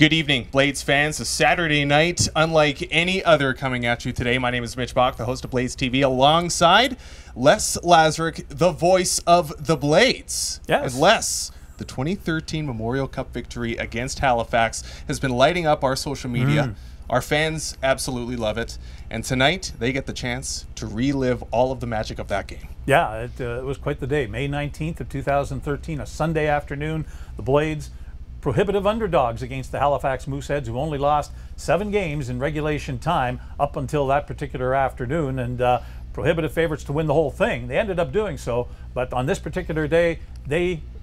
Good evening, Blades fans. A Saturday night unlike any other coming at you today. My name is Mitch Bach, the host of Blades TV, alongside Les Lazarick, the voice of the Blades. Yes. And Les, the 2013 Memorial Cup victory against Halifax has been lighting up our social media. Our fans absolutely love it. And tonight, they get the chance to relive all of the magic of that game. Yeah, it was quite the day. May 19th of 2013, a Sunday afternoon. The Blades, prohibitive underdogs against the Halifax Mooseheads, who only lost 7 games in regulation time up until that particular afternoon, and prohibitive favorites to win the whole thing. They ended up doing so, but on this particular day,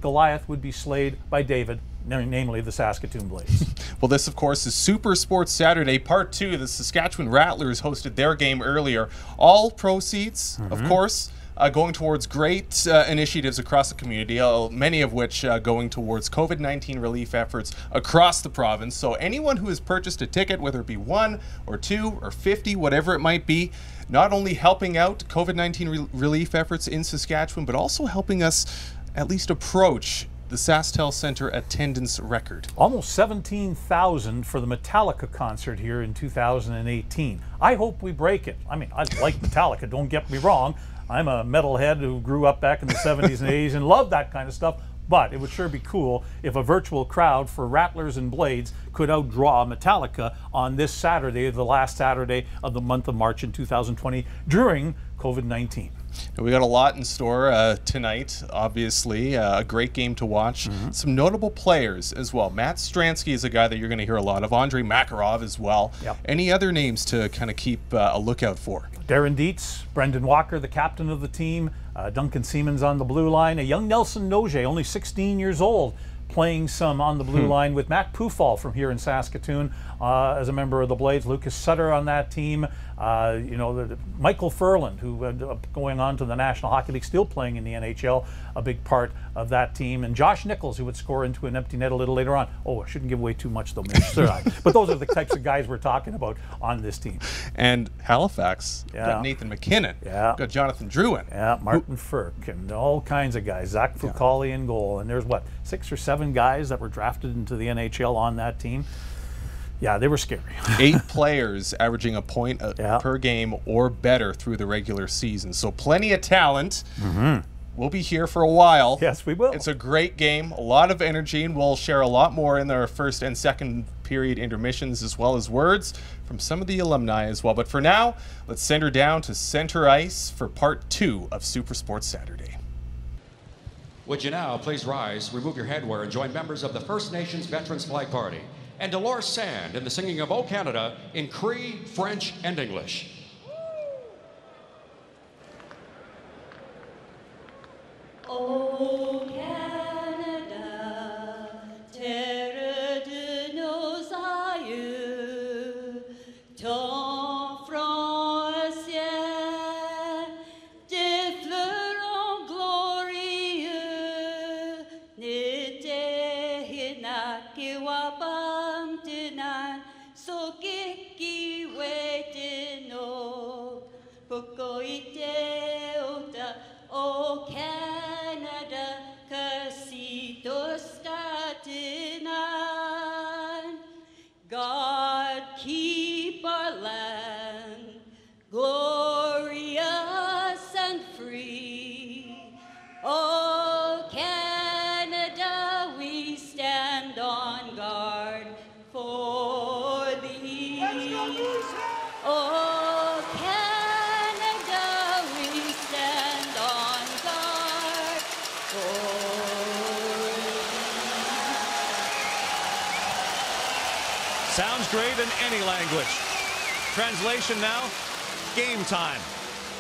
Goliath would be slayed by David, namely the Saskatoon Blades. Well, this, of course, is Super Sports Saturday, Part 2. The Saskatchewan Rattlers hosted their game earlier. All proceeds, of course, going towards great initiatives across the community, many of which going towards COVID-19 relief efforts across the province. So anyone who has purchased a ticket, whether it be 1 or 2 or 50, whatever it might be, not only helping out COVID-19 relief efforts in Saskatchewan, but also helping us at least approach the SaskTel Center attendance record. Almost 17,000 for the Metallica concert here in 2018. I hope we break it. I mean, I like Metallica, don't get me wrong. I'm a metalhead who grew up back in the 70s and 80s and loved that kind of stuff, but it would sure be cool if a virtual crowd for Rattlers and Blades could outdraw Metallica on this Saturday, the last Saturday of the month of March in 2020 during COVID-19. We got a lot in store tonight, obviously. A great game to watch. Some notable players as well. Matt Stransky is a guy that you're going to hear a lot of. Andrei Makarov as well. Yep. Any other names to kind of keep a lookout for? Darren Dietz, Brendan Walker, the captain of the team, Duncan Siemens on the blue line, a young Nelson Noje, only 16 years old, playing some on the blue line with Matt Pufall from here in Saskatoon as a member of the Blades. Lucas Sutter on that team. Michael Furland, who ended up going on to the National Hockey League, still playing in the NHL, a big part of that team. And Josh Nichols, who would score into an empty net a little later on. Oh, I shouldn't give away too much though, Mitch. But those are the types of guys we're talking about on this team. And Halifax, got Nathan McKinnon, got Jonathan Drouin. Yeah, Martin Firk, and all kinds of guys. Zach Fucali in goal. And there's, what, 6 or 7 guys that were drafted into the NHL on that team. Yeah, they were scary. 8 players averaging a point per game or better through the regular season. So plenty of talent. We'll be here for a while. Yes, we will. It's a great game, a lot of energy, and we'll share a lot more in our first and second period intermissions, as well as words from some of the alumni as well. But for now, let's send her down to center ice for Part 2 of Super Sports Saturday. Would you now please rise, remove your headwear, and join members of the First Nations Veterans Flag Party and Dolores Sand in the singing of O Canada in Cree, French, and English. O Canada, terre de nos aïeux, ton front ciel, des fleurons glorieux, n'était hinaki wabam tenan, soke ki weteno, pokoite ota, O Canada, Casito Statinan. God keep our land glorious and free. O Canada, we stand on guard for thee. O Canada, we stand on guard for thee. Sounds great in any language. Translation now, game time.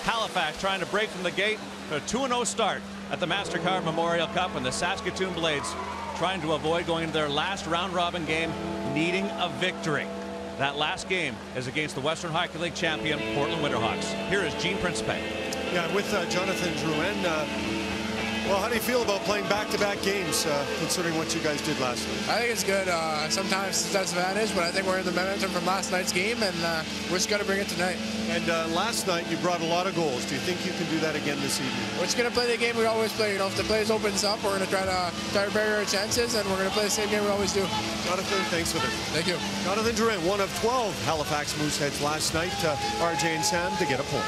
Halifax trying to break from the gate for a 2-0 start at the MasterCard Memorial Cup, and the Saskatoon Blades trying to avoid going into their last round-robin game, needing a victory. That last game is against the Western Hockey League champion, Portland Winterhawks. Here is Gene Principe. Yeah, with Jonathan Drouin. Well, how do you feel about playing back-to-back games, considering what you guys did last night? I think it's good. Sometimes it's disadvantage, but I think we're in the momentum from last night's game, and we're just got to bring it tonight. And last night you brought a lot of goals. Do you think you can do that again this evening? We're just going to play the game we always play. You know, if the plays opens up, we're going to try to bury our chances, and we're going to play the same game we always do. Jonathan, thanks for this. Thank you. Jonathan Durant, one of 12 Halifax Mooseheads last night. RJ and Sam to get a point.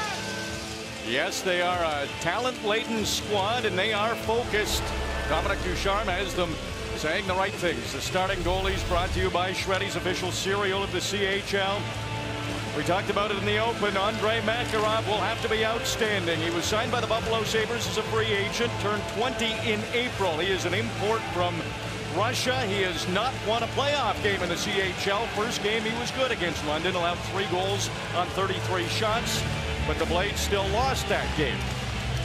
Yes, they are a talent-laden squad, and they are focused. Dominic Ducharme has them saying the right things. The starting goalies brought to you by Shreddy's official cereal of the CHL. We talked about it in the open. Andre Makarov will have to be outstanding. He was signed by the Buffalo Sabres as a free agent, turned 20 in April. He is an import from Russia. He has not won a playoff game in the CHL. First game he was good against London, allowed 3 goals on 33 shots. But the Blades still lost that game.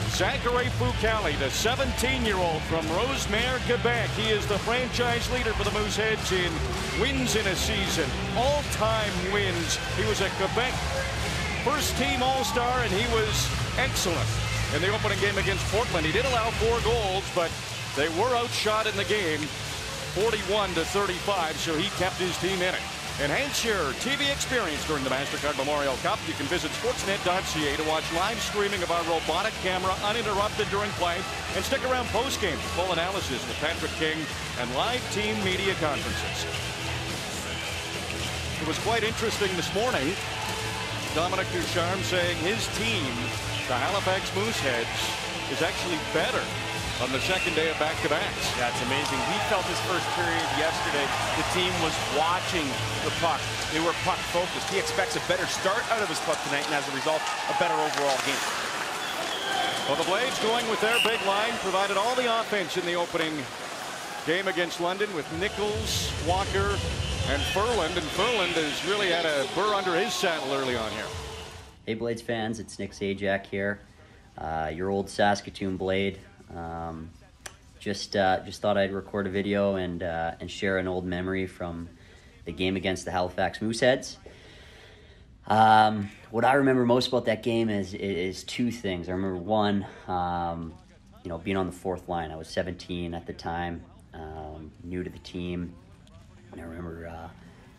Zachary Fucali, the 17-year-old from Rosemère, Quebec. He is the franchise leader for the Mooseheads in wins in a season. All-time wins. He was a Quebec first-team All-Star, and he was excellent in the opening game against Portland. He did allow 4 goals, but they were outshot in the game, 41-35, so he kept his team in it. Enhance your TV experience during the MasterCard Memorial Cup. You can visit sportsnet.ca to watch live streaming of our robotic camera uninterrupted during play, and stick around post-game for full analysis with Patrick King and live team media conferences. It was quite interesting this morning. Dominic Ducharme saying his team, the Halifax Mooseheads, is actually better on the second day of back-to-backs. Yeah, it's amazing. He felt his first period yesterday. The team was watching the puck. They were puck focused. He expects a better start out of his puck tonight, and as a result, a better overall game. Well, the Blades going with their big line provided all the offense in the opening game against London with Nichols, Walker, and Furland. And Furland has really had a burr under his saddle early on here. Hey, Blades fans, it's Nick Zajac here, your old Saskatoon Blade. Just thought I'd record a video and share an old memory from the game against the Halifax Mooseheads. What I remember most about that game is 2 things. I remember one, being on the 4th line. I was 17 at the time, new to the team, and I remember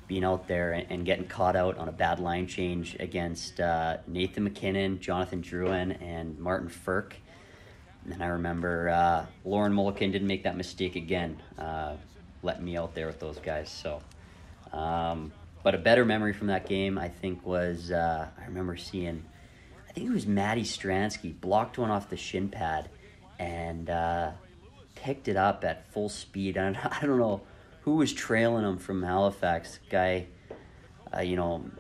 being out there and getting caught out on a bad line change against Nathan McKinnon, Jonathan Drouin, and Martin Firk. And I remember Lauren Mulliken didn't make that mistake again, letting me out there with those guys. So, but a better memory from that game, I think, was I remember seeing, I think it was Matty Stransky blocked one off the shin pad and picked it up at full speed. And I don't know who was trailing him from Halifax. Guy,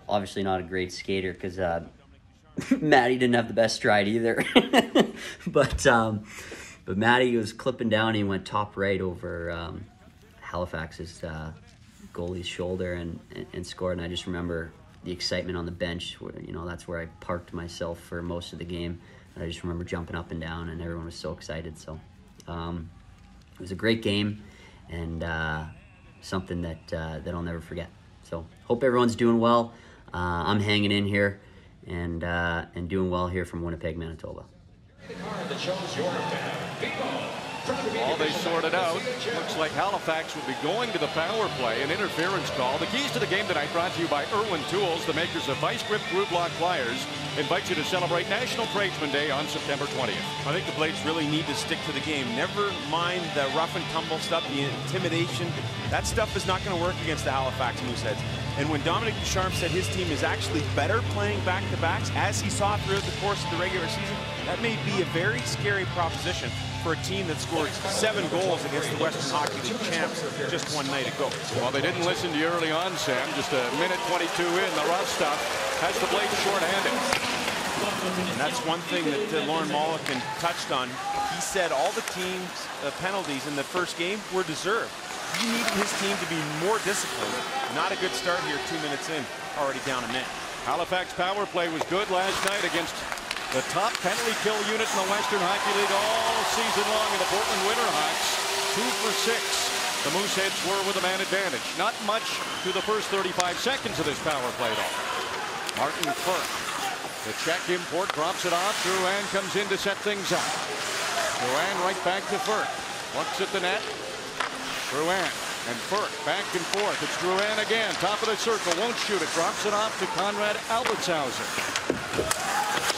obviously not a great skater because Matty didn't have the best stride either. But Matty was clipping down. He went top right over Halifax's goalie's shoulder and scored. And I just remember the excitement on the bench. Where, that's where I parked myself for most of the game. And I just remember jumping up and down, and everyone was so excited. So it was a great game, and something that I'll never forget. So hope everyone's doing well. I'm hanging in here and doing well here from Winnipeg, Manitoba. All they sorted out. Looks like Halifax will be going to the power play. An interference call. The keys to the game tonight brought to you by Irwin Tools, the makers of Vice Grip Through Block Pliers. Invite you to celebrate National Tradesman Day on September 20th. I think the Blades really need to stick to the game. Never mind the rough and tumble stuff, the intimidation. That stuff is not going to work against the Halifax Mooseheads. And when Dominic Ducharme said his team is actually better playing back-to-backs, as he saw throughout the course of the regular season, that may be a very scary proposition for a team that scored 7 goals against the Western Hockey League champs just one night ago. Well, they didn't listen to you early on, Sam. Just a minute 22 in, the rough stuff has the Blades short-handed. And that's one thing that Lauren Mulliken touched on. He said all the team's penalties in the first game were deserved. He needed his team to be more disciplined. Not a good start here 2 minutes in, already down a man. Halifax power play was good last night against the top penalty kill unit in the Western Hockey League all season long in the Portland Winterhawks. 2 for 6. The Mooseheads were with a man advantage. Not much through the first 35 seconds of this power play, though. Martin Firk, the Czech import, drops it off. Drouin comes in to set things up. Drouin right back to Furk. Looks at the net. Drouin and Furk back and forth. It's Drouin again. Top of the circle. Won't shoot it. Drops it off to Conrad Albertshauser.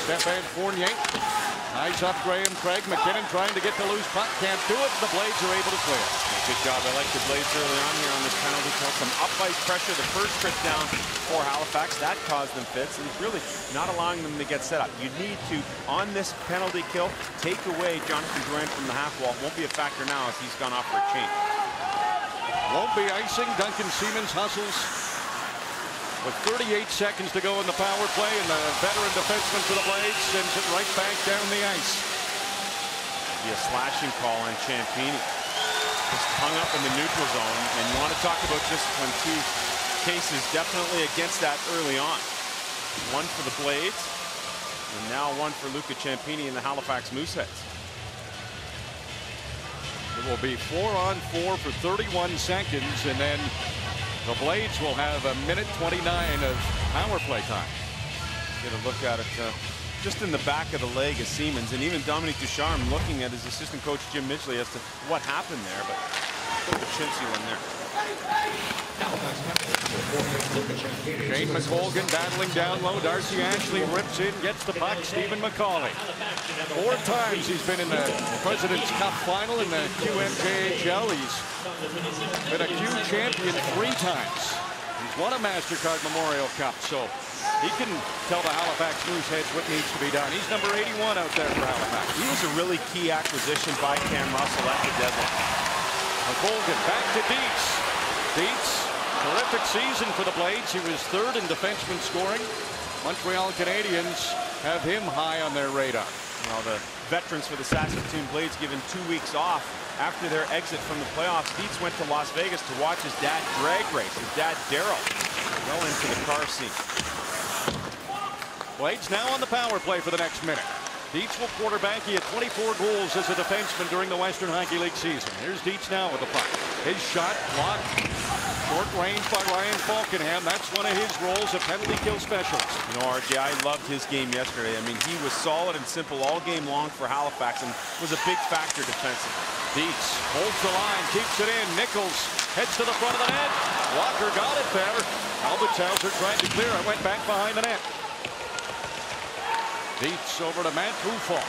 Stefan Fournier. Eyes up Graham Craig. McKinnon trying to get the loose puck. Can't do it. The Blades are able to clear. Good job. I like the Blades early on here on this penalty kill. Some up-ice pressure. The first trip down for Halifax. That caused them fits. And really not allowing them to get set up. You need to, on this penalty kill, take away Jonathan Drouin from the half wall. Won't be a factor now as he's gone off for a change. Won't be icing. Duncan Siemens hustles with 38 seconds to go in the power play, and the veteran defenseman for the Blades sends it right back down the ice. Be a slashing call on Champini. Just hung up in the neutral zone, and you want to talk about discipline. Two cases definitely against that early on. One for the Blades, and now one for Luca Champini and the Halifax Mooseheads. It will be 4-on-4 for 31 seconds, and then the Blades will have a minute 29 of power play time. Get a look at it just in the back of the leg of Siemens, and even Dominique Ducharme looking at his assistant coach Jim Midgley as to what happened there, but put the chin seal in there. Shane McColgan battling down low. Darcy Ashley rips in, gets the puck. Stephen McCauley. 4 times he's been in the President's Cup final in the QMJHL. He's been a Q champion 3 times. He's won a MasterCard Memorial Cup, so he can tell the Halifax Mooseheads what needs to be done. He's number 81 out there for Halifax. He was a really key acquisition by Cam Russell at the deadline. McColgan back to Dietz. Dietz, terrific season for the Blades. He was 3rd in defenseman scoring. Montreal Canadiens have him high on their radar. Well, the veterans for the Saskatoon Blades given 2 weeks off after their exit from the playoffs. Dietz went to Las Vegas to watch his dad drag race. His dad, Daryl, well into the car seat. Blades now on the power play for the next minute. Dietz will quarterback. He had 24 goals as a defenseman during the Western Hockey League season. Here's Dietz now with the puck. His shot blocked. Short range by Ryan Falkenham. That's one of his roles, a penalty kill specialist. You know, RJ, I loved his game yesterday. I mean, he was solid and simple all game long for Halifax and was a big factor defensively. Dietz holds the line, keeps it in. Nichols heads to the front of the net. Walker got it there. Albertshauser tried to clear it, went back behind the net. Dietz over to Matt Pufall.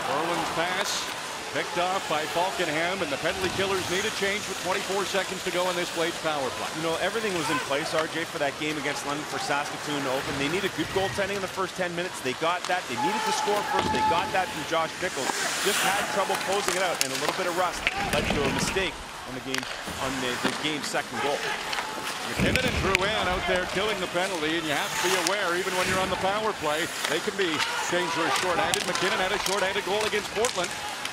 Berlin's pass picked off by Falkenham, and the penalty killers need a change with 24 seconds to go in this Blades power play. You know, everything was in place, RJ, for that game against London for Saskatoon to open. They needed good goaltending in the first 10 minutes. They got that. They needed to score first. They got that from Josh Nichols. Just had trouble closing it out, and a little bit of rust led to a mistake on the game's second goal. McKinnon and Drouin out there killing the penalty, and you have to be aware, even when you're on the power play, they can be dangerous short-handed. McKinnon had a short-handed goal against Portland.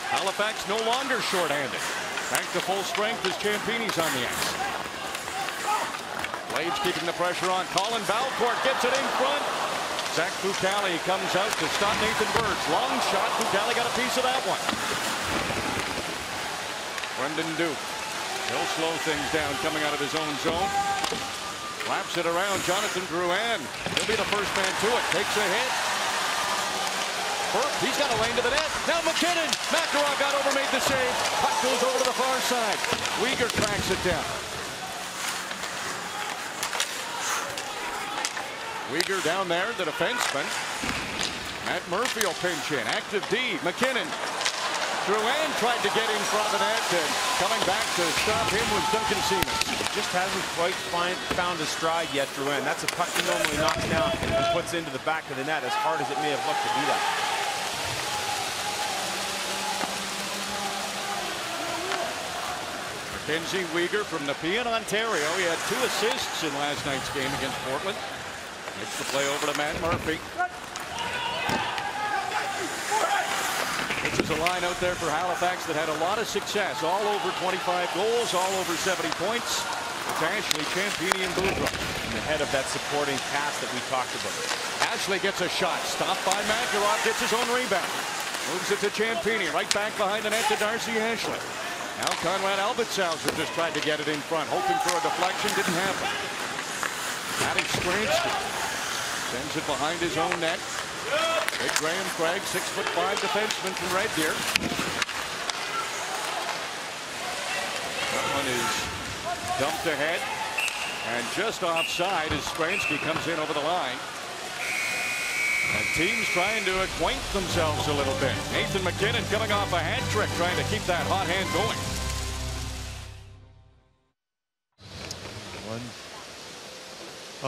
Halifax no longer short-handed. Back to full strength as Champini's on the ice. Blades keeping the pressure on. Colin Balcourt gets it in front. Zach Fucali comes out to stop Nathan Birds. Long shot. Fucali got a piece of that one. Brendan Duke. He'll slow things down coming out of his own zone. Slaps it around. Jonathan Drouin. He'll be the first man to it. Takes a hit. Burke, he's got a lane to the net. Now McKinnon. Makarov got over, made the save. Puck goes over to the far side. Uyghur cracks it down. Uyghur down there, the defenseman. Matt Murphy will pinch in. Active D. McKinnon. Drouin tried to get in front of the net, and coming back to stop him was Duncan Siemens. Just hasn't quite found his stride yet, Drouin. That's a puck he normally knocks down and puts into the back of the net, as hard as it may have looked to do that. Mackenzie Uyghur from Nepean, Ontario. He had 2 assists in last night's game against Portland. Makes the play over to Matt Murphy. This is a line out there for Halifax that had a lot of success. All over 25 goals, all over 70 points. It's Ashley, Champini, and Boudreaux. In the head of that supporting cast that we talked about. Ashley gets a shot. Stopped by Makarov. Gets his own rebound. Moves it to Champini. Right back behind the net to Darcy Ashley. Now Conrad Albertshauser just tried to get it in front. Hoping for a deflection. Didn't happen. Adam Stransky sends it behind his own net. Big Graham Craig, 6'5" defenseman from Red Deer. That one is dumped ahead and just offside as Stransky comes in over the line. And teams trying to acquaint themselves a little bit. Nathan McKinnon coming off a hat trick, trying to keep that hot hand going.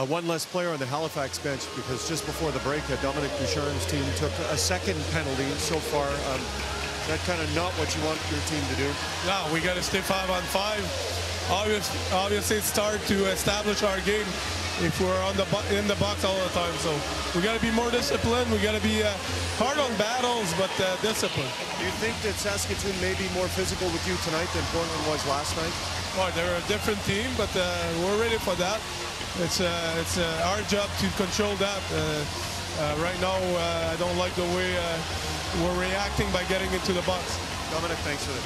One less player on the Halifax bench because just before the break, Dominic Ducharme's team took a second penalty so far. That kind of not what you want your team to do. Yeah, we got to stay 5-on-5. Obviously, start to establish our game if we're in the box all the time. So we got to be more disciplined. We got to be hard on battles, but disciplined. Do you think that Saskatoon may be more physical with you tonight than Portland was last night? Well, they're a different team, but we're ready for that. It's our job to control that. Right now, I don't like the way we're reacting by getting into the box. Dominic, thanks for that.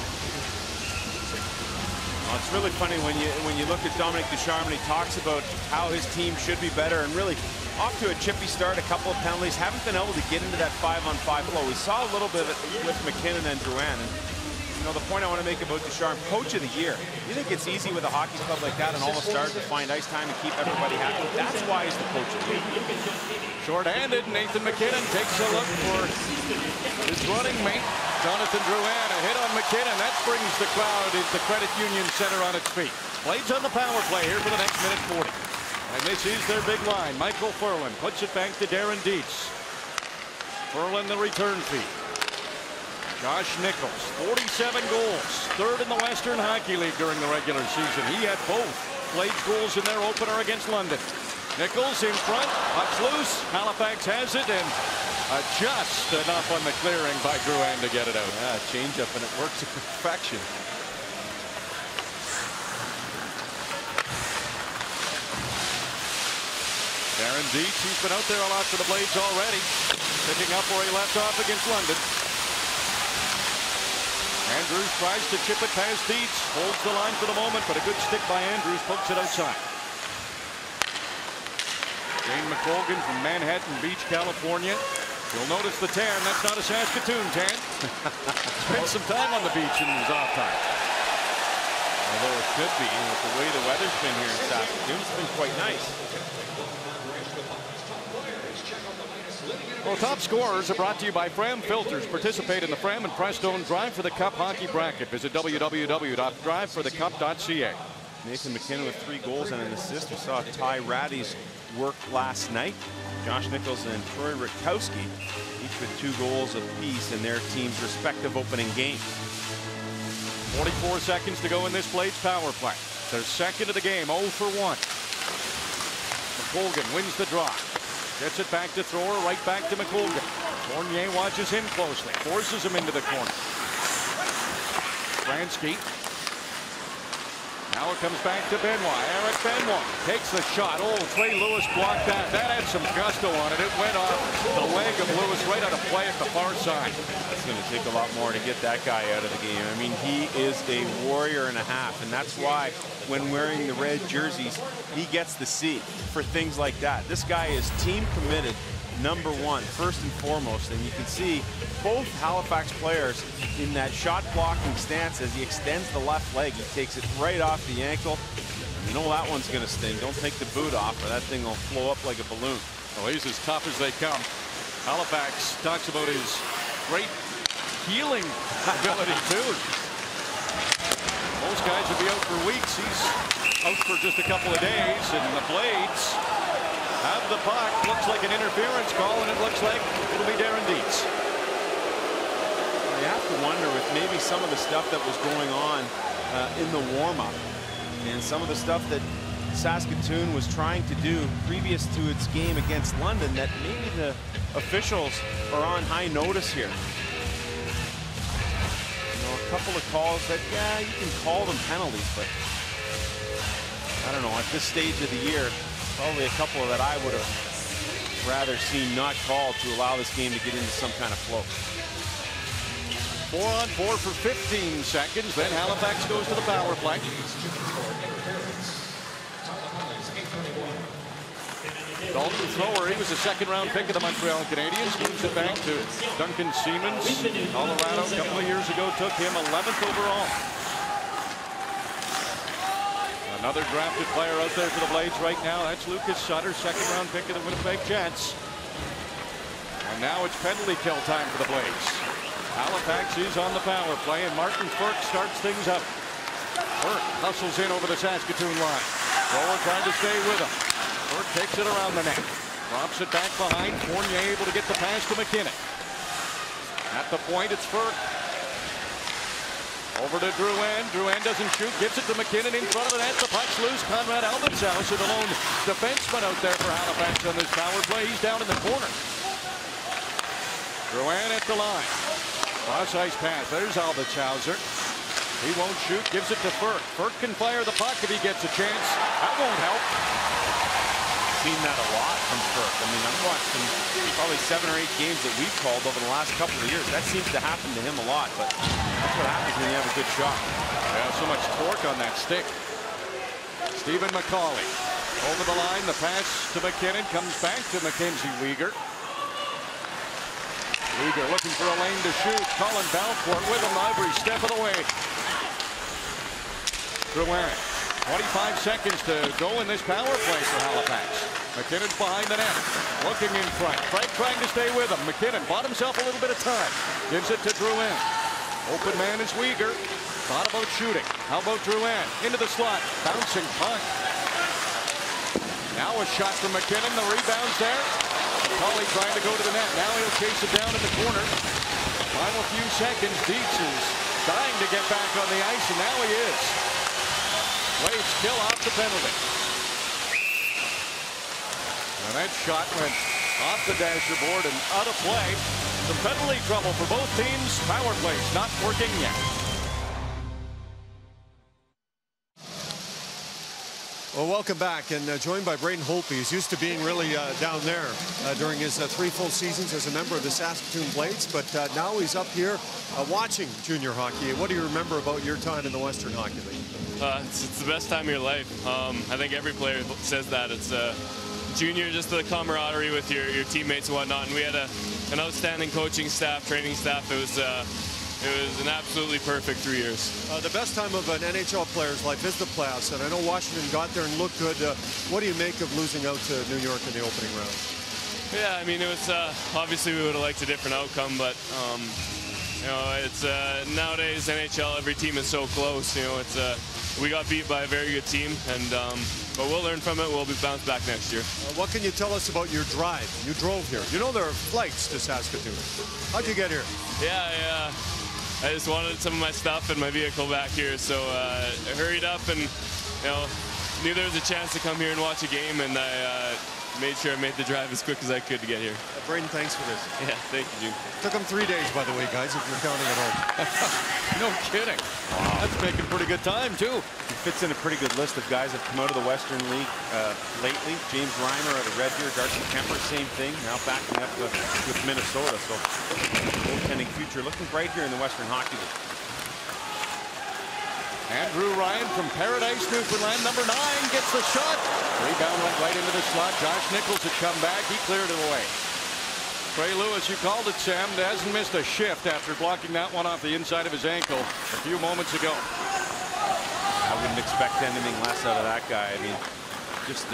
Well, it's really funny when you look at Dominic Ducharme and he talks about how his team should be better, and really off to a chippy start, a couple of penalties, haven't been able to get into that 5-on-5 flow. We saw a little bit of it with McKinnon and Drouin. And, you know, the point I want to make about Ducharme, Coach of the Year. You think it's easy with a hockey club like that and all the stars to find ice time and keep everybody happy? That's why he's the Coach of the Year. Short-handed, Nathan McKinnon takes a look for his running mate, Jonathan Drouin. A hit on McKinnon. That brings the crowd at the Credit Union Center on its feet. Blades on the power play here for the next minute 40. And this is their big line. Michael Furlan puts it back to Darren Dietz. Furlan the return feed. Josh Nichols, 47 goals, third in the Western Hockey League during the regular season. He had both Blades goals in their opener against London. Nichols in front, puck's loose. Halifax has it, and just enough on the clearing by Drouin to get it out. Yeah, change up, and it works to perfection. Darren Dietz, he's been out there a lot for the Blades already. Picking up where he left off against London. Andrews tries to chip it past Dietz. Holds the line for the moment, but a good stick by Andrews pokes it outside. Jane McColgan from Manhattan Beach, California. You'll notice the tan. That's not a Saskatoon tan. Spent some time on the beach in his off time. Although it could be, with the way the weather's been here in Saskatoon, it's been quite nice. Well, top scorers are brought to you by Fram Filters. Participate in the Fram and Prestone Drive for the Cup hockey bracket. Visit www.driveforthecup.ca. Nathan McKinnon with 3 goals and an assist. We saw Ty Ratty's work last night. Josh Nichols and Troy Rutkowski, each with 2 goals apiece in their team's respective opening games. 44 seconds to go in this Blades power play. Their second of the game, 0 for 1. McColgan wins the draw. Gets it back to Thrower, right back to McColgan. Fournier watches him closely, forces him into the corner. Stransky. Now it comes back to Benoit. Eric Benoit takes the shot. Oh, Trey Lewis blocked that. That had some gusto on it. It went off the leg of Lewis right out of play at the far side. It's going to take a lot more to get that guy out of the game. I mean, he is a warrior and a half, and that's why when wearing the red jerseys, he gets the C for things like that. This guy is team committed, #1, first and foremost, and you can see both Halifax players in that shot blocking stance as he extends the left leg. He takes it right off the ankle. You know that one's going to sting. Don't take the boot off or that thing will flow up like a balloon. Well, he's as tough as they come. Halifax talks about his great healing ability too. Most guys would be out for weeks. He's out for just a couple of days, and the Blades have the puck. Looks like an interference call, and it looks like it'll be Darren Dietz. You have to wonder with maybe some of the stuff that was going on in the warm-up and some of the stuff that Saskatoon was trying to do previous to its game against London, that maybe the officials are on high notice here. You know, a couple of calls that, yeah, you can call them penalties, but I don't know, at this stage of the year, probably a couple that I would have rather seen not called to allow this game to get into some kind of flow. 4 on 4 for 15 seconds. Then Halifax goes to the power play. Dalton thrower. He was a second-round pick of the Montreal Canadiens. Moves it back to Duncan Siemens. Colorado a couple of years ago took him 11th overall. Another drafted player out there for the Blades right now. That's Lucas Sutter, second-round pick of the Winnipeg Jets. And now it's penalty kill time for the Blades. Halifax is on the power play, and Martin Furk starts things up. Furk hustles in over the Saskatoon line. Thrower trying to stay with him. Furk takes it around the net. Drops it back behind. Fournier able to get the pass to McKinnon. At the point, it's Furk. Over to Drouin. Drouin doesn't shoot. Gives it to McKinnon in front of the net. The puck's loose. Conrad Albertsaus is the lone defenseman out there for Halifax on this power play. He's down in the corner. Drouin at the line. Cross-ice pass. There's Albertshauser. He won't shoot. Gives it to Furk. Furk can fire the puck if he gets a chance. That won't help. Seen that a lot from Furk. I mean, I've watched him probably 7 or 8 games that we've called over the last couple of years. That seems to happen to him a lot, but that's what happens when you have a good shot. Yeah, so much torque on that stick. Stephen McCauley over the line. The pass to McKinnon comes back to Mackenzie Weegar. Weegar looking for a lane to shoot. Colin Balfour with him every step of the way. Drouin. 25 seconds to go in this power play for Halifax. McKinnon's behind the net. Looking in front. Frank trying to stay with him. McKinnon bought himself a little bit of time. Gives it to Drouin. Open man is Weegar. Thought about shooting. How about Drouin? Into the slot. Bouncing puck. Now a shot from McKinnon. The rebound's there. McCauley trying to go to the net. Now he'll chase it down in the corner. Final few seconds. Dietz is dying to get back on the ice, and now he is. Blades kill off the penalty. And that shot went off the dasher board and out of play. Some penalty trouble for both teams. Power plays not working yet. Well, welcome back, and joined by Braden Holtby. He's used to being really down there during his 3 full seasons as a member of the Saskatoon Blades, but now he's up here watching junior hockey. What do you remember about your time in the Western Hockey League? It's the best time of your life. I think every player says that. It's junior, just the camaraderie with your teammates and whatnot. And we had an outstanding coaching staff, training staff. It was an absolutely perfect 3 years. The best time of an NHL player's life is the playoffs, and I know Washington got there and looked good. What do you make of losing out to New York in the opening round? Yeah, I mean, it was obviously we would have liked a different outcome, but you know, it's nowadays NHL, every team is so close. You know, it's we got beat by a very good team, and but we'll learn from it. We'll be bounced back next year. What can you tell us about your drive? You drove here. You know there are flights to Saskatoon. How'd you get here? Yeah, I just wanted some of my stuff and my vehicle back here, so I hurried up and, you know, knew there was a chance to come here and watch a game, and I made sure I made the drive as quick as I could to get here. Braden, thanks for this. Yeah, thank you, Jim. Took him 3 days, by the way, guys, if you're counting at home. No kidding. Wow. That's making pretty good time, too. He fits in a pretty good list of guys that have come out of the Western League lately. James Reimer out of Red Deer, Darcy Kemper, same thing, now backing up with Minnesota. So goaltending future looking bright here in the Western Hockey League. Andrew Ryan from Paradise, Newfoundland, number 9, gets the shot. Rebound went right into the slot. Josh Nichols had come back. He cleared it away. Trey Lewis, you called it, Sam, hasn't missed a shift after blocking that one off the inside of his ankle a few moments ago. I wouldn't expect anything less out of that guy. I mean, just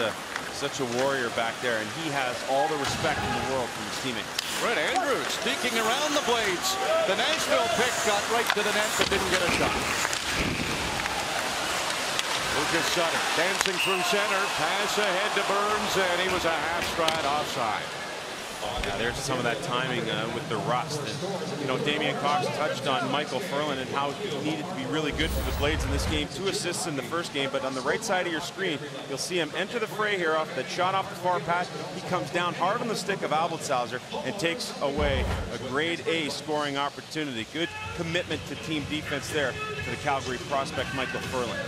such a warrior back there, and he has all the respect in the world from his teammates. Brett Andrews sneaking around the Blades. The Nashville pick got right to the net but didn't get a shot. Lucas Sutter dancing through center. Pass ahead to Burns, and he was a half stride offside. Yeah, there's some of that timing with the rust. And, you know, Damian Cox touched on Michael Ferland and how he needed to be really good for the Blades in this game. 2 assists in the first game, but on the right side of your screen, you'll see him enter the fray here off that shot off the far pad. He comes down hard on the stick of Albertshauser and takes away a grade A scoring opportunity. Good commitment to team defense there for the Calgary prospect, Michael Ferland.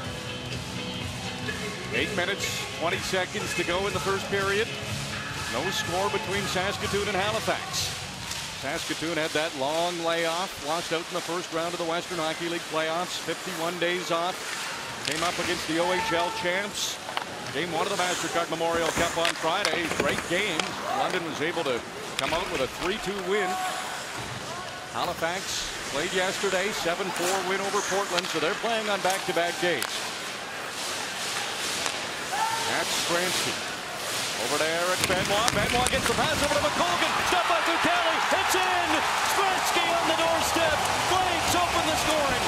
8 minutes, 20 seconds to go in the first period. No score between Saskatoon and Halifax. Saskatoon had that long layoff, lost out in the first round of the Western Hockey League playoffs, 51 days off. Came up against the OHL champs. Game 1 of the MasterCard Memorial Cup on Friday. Great game. London was able to come out with a 3-2 win. Halifax played yesterday, 7-4 win over Portland, so they're playing on back-to-back days. That's Stransky. Over to Eric Benoit. Benoit gets the pass over to McColgan. Stopped by Fucali. It's in! Stransky on the doorstep. Blades open the scoring.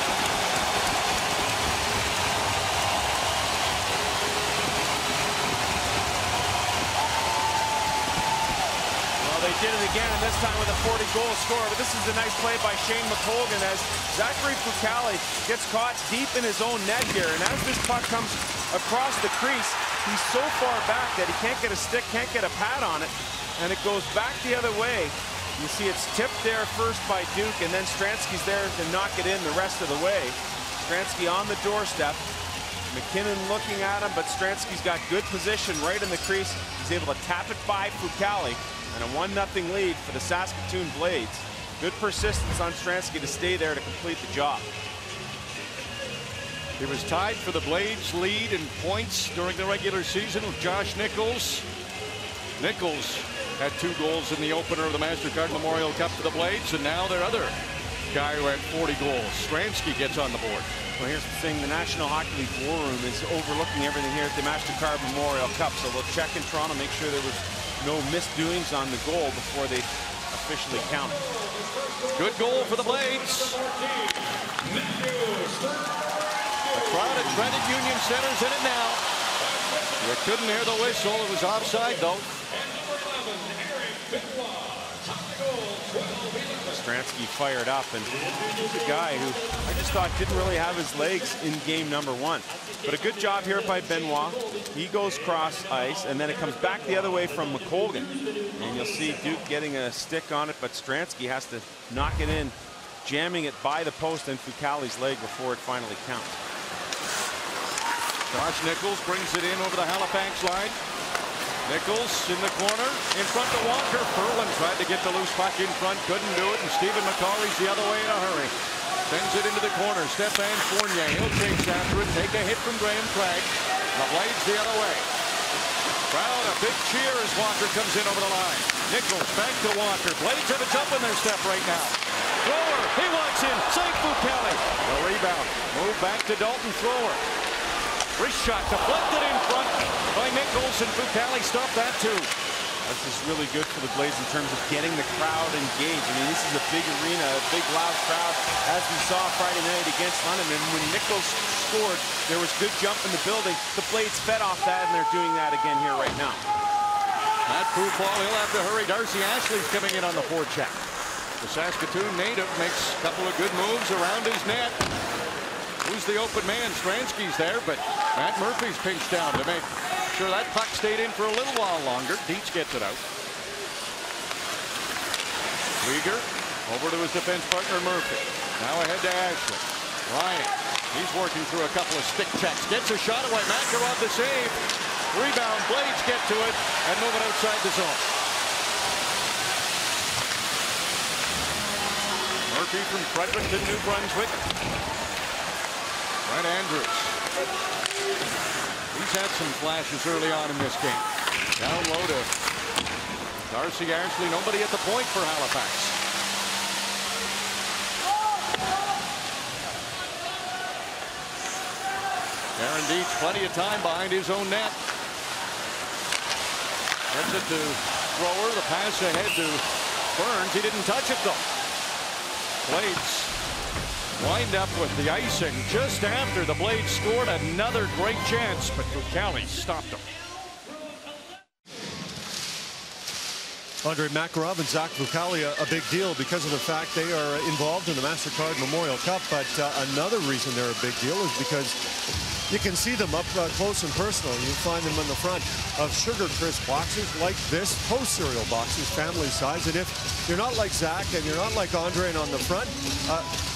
They did it again, and this time with a 40-goal score. But this is a nice play by Shane McColgan as Zachary Fucali gets caught deep in his own net here. And as this puck comes across the crease, he's so far back that he can't get a stick, can't get a pad on it, and it goes back the other way. You see it's tipped there first by Duke, and then Stransky's there to knock it in the rest of the way. Stransky on the doorstep. McKinnon looking at him, but Stransky's got good position right in the crease. He's able to tap it by Fucali. And a 1-0 lead for the Saskatoon Blades. Good persistence on Stransky to stay there to complete the job. He was tied for the Blades lead in points during the regular season with Josh Nichols. Nichols had 2 goals in the opener of the MasterCard Memorial Cup for the Blades, and now their other guy who had 40 goals. Stransky gets on the board. Well, here's the thing. The National Hockey League War Room is overlooking everything here at the MasterCard Memorial Cup, so they'll check in Toronto, make sure there was no misdoings on the goal before they officially count it. Good goal for the Blades. The crowd at Credit Union Center's in it now. You couldn't hear the whistle. It was offside, though. Stransky fired up, and he's a guy who I just thought didn't really have his legs in game number 1. But a good job here by Benoit. He goes cross ice, and then it comes back the other way from McColgan. And you'll see Duke getting a stick on it, but Stransky has to knock it in, jamming it by the post and Fucali's leg before it finally counts. Josh Nichols brings it in over the Halifax line. Nichols in the corner, in front of Walker. Ferland tried to get the loose puck in front, couldn't do it, and Stephen McCauley's the other way in a hurry. Sends it into the corner. Stefan Fournier, he'll chase after it, take a hit from Graham Craig. The Blades the other way. Crowd, a big cheer as Walker comes in over the line. Nichols back to Walker. Blades have it up in their step right now. Thrower, he walks in, save Fucali. The rebound, move back to Dalton Thrower. Wrist shot deflected in front by Nichols, and Fucali stopped that too. This is really good for the Blades in terms of getting the crowd engaged. I mean, this is a big arena, a big loud crowd, as we saw Friday night against London. And when Nichols scored, there was good jump in the building. The Blades fed off that, and they're doing that again here right now. That Pooh ball, he'll have to hurry. Darcy Ashley's coming in on the forecheck. The Saskatoon native makes a couple of good moves around his net. Who's the open man? Stransky's there, but Matt Murphy's pinched down to make sure that puck stayed in for a little while longer. Dietz gets it out. Rieger over to his defense partner Murphy. Now ahead to Ashley. Ryan, he's working through a couple of stick checks. Gets a shot away. Makarov the save. Rebound. Blades get to it and move it outside the zone. Murphy from Fredericton, New Brunswick. Brent Andrews. He's had some flashes early on in this game. Down low to Darcy Ashley. Nobody at the point for Halifax. Aaron Dietz, plenty of time behind his own net. Gets it to Thrower. The pass ahead to Burns. He didn't touch it though. Blades wind up with the icing just after the Blades scored. Another great chance, but Fucali stopped him. Andre Makarov and Zach Fucali, a big deal because of the fact they are involved in the MasterCard Memorial Cup. But another reason they're a big deal is because you can see them up close and personal. You find them in the front of Sugar Crisp boxes like this, Post cereal boxes, family size. And if you're not like Zach and you're not like Andre and on the front,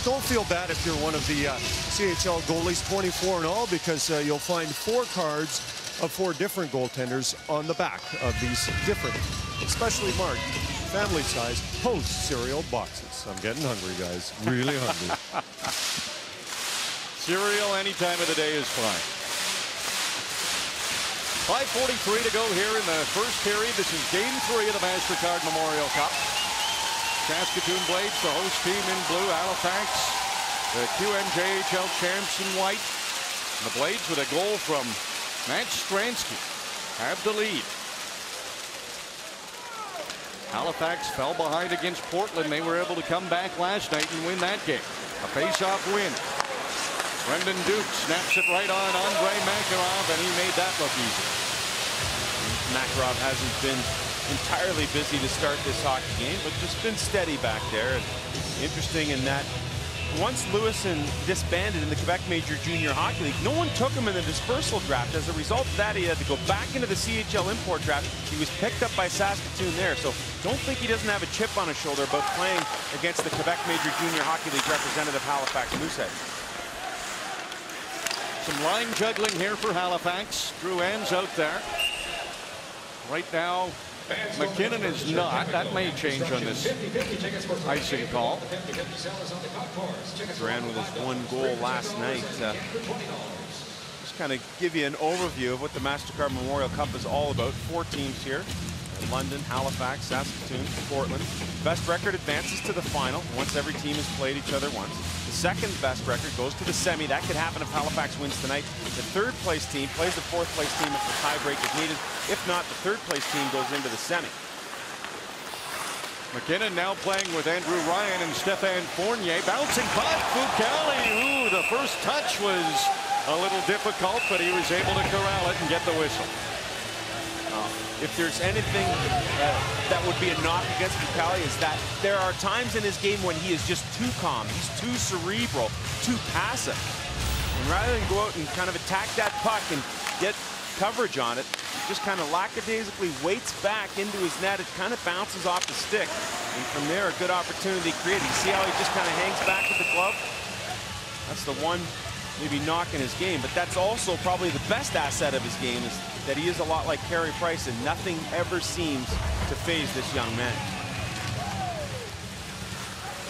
don't feel bad if you're one of the CHL goalies, 24 and all, because you'll find 4 cards of 4 different goaltenders on the back of these different, especially marked, family size Post cereal boxes. I'm getting hungry, guys. Really hungry. Cereal any time of the day is fine. 5:43 to go here in the first period. This is game 3 of the MasterCard Memorial Cup. Saskatoon Blades, the host team in blue. Halifax, the QMJHL champs in white. And the Blades with a goal from Matt Stransky have the lead. Halifax fell behind against Portland. They were able to come back last night and win that game. A face-off win. Brendan Duke snaps it right on Andrei Makarov, and he made that look easy. Makarov hasn't been entirely busy to start this hockey game, but just been steady back there. And interesting in that once Lewison disbanded in the Quebec Major Junior Hockey League, no one took him in the dispersal draft. As a result of that, he had to go back into the CHL import draft. He was picked up by Saskatoon there, so don't think he doesn't have a chip on his shoulder about playing against the Quebec Major Junior Hockey League representative Halifax Mooseheads. Some line juggling here for Halifax. Drouin's out there. Right now, McKinnon is not. That may change on this icing call. Drouin with his 1 goal last night. Just kind of give you an overview of what the MasterCard Memorial Cup is all about. 4 teams here. London, Halifax, Saskatoon, Portland. Best record advances to the final once every team has played each other once. The second best record goes to the semi. That could happen if Halifax wins tonight. The third place team plays the fourth place team if the tiebreak is needed. If not, the third place team goes into the semi. McKinnon now playing with Andrew Ryan and Stéphane Fournier. Bouncing puck, Fucali. Ooh, the first touch was a little difficult, but he was able to corral it and get the whistle. If there's anything that would be a knock against Fucali, is that there are times in his game when he is just too calm. He's too cerebral, too passive. And rather than go out and kind of attack that puck and get coverage on it, he just kind of lackadaisically waits back into his net. It kind of bounces off the stick. And from there, a good opportunity created. You see how he just kind of hangs back with the glove? That's the one maybe knock in his game, but that's also probably the best asset of his game, is that he is a lot like Carey Price, and nothing ever seems to faze this young man.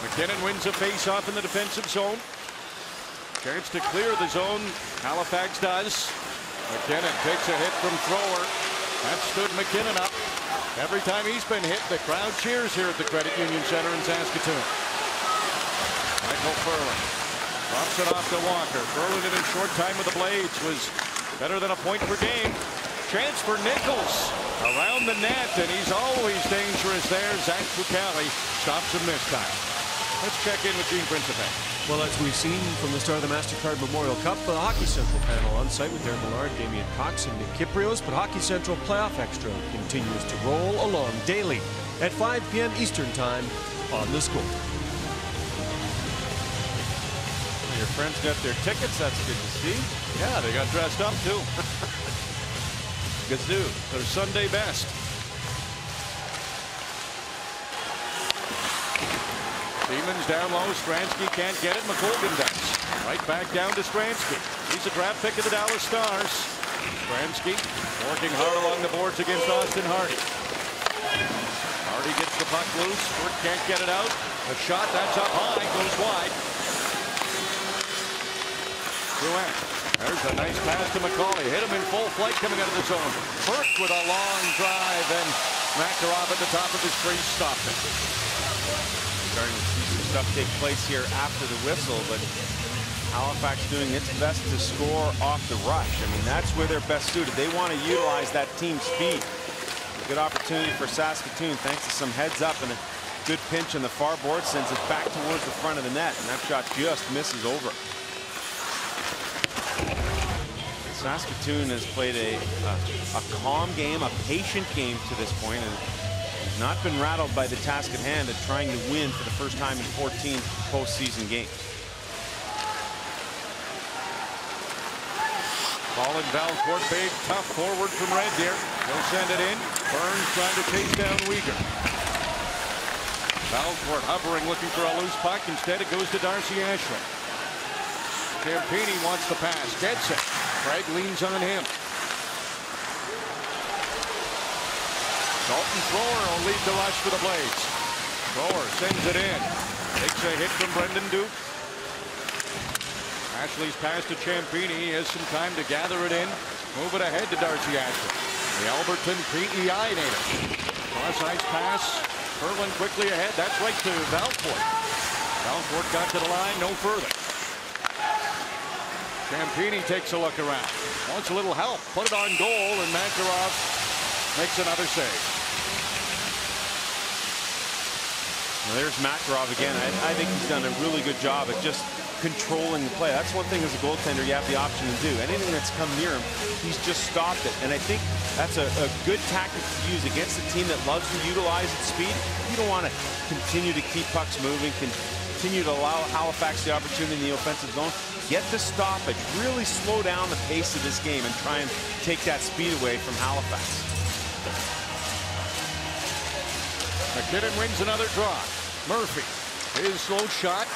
McKinnon wins a face-off in the defensive zone. Chance to clear the zone. Halifax does. McKinnon takes a hit from thrower. That stood McKinnon up. Every time he's been hit, the crowd cheers here at the Credit Union Center in Saskatoon. Michael Furlan drops it off to Walker. Furlan in his short time with the Blades was better than a point per game. Chance for Nichols around the net, and he's always dangerous there. Zach Fucali stops him this time. Let's check in with Gene Principe. Well, as we've seen from the start of the MasterCard Memorial Cup, the Hockey Central panel on site with Darren Millard, Damian Cox, and Nick Kiprios, but Hockey Central Playoff Extra continues to roll along daily at 5 p.m. Eastern Time on The Score. Your friends got their tickets. That's good to see. Yeah, they got dressed up too. Gazoo, their Sunday best. Siemens down low. Stransky can't get it. McColgan does. Right back down to Stransky. He's a draft pick of the Dallas Stars. Stransky working hard along the boards against Austin Hardy. Hardy gets the puck loose. Burke can't get it out. A shot that's up high, goes wide. Drouin. There's a nice pass to McCauley. Hit him in full flight coming out of the zone. Burke with a long drive, and Makarov at the top of his crease stopped it. Starting to see some stuff take place here after the whistle, but Halifax doing its best to score off the rush. I mean, that's where they're best suited. They want to utilize that team speed. A good opportunity for Saskatoon, thanks to some heads up and a good pinch on the far board, sends it back towards the front of the net, and that shot just misses over. Saskatoon has played a calm game, a patient game to this point, and has not been rattled by the task at hand of trying to win for the first time in 14 postseason games. Colin Valcourt, big, tough forward from Red Deer. He'll send it in. Burns trying to chase down Uyghur. Valcourt hovering, looking for a loose puck. Instead, it goes to Darcy Ashley. Campini wants the pass, gets it. Craig leans on him. Dalton Thrower will lead the rush for the Blades. Thrower sends it in. Takes a hit from Brendan Duke. Ashley's pass to Campini. He has some time to gather it in. Move it ahead to Darcy Ashley. The Alberton PEI native. Cross-ice pass. Perlin quickly ahead. That's right to Valcourt. Valcourt got to the line, no further. Campini takes a look around. Wants a little help. Put it on goal, and Makarov makes another save. Well, there's Makarov again. I think he's done a really good job at just controlling the play. That's one thing as a goaltender you have the option to do. Anything that's come near him, he's just stopped it. And I think that's a good tactic to use against a team that loves to utilize its speed. You don't want to continue to keep pucks moving, continue to allow Halifax the opportunity in the offensive zone. Get the stoppage, really slow down the pace of this game and try and take that speed away from Halifax. McKinnon wins another draw. Murphy, his slow shot.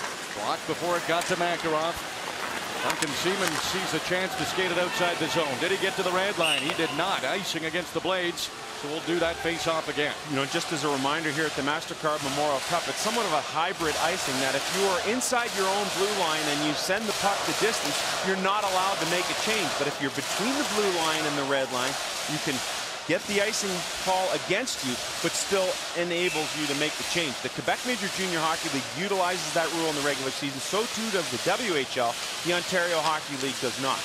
Blocked before it got to Makarov. Duncan Seaman sees a chance to skate it outside the zone. Did he get to the red line? He did not. Icing against the Blades. So we'll do that face-off again. You know, just as a reminder here at the MasterCard Memorial Cup, it's somewhat of a hybrid icing that if you are inside your own blue line and you send the puck the distance, you're not allowed to make a change. But if you're between the blue line and the red line, you can get the icing call against you, but still enables you to make the change. The Quebec Major Junior Hockey League utilizes that rule in the regular season. So too does the WHL. The Ontario Hockey League does not.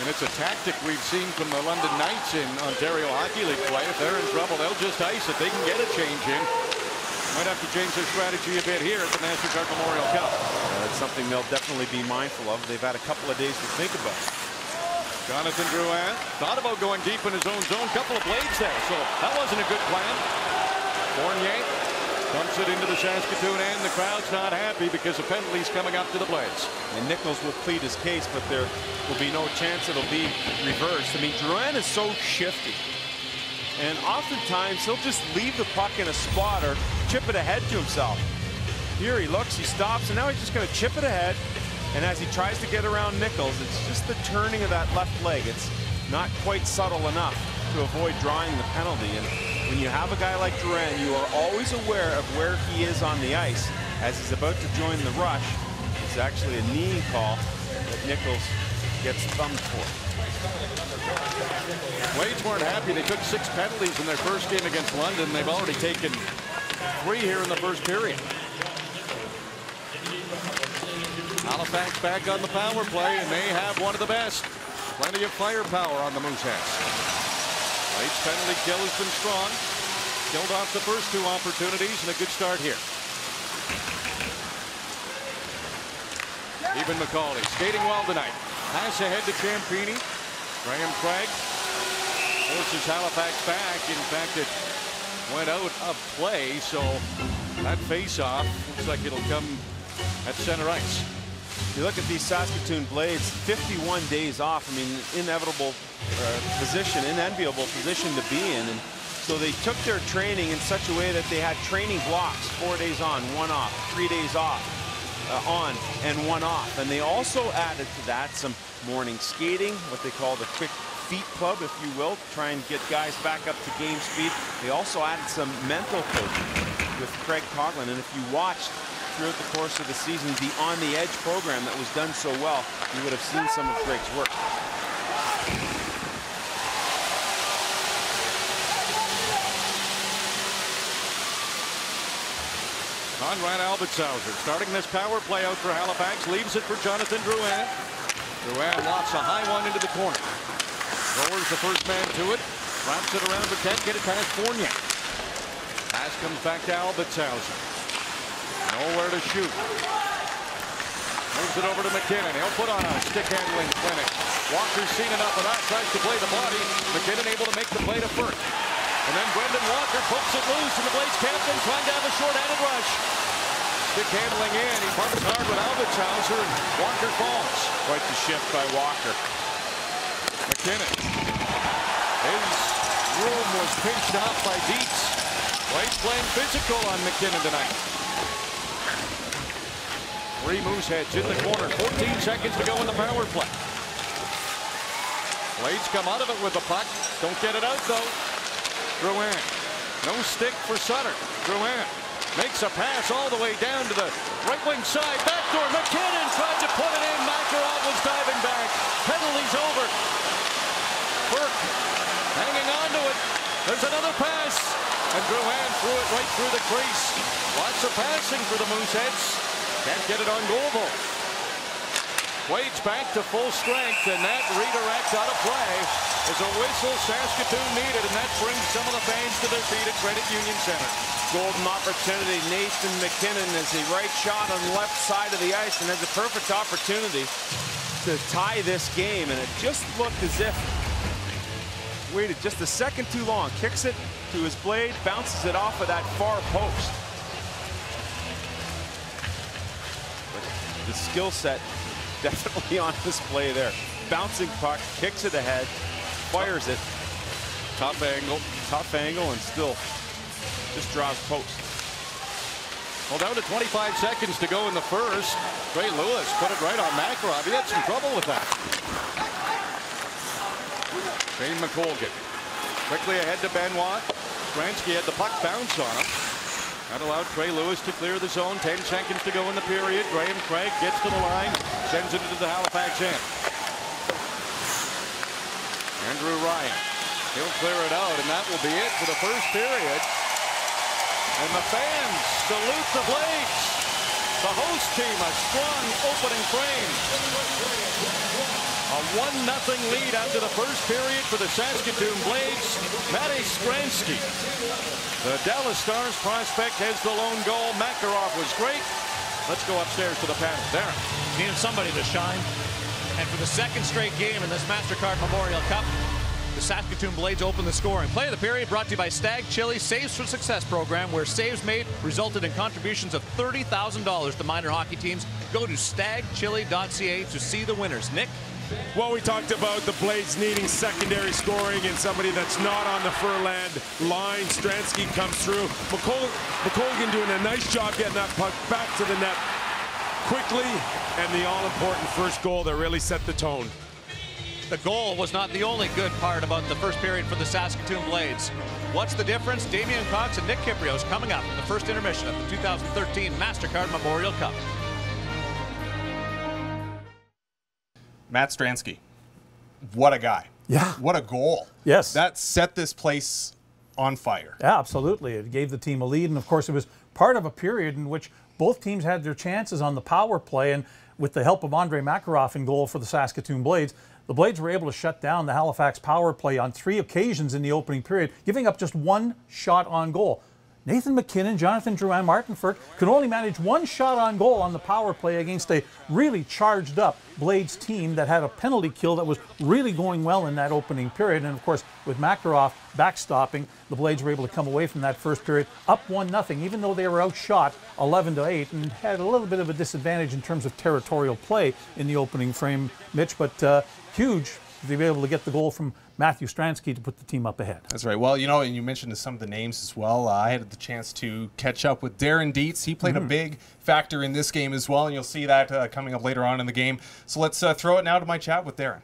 And it's a tactic we've seen from the London Knights in Ontario Hockey League play. If they're in trouble, they'll just ice it. They can get a change in. Might have to change their strategy a bit here at the MasterCard Memorial Cup. That's something they'll definitely be mindful of. They've had a couple of days to think about it. Jonathan Drouin thought about going deep in his own zone. Couple of Blades there, so that wasn't a good plan. Fournier dumps it into the Saskatoon end. The crowd's not happy because of penalties coming up to the Blades. And Nichols will plead his case, but there will be no chance it'll be reversed. I mean, Drouin is so shifty. And oftentimes he'll just leave the puck in a spot or chip it ahead to himself. Here he looks, he stops, and now he's just going to chip it ahead. And as he tries to get around Nichols, it's just the turning of that left leg. It's not quite subtle enough to avoid drawing the penalty. And when you have a guy like Drouin, you are always aware of where he is on the ice. As he's about to join the rush, it's actually a kneeing call that Nichols gets thumbed for. Blades weren't happy. They took 6 penalties in their first game against London. They've already taken 3 here in the first period. Halifax back on the power play, and they have one of the best. Plenty of firepower on the Mooseheads. Blades penalty kill has been strong. Killed off the first 2 opportunities, and a good start here. Even McCauley skating well tonight. Pass ahead to Campini. Graham Craig forces Halifax back. In fact, it went out of play, so that face-off looks like it'll come at center ice. You look at these Saskatoon Blades, 51 days off. I mean, inevitable position, inenviable position to be in. And so they took their training in such a way that they had training blocks, 4 days on, 1 off, 3 days off, on and 1 off. And they also added to that some morning skating, what they call the quick feet club, if you will, to try and get guys back up to game speed. They also added some mental coaching with Craig Coughlin. And if you watched throughout the course of the season, the On the Edge program that was done so well, you would have seen some of Greg's work. Conrad Albertshauser starting this power play out for Halifax, leaves it for Jonathan Drouin. Drouin lofts a high one into the corner. Lowers the first man to it, wraps it around, but can't get it past Fournier. Pass comes back to Albertshauser. Nowhere to shoot. Moves it over to McKinnon. He'll put on a stick handling clinic. Walker's seen enough of that. Tries to play the body. McKinnon able to make the play to first. And then Brendan Walker pokes it loose, and the Blades captain trying to have a short-handed rush. Stick handling in. He bumps hard with Albertshauser, and Walker falls. Quite the shift by Walker. McKinnon. His room was pinched off by Dietz. Blades playing physical on McKinnon tonight. 3 Mooseheads in the corner. 14 seconds to go in the power play. Blades come out of it with the puck. Don't get it out, though. Drouin. No stick for Sutter. Drouin. Makes a pass all the way down to the right wing side. Backdoor. McKinnon tried to put it in. Makarov was diving back. Penalties over. Burke hanging on to it. There's another pass. And Drouin threw it right through the crease. Lots of passing for the Mooseheads. Can't get it on goal. Wade's back to full strength, and that redirect out of play is a whistle Saskatoon needed, and that brings some of the fans to their feet at Credit Union Center. Golden opportunity. Nathan McKinnon is the right shot on the left side of the ice and has a perfect opportunity to tie this game, and it just looked as if waited just a second too long. Kicks it to his blade, bounces it off of that far post. But the skill set definitely on display there. Bouncing puck, kicks it ahead, fires it. Tough angle, and still just draws post. Well, down to 25 seconds to go in the first. Trey Lewis put it right on Makarov. He had some trouble with that. Shane McColgan quickly ahead to Benoit. Stransky had the puck bounce on him. That allowed Trey Lewis to clear the zone. 10 seconds to go in the period. Graham Craig gets to the line, sends it into the Halifax end. Andrew Ryan, he'll clear it out, and that will be it for the first period. And the fans salute the Blades. The host team, a strong opening frame. A 1-0 lead after the first period for the Saskatoon Blades. Matty Stransky, the Dallas Stars prospect, has the lone goal. Makarov was great. Let's go upstairs to the panel. Darren. Needed somebody to shine. And for the second straight game in this MasterCard Memorial Cup, the Saskatoon Blades open the scoring. Play of the period brought to you by Stag Chili Saves for Success program, where saves made resulted in contributions of $30,000 to minor hockey teams. Go to stagchili.ca to see the winners. Nick? Well, we talked about the Blades needing secondary scoring and somebody that's not on the Furland line. Stransky comes through. McColgan doing a nice job getting that puck back to the net quickly, and the all-important first goal that really set the tone. The goal was not the only good part about the first period for the Saskatoon Blades. What's the difference? Damian Cox and Nick Kyprios coming up in the first intermission of the 2013 MasterCard Memorial Cup. Matt Stransky, what a guy. Yeah. What a goal. Yes. That set this place on fire. Yeah, absolutely. It gave the team a lead, and of course it was part of a period in which both teams had their chances on the power play, and with the help of Andre Makarov in goal for the Saskatoon Blades, the Blades were able to shut down the Halifax power play on 3 occasions in the opening period, giving up just 1 shot on goal. Nathan McKinnon, Jonathan Drouin, Martin Ferk could only manage 1 shot on goal on the power play against a really charged up Blades team that had a penalty kill that was really going well in that opening period. And of course, with Makarov backstopping, the Blades were able to come away from that first period up 1-0, even though they were outshot 11-8 and had a little bit of a disadvantage in terms of territorial play in the opening frame, Mitch, but huge to be able to get the goal from Matthew Stransky to put the team up ahead. That's right. Well, you know, and you mentioned some of the names as well. I had the chance to catch up with Darren Dietz. He played a big factor in this game as well, and you'll see that coming up later on in the game. So let's throw it now to my chat with Darren.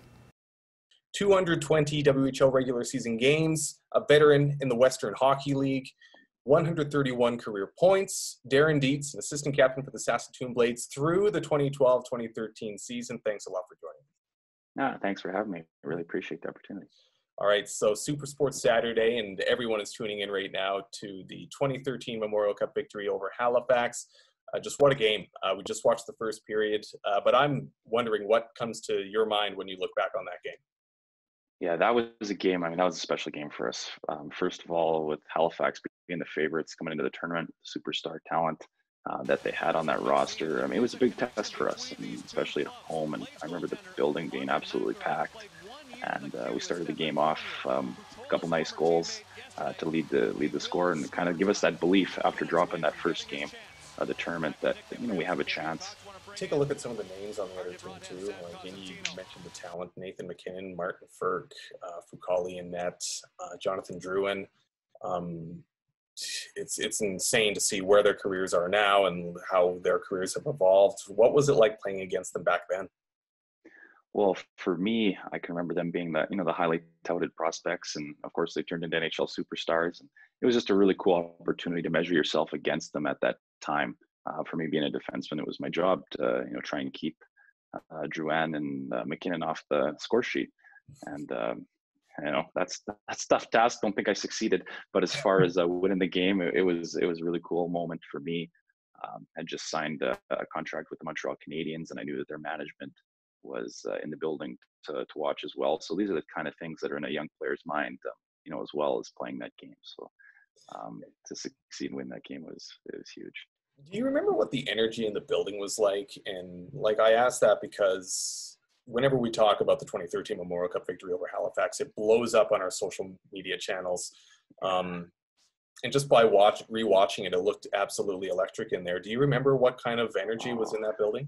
220 WHL regular season games, a veteran in the Western Hockey League, 131 career points. Darren Dietz, an assistant captain for the Saskatoon Blades through the 2012-2013 season. Thanks a lot for joining us. Thanks for having me. I really appreciate the opportunity. All right, so Super Sports Saturday, and everyone is tuning in right now to the 2013 Memorial Cup victory over Halifax. Just what a game. We just watched the first period, but I'm wondering what comes to your mind when you look back on that game. Yeah, that was a game. I mean, that was a special game for us. First of all, with Halifax being the favorites coming into the tournament, superstar talent that they had on that roster. I mean, it was a big test for us, especially at home. And I remember the building being absolutely packed. And we started the game off a couple nice goals to lead the score and kind of give us that belief after dropping that first game of the tournament that we have a chance. Take a look at some of the names on the other team too. Like you mentioned the talent: Nathan McKinnon, Martin Ferk, Foucault in net, Jonathan Drouin. It's insane to see where their careers are now and how their careers have evolved. What was it like playing against them back then? Well, for me, I can remember them being the, the highly touted prospects, and of course they turned into NHL superstars. And it was just a really cool opportunity to measure yourself against them at that time. For me, being a defenseman, it was my job to, try and keep Drouin and McKinnon off the score sheet. And that's tough task. Don't think I succeeded, but as far as winning the game, it was a really cool moment for me. I just signed a contract with the Montreal Canadiens, and I knew that their management was in the building to watch as well. So these are the kind of things that are in a young player's mind, as well as playing that game. So to succeed and win that game was huge. Do you remember what the energy in the building was like? And I asked that because whenever we talk about the 2013 Memorial Cup victory over Halifax, it blows up on our social media channels. And just by rewatching it, it looked absolutely electric in there. Do you remember what kind of energy was in that building?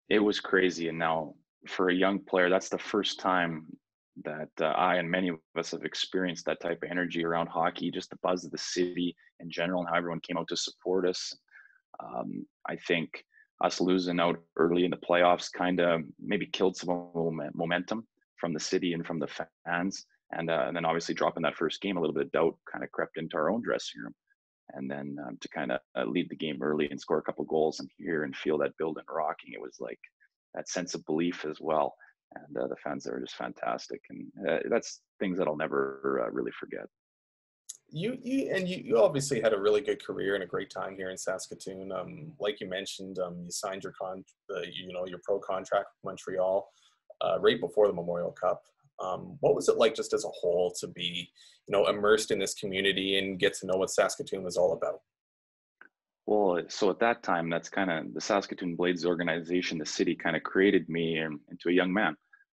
It was crazy. And now for a young player, that's the first time that I and many of us have experienced that type of energy around hockey, just the buzz of the city in general and how everyone came out to support us. I think us losing out early in the playoffs kind of maybe killed some momentum from the city and from the fans. And then obviously dropping that first game, a little bit of doubt kind of crept into our own dressing room. And then to kind of lead the game early and score a couple goals and hear and feel that building rocking, it was like that sense of belief as well. And the fans there are just fantastic. And that's things that I'll never really forget. You obviously had a really good career and a great time here in Saskatoon. Like you mentioned, you signed your your pro contract with Montreal right before the Memorial Cup. What was it like just as a whole to be, immersed in this community and get to know what Saskatoon was all about? Well, so at that time, that's kind of the Saskatoon Blades organization, the city kind of created me into a young man.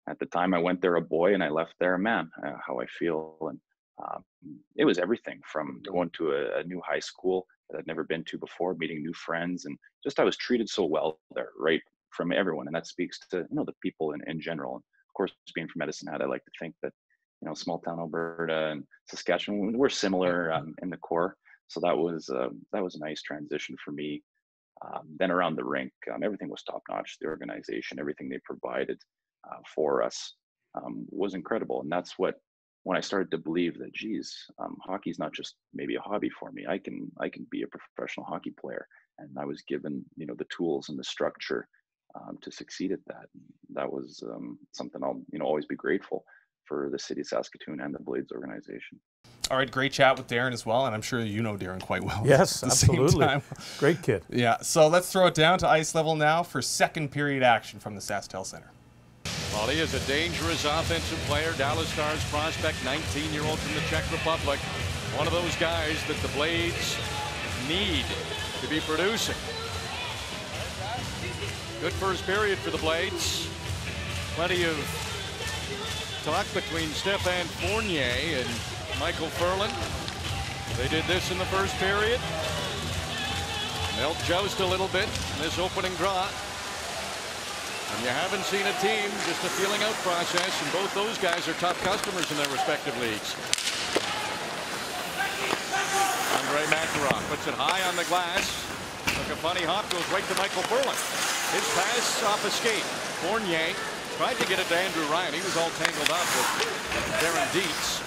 At the time, I went there a boy and I left there a man, how I feel. And it was everything from going to a new high school that I'd never been to before, meeting new friends, and just I was treated so well there, right, from everyone. And that speaks to, the people in general. And of course, being from Medicine Hat, I like to think that, small town Alberta and Saskatchewan, we're similar in the core. So that was a nice transition for me. Then around the rink, everything was top notch. The organization, everything they provided for us was incredible. And that's when I started to believe that, geez, hockey's not just maybe a hobby for me. I can be a professional hockey player. And I was given, the tools and the structure to succeed at that. That was something I'll, always be grateful for the city of Saskatoon and the Blades organization. All right, great chat with Darren as well, and I'm sure you know Darren quite well. Yes, absolutely. Great kid. Yeah, so let's throw it down to ice level now for second period action from the SaskTel Center. Well, he is a dangerous offensive player, Dallas Stars prospect, 19-year-old from the Czech Republic. One of those guys that the Blades need to be producing. Good first period for the Blades. Plenty of talk between Stéphane Fournier and Michael Ferland. They did this in the first period. They'll joust a little bit in this opening draw. And you haven't seen a team, just a feeling out process, and both those guys are top customers in their respective leagues. Andrei Makarov puts it high on the glass. Took a funny hop, goes right to Michael Ferland. His pass off a skate. Fournier tried to get it to Andrew Ryan. He was all tangled up with Darren Dietz.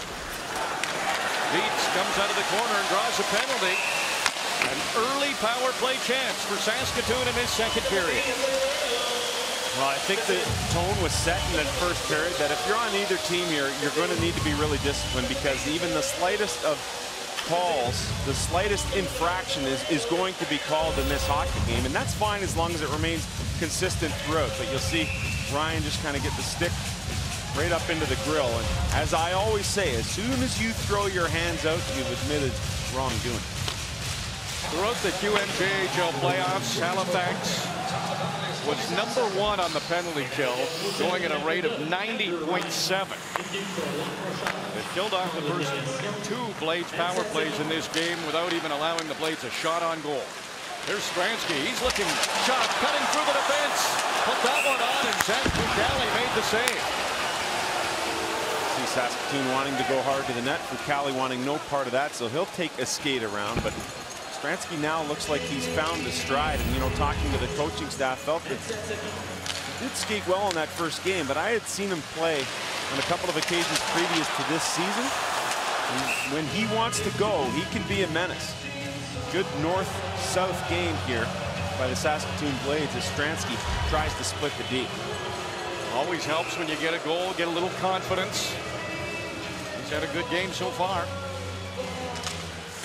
Dietz comes out of the corner and draws a penalty. An early power play chance for Saskatoon in this second period. Well, I think the tone was set in the first period that if you're on either team, you're going to need to be really disciplined, because even the slightest of calls, the slightest infraction is going to be called in this hockey game. And that's fine as long as it remains consistent throughout. But you'll see Ryan just kind of get the stick right up into the grill. And as I always say, as soon as you throw your hands out, you've admitted wrongdoing. Throughout the QMJHL playoffs, Halifax was #1 on the penalty kill, going at a rate of 90.7. They killed off the first 2 Blades power plays in this game without even allowing the Blades a shot on goal. Here's Stransky. He's looking sharp, cutting through the defense. Put that one on, and Zach Fucali made the save. See Saskatoon wanting to go hard to the net, Fucali wanting no part of that, so he'll take a skate around. But Stransky now looks like he's found his stride, and talking to the coaching staff, felt that did skate well in that first game, but I had seen him play on a couple of occasions previous to this season. And when he wants to go, he can be a menace. Good north-south game here by the Saskatoon Blades as Stransky tries to split the D. Always helps when you get a goal, get a little confidence. He's had a good game so far.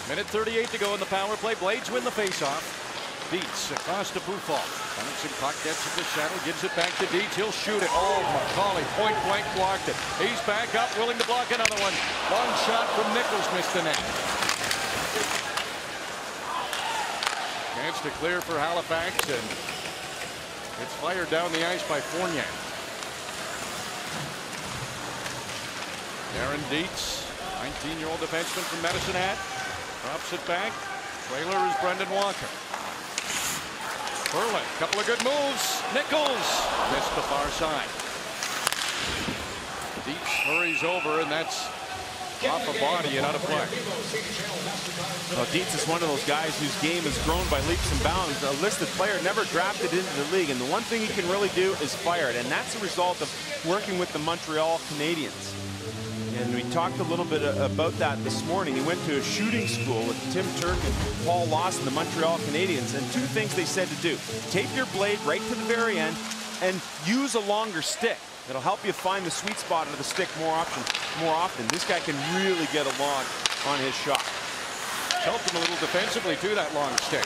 Minute 38 to go in the power play. Blades win the faceoff. Dietz across to Pufall. Bouncing puck gets it to Settle, gives it back to Dietz. He'll shoot it. Oh, Macaulay point blank blocked it. He's back up, willing to block another one. Long shot from Nichols, missed the net. Chance to clear for Halifax, and it's fired down the ice by Fournier. Darren Dietz, 19-year-old defenseman from Medicine Hat. Drops it back. Trailer is Brendan Walker. Burley, couple of good moves. Nichols missed the far side. Dietz hurries over, and that's off a body and out of play. Well, Dietz is one of those guys whose game has grown by leaps and bounds. A listed player, never drafted into the league, and the one thing he can really do is fire it, and that's a result of working with the Montreal Canadiens. And we talked a little bit about that this morning. He went to a shooting school with Tim Turk and Paul Lawson, the Montreal Canadiens, and two things they said to do. Tape your blade right to the very end and use a longer stick. It'll help you find the sweet spot of the stick more often. This guy can really get along on his shot. Helped him a little defensively too, that long stick.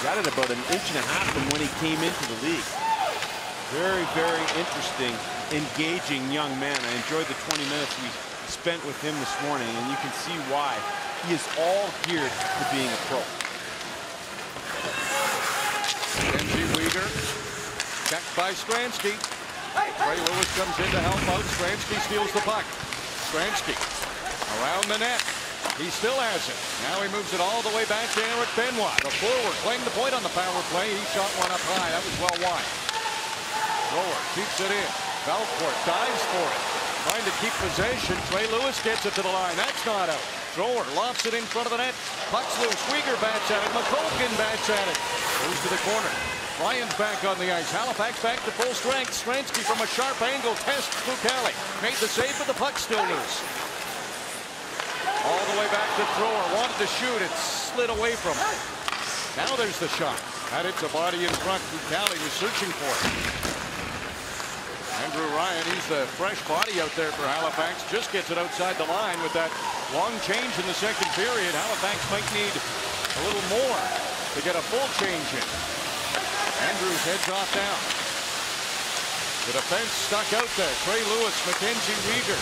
Got it about 1.5 inches from when he came into the league. Very, very interesting, engaging young man. I enjoyed the 20 minutes we spent with him this morning, and you can see why. He is all geared to being a pro. Kenji Weegar, checked by Stransky. Trey Lewis comes in to help out. Stransky steals the puck. Stransky around the net. He still has it. Now he moves it all the way back to Eric Benoit. The forward playing the point on the power play. He shot one up high. That was well wide. Thrower keeps it in. Belcourt dives for it. Trying to keep possession. Trey Lewis gets it to the line. That's not out. Thrower lofts it in front of the net. Puck's loose. Weegar bats at it. McColgan bats at it. Goes to the corner. Ryan's back on the ice. Halifax back to full strength. Stransky from a sharp angle tests Bukali. Made the save, but the puck's still loose. All the way back to Thrower. Wanted to shoot. It slid away from him. Now there's the shot. That hits a body in front. Bukali was searching for it. Andrew Ryan, he's the fresh body out there for Halifax. Just gets it outside the line with that long change in the second period. Halifax might need a little more to get a full change in. Andrews heads off down. The defense stuck out there. Trey Lewis, Mackenzie Weegar.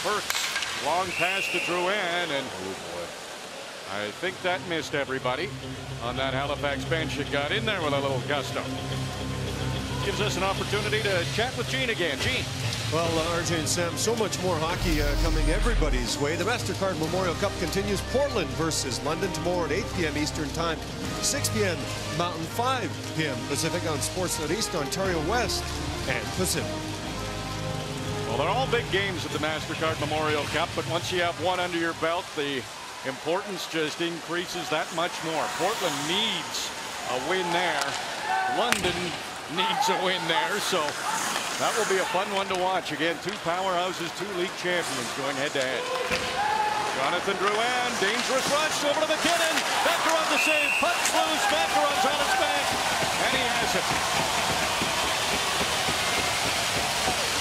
Burks, long pass to Drouin, and I think that missed everybody on that Halifax bench. It got in there with a little gusto. Gives us an opportunity to chat with Gene again. Gene. Well, RJ and Sam, so much more hockey coming everybody's way. The MasterCard Memorial Cup continues. Portland versus London tomorrow at 8 p.m. Eastern Time, 6 p.m. Mountain, 5 p.m. Pacific on Sportsnet East, Ontario West, and Pacific. Well, they're all big games at the MasterCard Memorial Cup, but once you have one under your belt, the importance just increases that much more. Portland needs a win there. London needs a win there, so that will be a fun one to watch. Again, two powerhouses, two league champions going head-to-head. Jonathan Drouin, dangerous rush over to McKinnon. Beckeron the save, puck's loose, Beckeron's on his back, and he has it.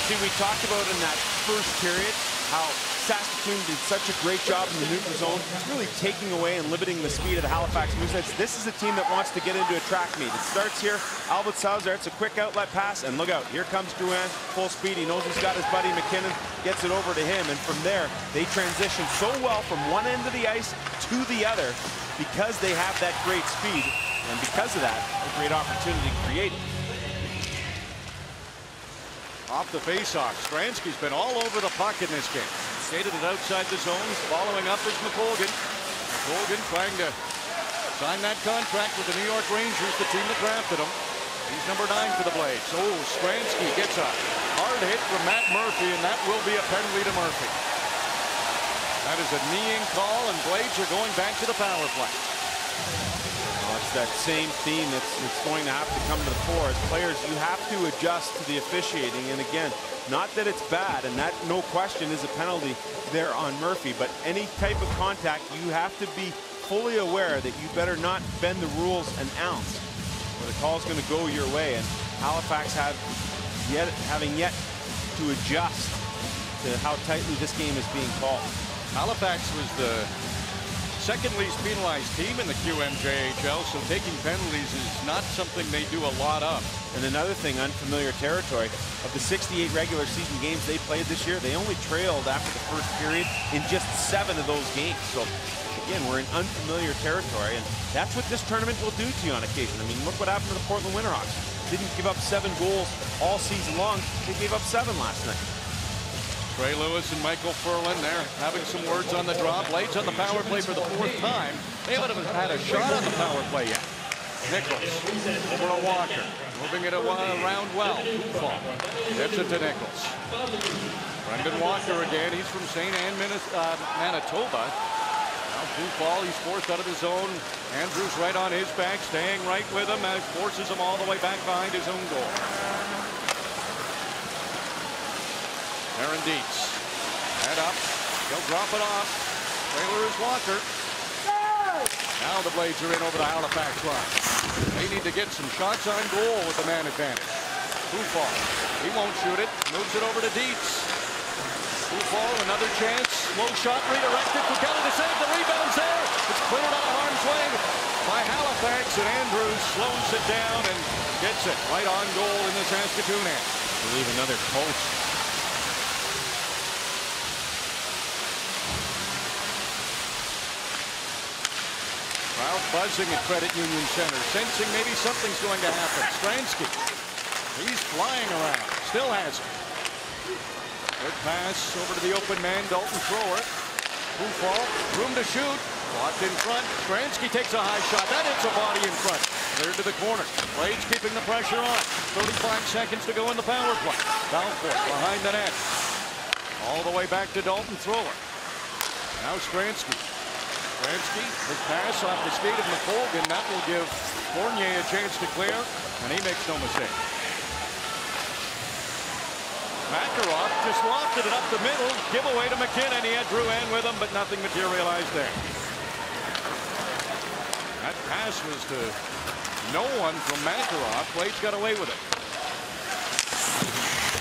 See, we talked about in that first period how Saskatoon did such a great job in the neutral zone, really taking away and limiting the speed of the Halifax Mooseheads. This is a team that wants to get into a track meet. It starts here. Albert Sauser, it's a quick outlet pass, and look out, here comes Drouin, full speed. He knows he's got his buddy McKinnon, gets it over to him, and from there, they transition so well from one end of the ice to the other because they have that great speed, and because of that, a great opportunity created. Off the faceoff, Stransky's been all over the puck in this game. Skated it outside the zone. Following up is McColgan. McColgan trying to sign that contract with the New York Rangers, the team that drafted him. He's number 9 for the Blades. Oh, Stransky gets a hard hit from Matt Murphy, and that will be a penalty to Murphy. That is a kneeing call, and Blades are going back to the power play. Well, it's that same theme that's going to have to come to the fore. As players, you have to adjust to the officiating. And again, not that it's bad, and that, no question, is a penalty there on Murphy. But any type of contact, you have to be fully aware that you better not bend the rules an ounce, or the call's going to go your way. And Halifax having yet to adjust to how tightly this game is being called. Halifax was the second least penalized team in the QMJHL, so taking penalties is not something they do a lot of. And another thing, unfamiliar territory, of the 68 regular season games they played this year, they only trailed after the first period in just 7 of those games. So again, we're in unfamiliar territory, and that's what this tournament will do to you on occasion. I mean, look what happened to the Portland Winterhawks. Didn't give up 7 goals all season long. They gave up 7 last night. Trey Lewis and Michael Furlan there having some words on the draw. Blades on the power play for the 4th time. They haven't had a shot on the power play yet. Nichols over to Walker. Moving it around well. Bufal gets it to Nichols. Brendan Walker again. He's from St. Anne, Manitoba. Now Bufal, he's forced out of the zone. Andrews right on his back, staying right with him as forces him all the way back behind his own goal. Aaron Dietz. Head up. He'll drop it off. Trailer is Walker. Now the Blades are in over the Halifax line. They need to get some shots on goal with the man advantage. Bufal. He won't shoot it. Moves it over to Dietz. Bufal, another chance. Low shot redirected. Kelly to save. The rebound's there. It's cleared out of harm's way by Halifax, and Andrews slows it down and gets it right on goal in the Saskatoon end. I believe another post. Crowd buzzing at Credit Union Center, sensing maybe something's going to happen. Stransky, he's flying around, still has it. Good pass over to the open man, Dalton Thrower. Bufal, room to shoot, blocked in front. Stransky takes a high shot, that hits a body in front. Cleared to the corner. Blades keeping the pressure on. 35 seconds to go in the power play. Balfour behind the net. All the way back to Dalton Thrower. Now Stransky. Stransky, his pass off the skate of McColgan. That will give Fournier a chance to clear, and he makes no mistake. Makarov just lofted it up the middle. Give away to McKinnon. He had Drew Ann with him, but nothing materialized there. That pass was to no one from Makarov. Blades got away with it.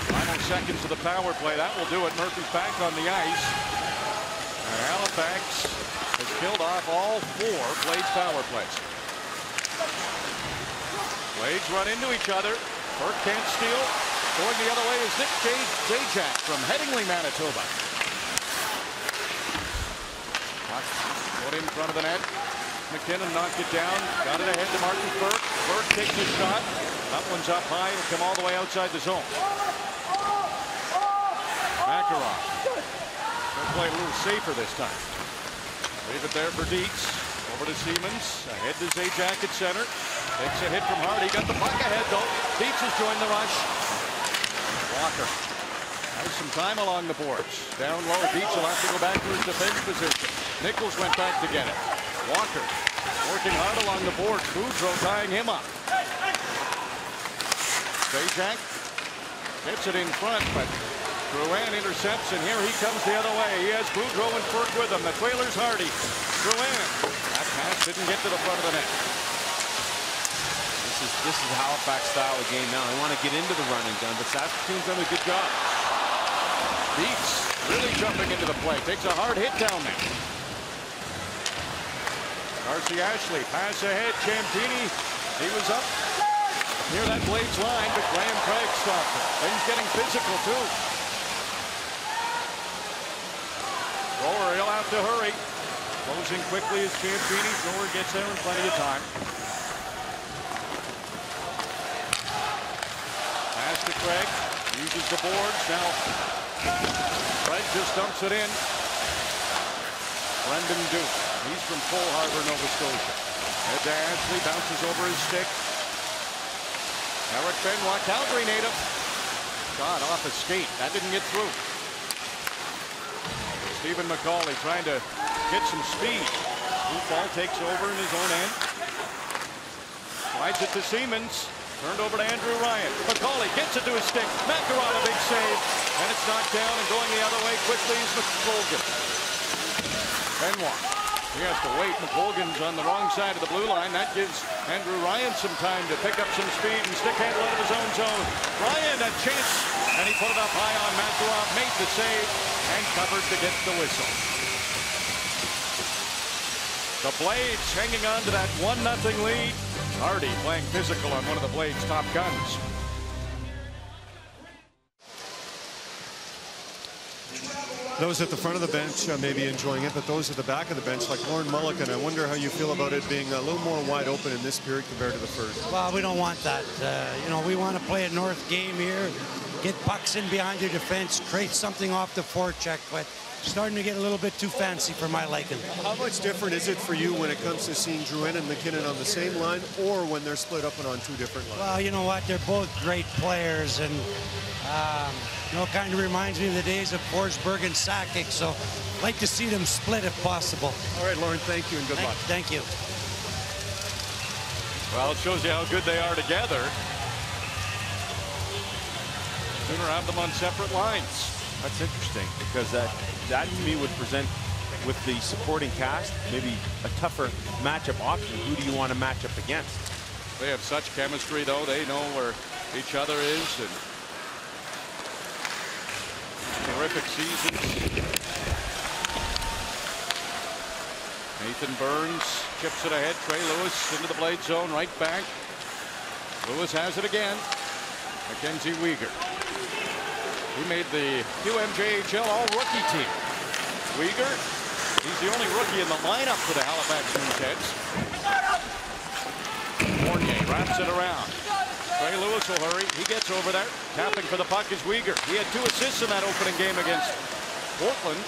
Final seconds of the power play. That will do it. Murphy's back on the ice. And Halifax has killed off all 4 Blades power plays. Blades run into each other. Burke can't steal. Going the other way is Nick Zajac from Headingley, Manitoba. Put in front of the net. McKinnon knocked it down. Got it ahead to Martin Burke. Burke takes his shot. That one's up high. It'll come all the way outside the zone. Makarov. They'll play a little safer this time. Leave it there for Dietz. Over to Siemens. Ahead to Zajac at center. Takes a hit from Hardy. Got the puck ahead though. Dietz has joined the rush. Walker has some time along the boards. Down low. Dietz will have to go back to his defense position. Nichols went back to get it. Walker working hard along the boards. Boudreau tying him up. Zajac gets it in front, but Drouin intercepts, and here he comes the other way. He has Boudreau and Burke with him. The Trailers Hardy. Drouin. That pass didn't get to the front of the net. This is Halifax style of game now. They want to get into the running gun, but Saskatoon's done a good job. Dietz really jumping into the play. Takes a hard hit down there. Darcy Ashley, pass ahead. Ciampini, he was up near that Blades line, but Graham Craig stopped it. Things getting physical too. Thrower, he'll have to hurry. Closing quickly as Ciampini. Thrower gets there in plenty of time. Pass to Craig. Uses the boards. Now Craig just dumps it in. Brendan Duke. He's from Full Harbor, Nova Scotia. Head to Ashley. Bounces over his stick. Eric Benoit, Calgary native. Shot off a skate. That didn't get through. Stephen McCauley trying to get some speed. Bufal takes over in his own end. Slides it to Siemens. Turned over to Andrew Ryan. McCauley gets it to his stick. Makarov, a big save. And it's knocked down, and going the other way quickly is McColgan. Benoit. He has to wait. McColgan's on the wrong side of the blue line. That gives Andrew Ryan some time to pick up some speed and stick handle out of his own zone. Ryan, a chance, and he put it up high on Makarov, made the save, and covered to get the whistle. The Blades hanging on to that 1-0 lead. Hardy playing physical on one of the Blades' top guns. Those at the front of the bench may be enjoying it, but those at the back of the bench, like Lauren Mulligan, I wonder how you feel about it being a little more wide open in this period compared to the first. Well, we don't want that. You know, we want to play a north game here, get pucks in behind your defense, create something off the forecheck, but starting to get a little bit too fancy for my liking. How much different is it for you when it comes to seeing Drouin and McKinnon on the same line, or when they're split up and on two different lines? Well, you know what? They're both great players, and you know, it kind of reminds me of the days of Forsberg and Sakic, so I'd like to see them split if possible. All right, Lauren, thank you and good luck. Thank you. Well, it shows you how good they are together. Sooner have them on separate lines. That's interesting, because that to me would present, with the supporting cast, maybe a tougher matchup option. Who do you want to match up against? They have such chemistry, though. They know where each other is, and terrific seasons. Nathan Burns chips it ahead. Trey Lewis into the Blade zone, right back. Lewis has it again. Mackenzie Weegar. He made the QMJHL all-rookie team. Weegar, he's the only rookie in the lineup for the Halifax Mooseheads. Fournier wraps it around. Trey Lewis will hurry. He gets over there. Tapping for the puck is Weegar. He had 2 assists in that opening game against Portland.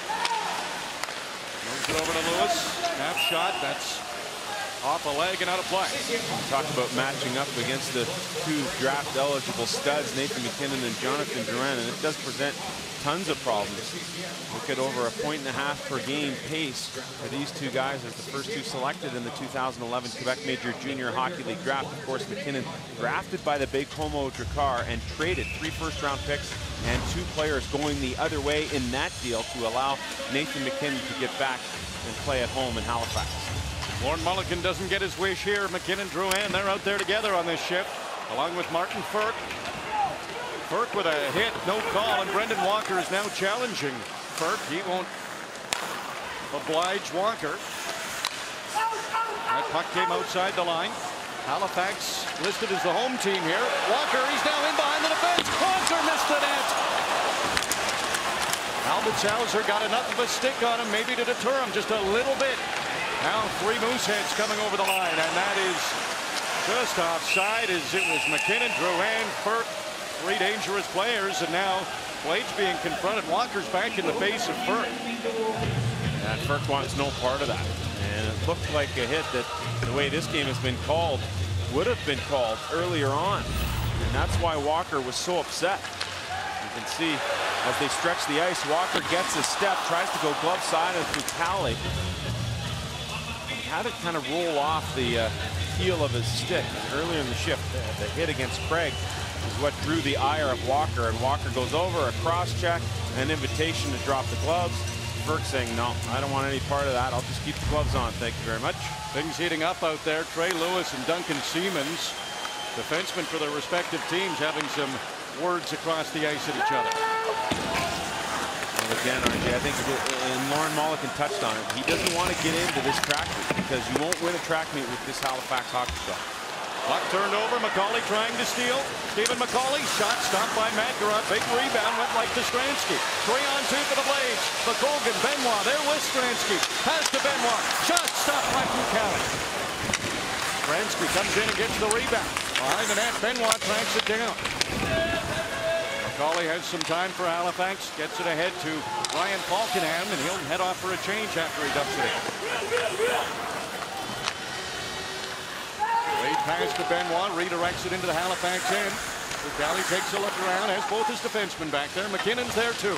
Moves it over to Lewis. Half shot. That's off a leg and out of play. Talk about matching up against the 2 draft-eligible studs, Nathan McKinnon and Jonathan Drouin, and it does present tons of problems. Look at over a 1.5 per game pace for these 2 guys as the first 2 selected in the 2011 Quebec Major Junior Hockey League draft. Of course, McKinnon drafted by the big Homo Drakkar and traded 3 first-round picks and 2 players going the other way in that deal to allow Nathan McKinnon to get back and play at home in Halifax. Lauren Mulligan doesn't get his wish here. McKinnon, Drouin, they're out there together on this shift, along with Martin Ferk. Ferk with a hit, no call, and Brendan Walker is now challenging Ferk. He won't oblige Walker. That puck came outside the line. Halifax listed as the home team here. Walker, he's now in behind the defense. Walker missed the net. Albert Salzer got enough of a stick on him, maybe to deter him just a little bit. Now 3 Mooseheads coming over the line, and that is just offside as it was McKinnon, Drouin, Ferk, 3 dangerous players, and now Blades being confronted. Walker's back in the face of Ferk. And Ferk wants no part of that. And it looked like a hit that, the way this game has been called, would have been called earlier on. And that's why Walker was so upset. You can see as they stretch the ice, Walker gets a step, tries to go glove side of Tally. Had it kind of roll off the heel of his stick. And earlier in the shift, the hit against Craig is what drew the ire of Walker, and Walker goes over, a cross-check, an invitation to drop the gloves. Ferk saying, no, I don't want any part of that. I'll just keep the gloves on. Thank you very much. Things heating up out there. Trey Lewis and Duncan Siemens, defensemen for their respective teams, having some words across the ice at each other. Again, RJ, I think, and Lauren Mulligan touched on it, he doesn't want to get into this track meet because you won't win a track meet with this Halifax hockey club. Puck turned over, McCauley trying to steal. Stephen McCauley, shot stopped by Makarov. Big rebound, went right to Stransky. 3-on-2 for the Blades. McColgan, Benoit, there with Stransky. Pass to Benoit. Shot stopped by Pacman. Stransky comes in and gets the rebound. Behind the net, Benoit tracks it down. McCauley has some time for Halifax, gets it ahead to Ryan Falkenham, and he'll head off for a change after he dumps it in. Late pass to Benoit, redirects it into the Halifax end. Cali takes a look around, has both his defensemen back there. McKinnon's there too.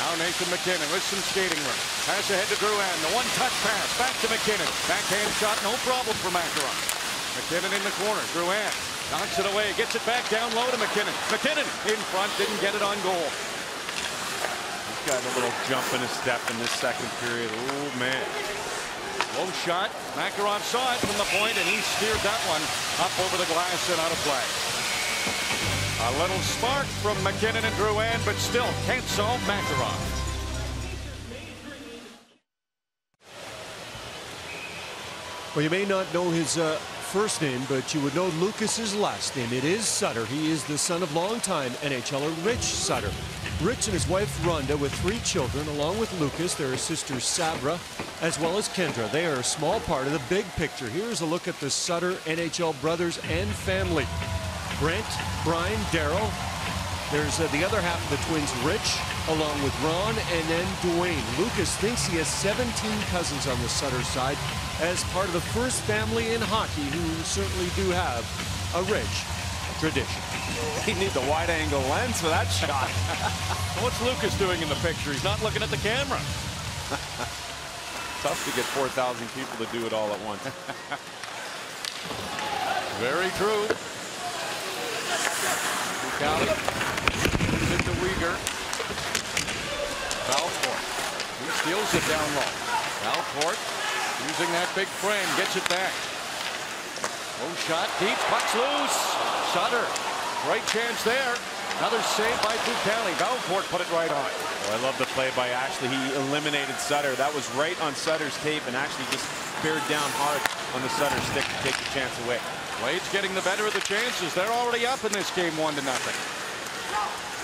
Now Nathan McKinnon with some skating room. Pass ahead to Drouin, the one-touch pass, back to McKinnon. Backhand shot, no problem for Makarov. McKinnon in the corner. Drouin knocks it away, gets it back down low to McKinnon. McKinnon in front, didn't get it on goal. He's got a little jump in his step in this second period. Oh, man. Low shot. Makarov saw it from the point, and he steered that one up over the glass and out of play. A little spark from McKinnon and Drouin, but still can't solve Makarov. Well, you may not know his first name, but you would know Lucas's last name. It is Sutter. He is the son of longtime NHLer Rich Sutter. Rich and his wife Rhonda, with 3 children, along with Lucas, their sisters Sabra, as well as Kendra. They are a small part of the big picture. Here's a look at the Sutter NHL brothers and family. Brent, Brian, Daryl. There's the other half of the twins, Rich, along with Ron, and then Dwayne. Lucas thinks he has 17 cousins on the Sutter side as part of the first family in hockey who certainly do have a rich tradition. He needs a wide-angle lens for that shot. What's Lucas doing in the picture? He's not looking at the camera. Tough to get 4,000 people to do it all at once. Very true. County. Into Uyghur. Valcourt. He steals it down low. Valcourt using that big frame, gets it back. Low shot, deep, puck's loose. Sutter, great chance there. Another save by Pacman. Valcourt put it right on. Well, I love the play by Ashley. He eliminated Sutter. That was right on Sutter's tape, and actually just beared down hard on the Sutter stick to take the chance away. Blades getting the better of the chances. They're already up in this game 1-0.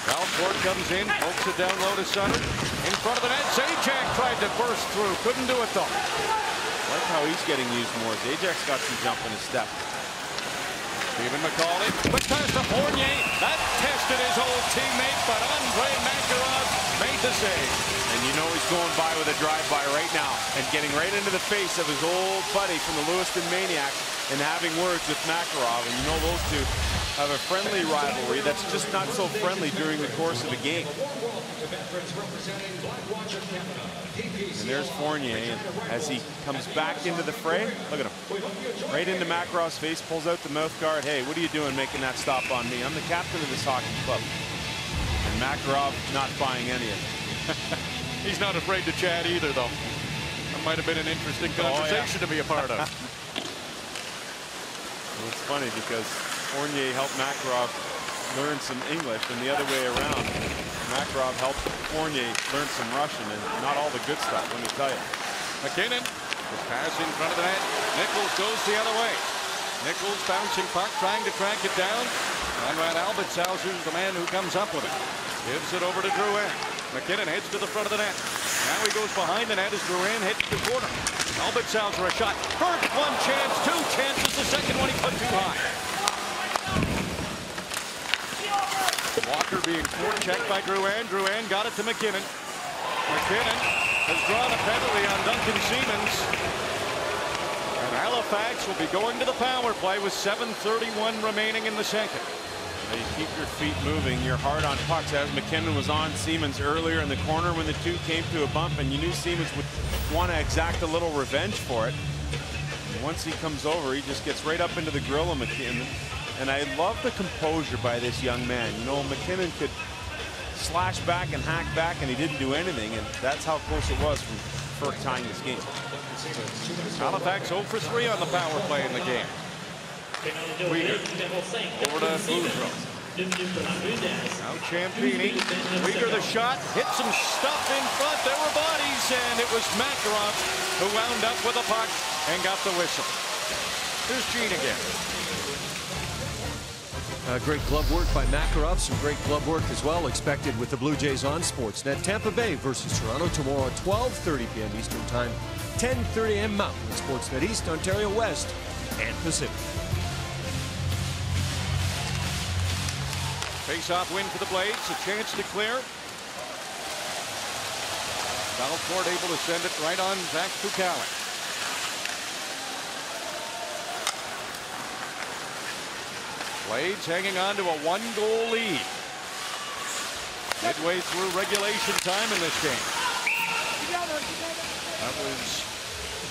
Valcourt comes in, pokes it down low to Sutter. In front of the net, Zajac tried to burst through. Couldn't do it though. I like how he's getting used more. Zajac's got some jump in his step. Stephen McCauley, quick pass to Fournier. That tested his old teammate, but Andre Makarov made the save. And you know he's going by with a drive-by right now and getting right into the face of his old buddy from the Lewiston Maniacs and having words with Makarov. And you know those two have a friendly rivalry that's just not so friendly during the course of a game. And there's Fournier, and as he comes back into the fray, look at him. Right into Makarov's face, pulls out the mouth guard. Hey, what are you doing making that stop on me? I'm the captain of this hockey club. And Makarov not buying any of it. He's not afraid to chat either, though. That might have been an interesting conversation to be a part of. Well, it's funny because Fournier helped Makarov learn some English, and the other way around. Makarov helped Fournier learn some Russian, and not all the good stuff, let me tell you. McKinnon, the pass in front of the net. Nichols goes the other way. Nichols bouncing puck, trying to track it down. Conrad Albertshauser's the man who comes up with it. Gives it over to Drouin. McKinnon heads to the front of the net. Now he goes behind the net as Drouin heads to the corner. Albertshauser a shot. First one chance, 2 chances. The second one he put too high. Walker being forechecked by Drouin. Drouin got it to McKinnon. McKinnon has drawn a penalty on Duncan Siemens. And Halifax will be going to the power play with 7:31 remaining in the second. You keep your feet moving. You're hard on pucks. As McKinnon was on Siemens earlier in the corner when the two came to a bump, and you knew Siemens would want to exact a little revenge for it. And once he comes over, he just gets right up into the grill of McKinnon. And I love the composure by this young man. You know, McKinnon could slash back and hack back, and he didn't do anything. And that's how close it was from Ferk tying this game. Halifax 0 for 3 on the power play in the game. Uyghur over to Boudreau. Now Ciampini. Uyghur the shot. Hit some stuff in front. There were bodies, and it was Makarov who wound up with a puck and got the whistle. Here's Gene again. Great glove work by Makarov. Some great glove work as well expected with the Blue Jays on Sportsnet. Tampa Bay versus Toronto tomorrow at 12:30 p.m. Eastern Time, 10:30 a.m. Mountain on Sportsnet East, Ontario West, and Pacific. Face-off win for the Blades. A chance to clear. Valcourt able to send it right on Zach Pacman. Blades hanging on to a 1-goal lead. Midway through regulation time in this game. That was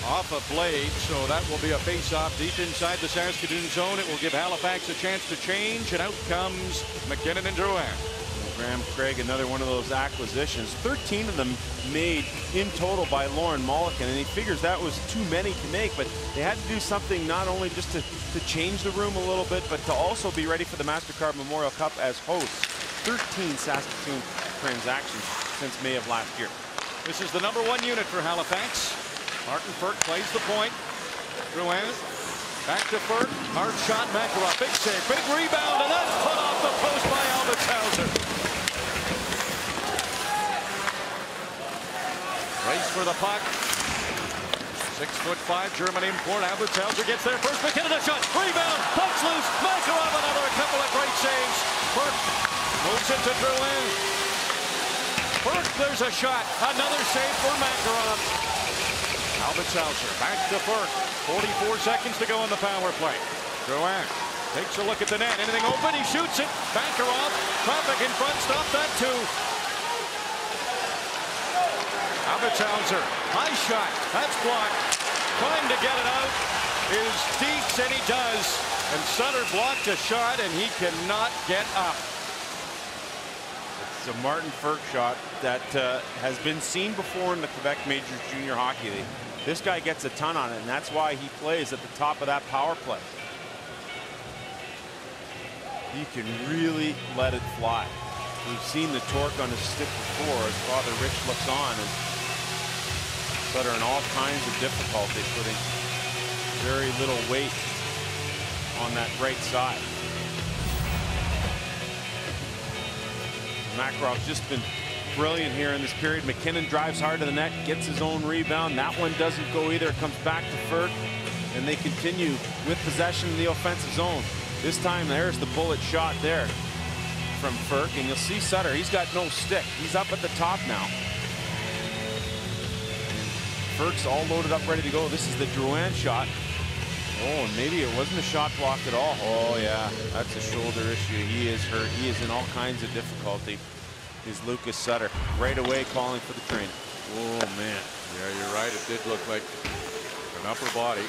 off a blade, so that will be a face-off deep inside the Saskatoon zone. It will give Halifax a chance to change, and out comes McKinnon and Drouin. Graham Craig, another one of those acquisitions. 13 of them made in total by Lauren Mulliken, and he figures that was too many to make, but they had to do something not only just to change the room a little bit, but to also be ready for the MasterCard Memorial Cup as hosts. 13 Saskatoon transactions since May of last year. This is the #1 unit for Halifax. Martin Ferk plays the point. Drouin back to Ferk. Hard shot, McElroy. Big save, big rebound, and that's put off the post by Albertshauser. Race for the puck. 6'5" German import. Albertshauser gets there first. McKinnon a shot. Rebound. Puck's loose. McElroy another couple of great saves. Ferk moves it to Drouin. Ferk, there's a shot. Another save for McElroy. Albertshauser back to Ferk. 44 seconds to go in the power play. Drouin takes a look at the net. Anything open? He shoots it. Bankerov. Traffic in front. Stop that too. Albertshauser. High shot. That's blocked. Trying to get it out is Deeks, and he does. And Sutter blocked a shot, and he cannot get up. It's a Martin Ferk shot that has been seen before in the Quebec Majors Junior Hockey League. This guy gets a ton on it, and that's why he plays at the top of that power play. He can really let it fly. We've seen the torque on his stick before as Father Rich looks on as Sutter in all kinds of difficulty, putting very little weight on that right side. Makarov's just been brilliant here in this period. McKinnon drives hard to the net, gets his own rebound. That one doesn't go either. It comes back to Ferk, and they continue with possession in the offensive zone. This time, there's the bullet shot there from Ferk, and you'll see Sutter. He's got no stick. He's up at the top now. Ferk's all loaded up, ready to go. This is the Drouin shot. Oh, and maybe it wasn't a shot block at all. Oh, yeah, that's a shoulder issue. He is hurt. He is in all kinds of difficulty. Is Lucas Sutter right away calling for the train. Oh, man. Yeah, you're right. It did look like an upper body.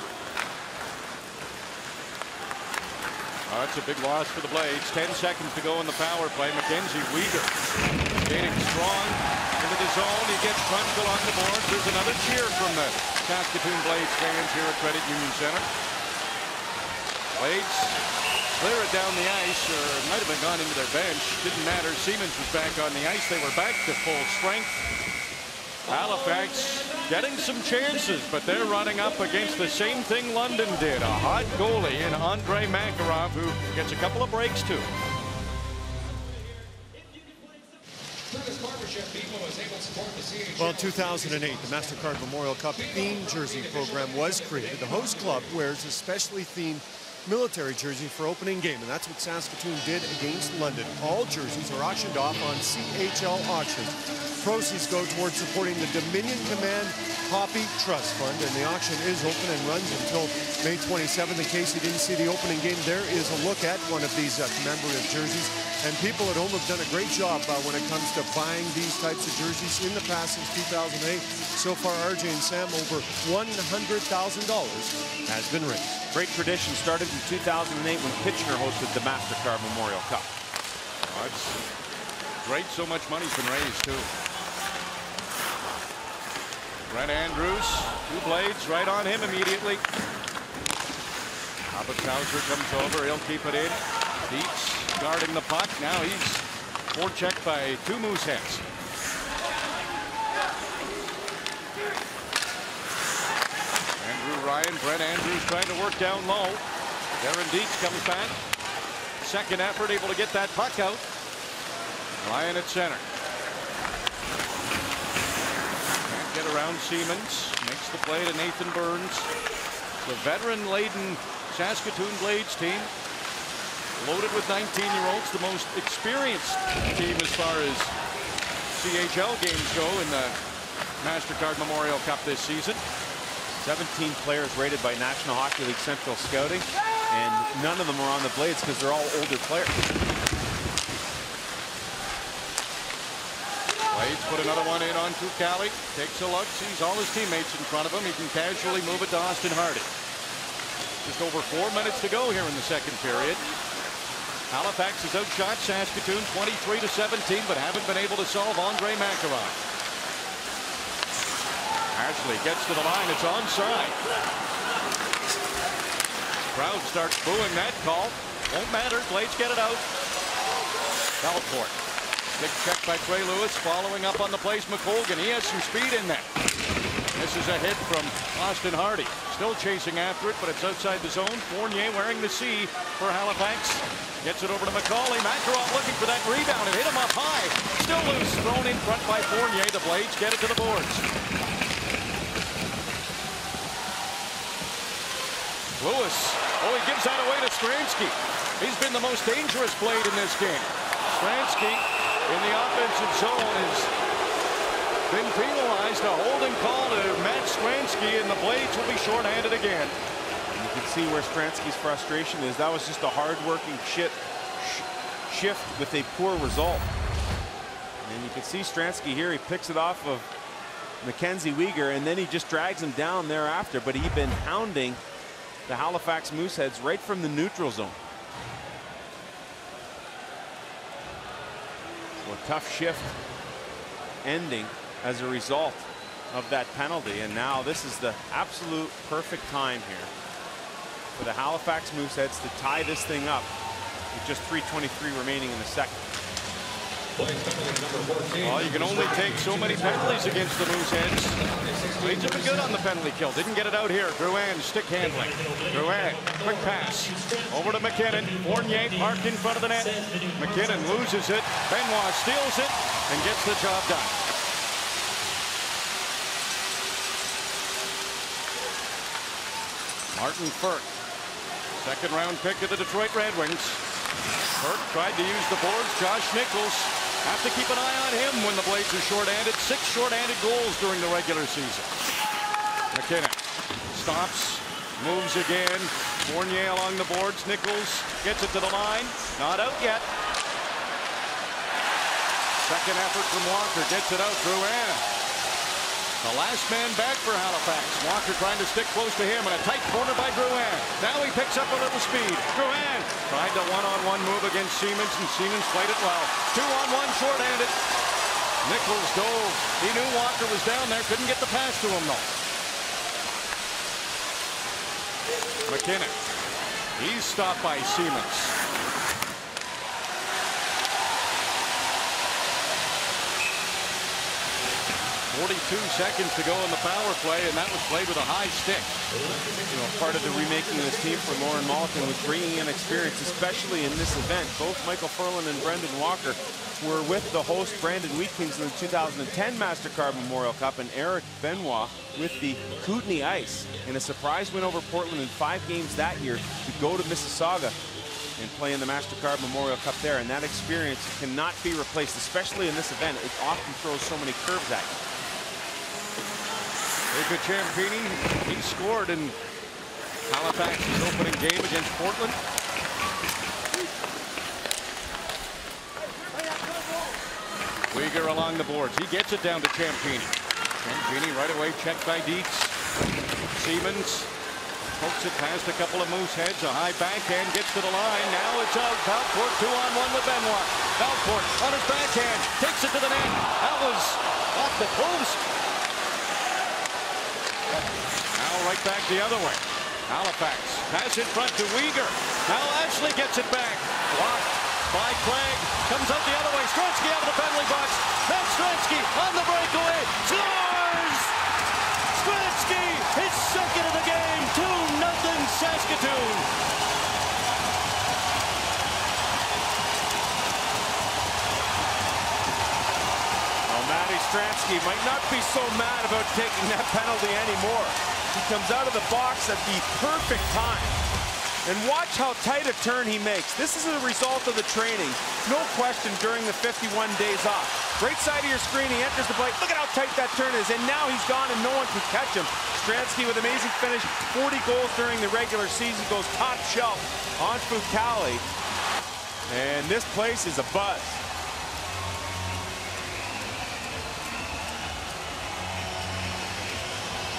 Oh, that's a big loss for the Blades. 10 seconds to go in the power play. Mackenzie Weegar gaining strong into the zone. He gets punched along the boards. There's another cheer from the Saskatoon Blades fans here at Credit Union Center. Blades clear it down the ice, or it might have been gone into their bench. Didn't matter. Siemens was back on the ice. They were back to full strength. Halifax getting some chances, but they're running up against the same thing London did. A hot goalie in Andre Makarov, who gets a couple of breaks too. Well, in 2008, the MasterCard Memorial Cup theme jersey program was created. The host club wears a specially themed military jersey for opening game, and that's what Saskatoon did against London. All jerseys are auctioned off on CHL auctions. Proceeds go towards supporting the Dominion Command Hoppy Trust Fund, and the auction is open and runs until May 27th. In case you didn't see the opening game, there is a look at one of these commemorative jerseys, and people at home have done a great job when it comes to buying these types of jerseys in the past since 2008. So far, RJ and Sam, over $100,000 has been raised. Great tradition started in 2008 when Kitchener hosted the MasterCard Memorial Cup. Oh, it's great. So much money's been raised too. Brent Andrews, 2 Blades right on him immediately. Albertshauser comes over, he'll keep it in. Dietz guarding the puck. Now he's forechecked by 2 Mooseheads. Andrew Ryan, Brent Andrews trying to work down low. Darren Dietz comes back. Second effort, able to get that puck out. Ryan at center. Get around Siemens, makes the play to Nathan Burns. The veteran-laden Saskatoon Blades team, loaded with 19-year-olds, the most experienced team as far as CHL games go in the MasterCard Memorial Cup this season. 17 players rated by National Hockey League Central Scouting, and none of them are on the Blades because they're all older players. Blades put another one in on Tukali. Takes a look, sees all his teammates in front of him. He can casually move it to Austin Hardy. Just over 4 minutes to go here in the second period. Halifax has outshot Saskatoon 23-17, but haven't been able to solve Andre Makarov. Ashley gets to the line. It's onside. Crowd starts booing that call. Won't matter. Blades get it out. Belfort. Big check by Trey Lewis. Following up on the plays, McColgan. He has some speed in there. This is a hit from Austin Hardy. Still chasing after it, but it's outside the zone. Fournier wearing the C for Halifax. Gets it over to McCauley. Makarov looking for that rebound. It hit him up high. Still loose. Thrown in front by Fournier. The Blades get it to the boards. Lewis. Oh, he gives that away to Stransky. He's been the most dangerous Blade in this game. Stransky in the offensive zone has been penalized. A holding call to Matt Stransky, and the Blades will be shorthanded again. And you can see where Stransky's frustration is. That was just a hard-working shift with a poor result. And you can see Stransky here. He picks it off of Mackenzie Weegar, and then he just drags him down thereafter. But he'd been hounding the Halifax Mooseheads right from the neutral zone. So a tough shift ending as a result of that penalty. And now this is the absolute perfect time here for the Halifax Mooseheads to tie this thing up with just 3:23 remaining in the second. Well, you can only take so many penalties against the Mooseheads. Blades have been good on the penalty kill. Didn't get it out here. Drouin stick handling. Drouin, quick pass. Over to McKinnon. Fournier parked in front of the net. McKinnon loses it. Benoit steals it and gets the job done. Martin Firk, second round pick of the Detroit Red Wings. Firk tried to use the boards. Josh Nichols, have to keep an eye on him when the Blades are shorthanded. 6 shorthanded goals during the regular season. McKinnon stops, moves again. Fournier along the boards. Nichols gets it to the line. Not out yet. Second effort from Walker. Gets it out. Drouin. The last man back for Halifax. Walker trying to stick close to him, and a tight corner by Drouin. Now he picks up a little speed. Drouin tried the one-on-one move against Siemens, and Siemens played it well. 2-on-1 short-handed. Nichols dove. He knew Walker was down there. Couldn't get the pass to him, though. McKinnon. He's stopped by Siemens. 42 seconds to go in the power play, and that was played with a high stick. You know, part of the remaking of this team for Lauren Malkin was bringing in experience, especially in this event. Both Michael Furlan and Brendan Walker were with the host Brandon Wheatkins in the 2010 MasterCard Memorial Cup, and Eric Benoit with the Kootenay Ice in a surprise win over Portland in 5 games that year to go to Mississauga and play in the MasterCard Memorial Cup there. And that experience cannot be replaced, especially in this event. It often throws so many curves at you. David Champini, he scored in Halifax's opening game against Portland. Weegar along the boards. He gets it down to Champini. Champini right away checked by Dietz. Siemens pokes it past a couple of Mooseheads. A high backhand gets to the line. Now it's out. Belfort 2-on-1 with Benoit. Belfort on his backhand. Takes it to the net. That was off the post. Now right back the other way. Halifax. Pass in front to Weegar. Now Ashley gets it back. Blocked by Craig. Comes out the other way. Stransky out of the penalty box. Matt Stransky on the breakaway. Scores! Stransky, his second of the game. 2-0 Saskatoon. Matty Stransky might not be so mad about taking that penalty anymore. He comes out of the box at the perfect time. And watch how tight a turn he makes. This is a result of the training. No question during the 51 days off. Right side of your screen, he enters the plate. Look at how tight that turn is. And now he's gone and no one can catch him. Stransky with amazing finish. 40 goals during the regular season. Goes top shelf on Fukali. And this place is a buzz.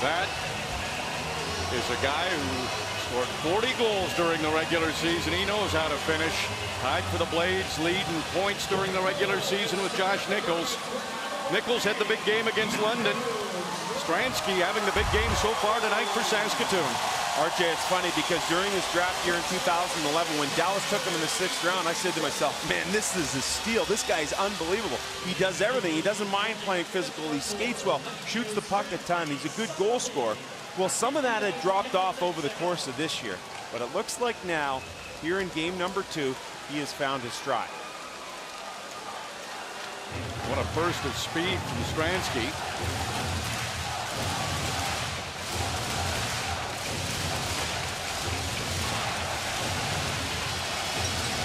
That is a guy who scored 40 goals during the regular season. He knows how to finish. Tied for the Blades, lead in points during the regular season with Josh Nichols. Nichols had the big game against London. Stransky having the big game so far tonight for Saskatoon. RJ, it's funny because during his draft year in 2011, when Dallas took him in the 6th round, I said to myself, man, this is a steal. This guy's unbelievable. He does everything. He doesn't mind playing physical. He skates well, shoots the puck a ton. He's a good goal scorer. Well, some of that had dropped off over the course of this year, but it looks like now, here in game number 2, he has found his stride. What a burst of speed from Stransky.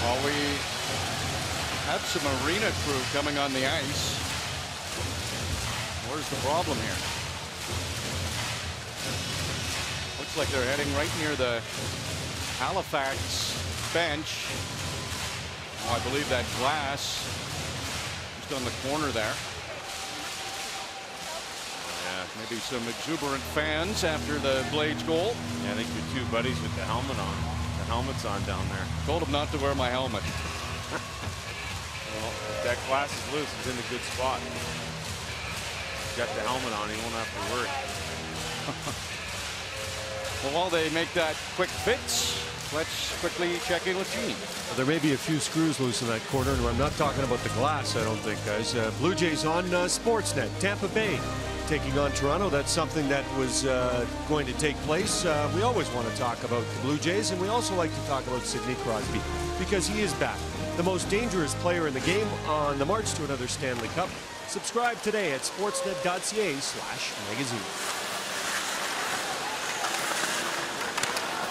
Well, we have some arena crew coming on the ice. Where's the problem here? Looks like they're heading right near the Halifax bench. Oh, I believe that glass just on the corner there. Yeah, maybe some exuberant fans after the Blades goal. Yeah, I think your two buddies with the helmet on. The helmet's on down there. Told him not to wear my helmet. Well, if that glass is loose, he's in a good spot. He's got the helmet on, he won't have to worry. Well, while they make that quick fix, let's quickly check in with Gene. Well, there may be a few screws loose in that corner, and I'm not talking about the glass, I don't think, guys. Blue Jays on Sportsnet. Tampa Bay taking on Toronto. That's something that was going to take place. We always want to talk about the Blue Jays, and we also like to talk about Sidney Crosby because he is back. The most dangerous player in the game on the march to another Stanley Cup. Subscribe today at sportsnet.ca/magazine.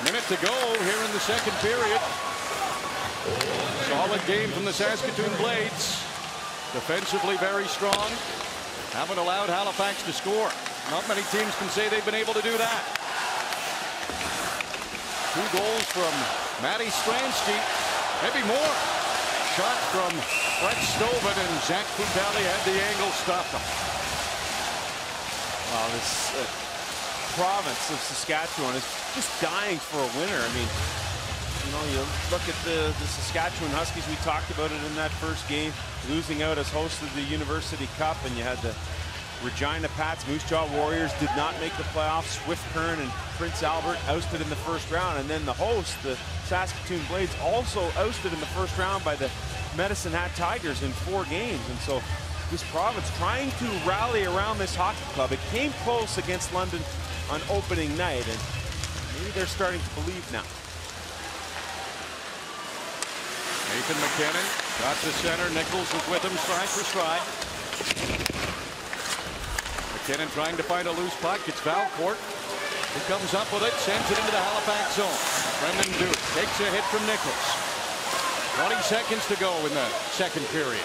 Minute to go here in the second period. Solid game from the Saskatoon Blades. Defensively very strong. Haven't allowed Halifax to score. Not many teams can say they've been able to do that. 2 goals from Matty Stransky. Maybe more. Shot from Brett Stovin, and Zach Futali had the angle, stopped him. Wow, this province of Saskatchewan is just dying for a winner. I mean, you know, you look at the Saskatchewan Huskies, we talked about it in that first game, losing out as host of the University Cup, and you had the Regina Pats, Moose Jaw Warriors did not make the playoffs. Swift Current and Prince Albert ousted in the first round, and then the host, the Saskatoon Blades, also ousted in the first round by the Medicine Hat Tigers in 4 games. And so this province trying to rally around this hockey club. It came close against London on opening night, and maybe they're starting to believe now. Nathan McKinnon got to center. Nichols was with him stride for stride. McKinnon trying to find a loose puck. It's Valcourt who comes up with it, sends it into the Halifax zone. Brendan Duke takes a hit from Nichols. 20 seconds to go in the second period.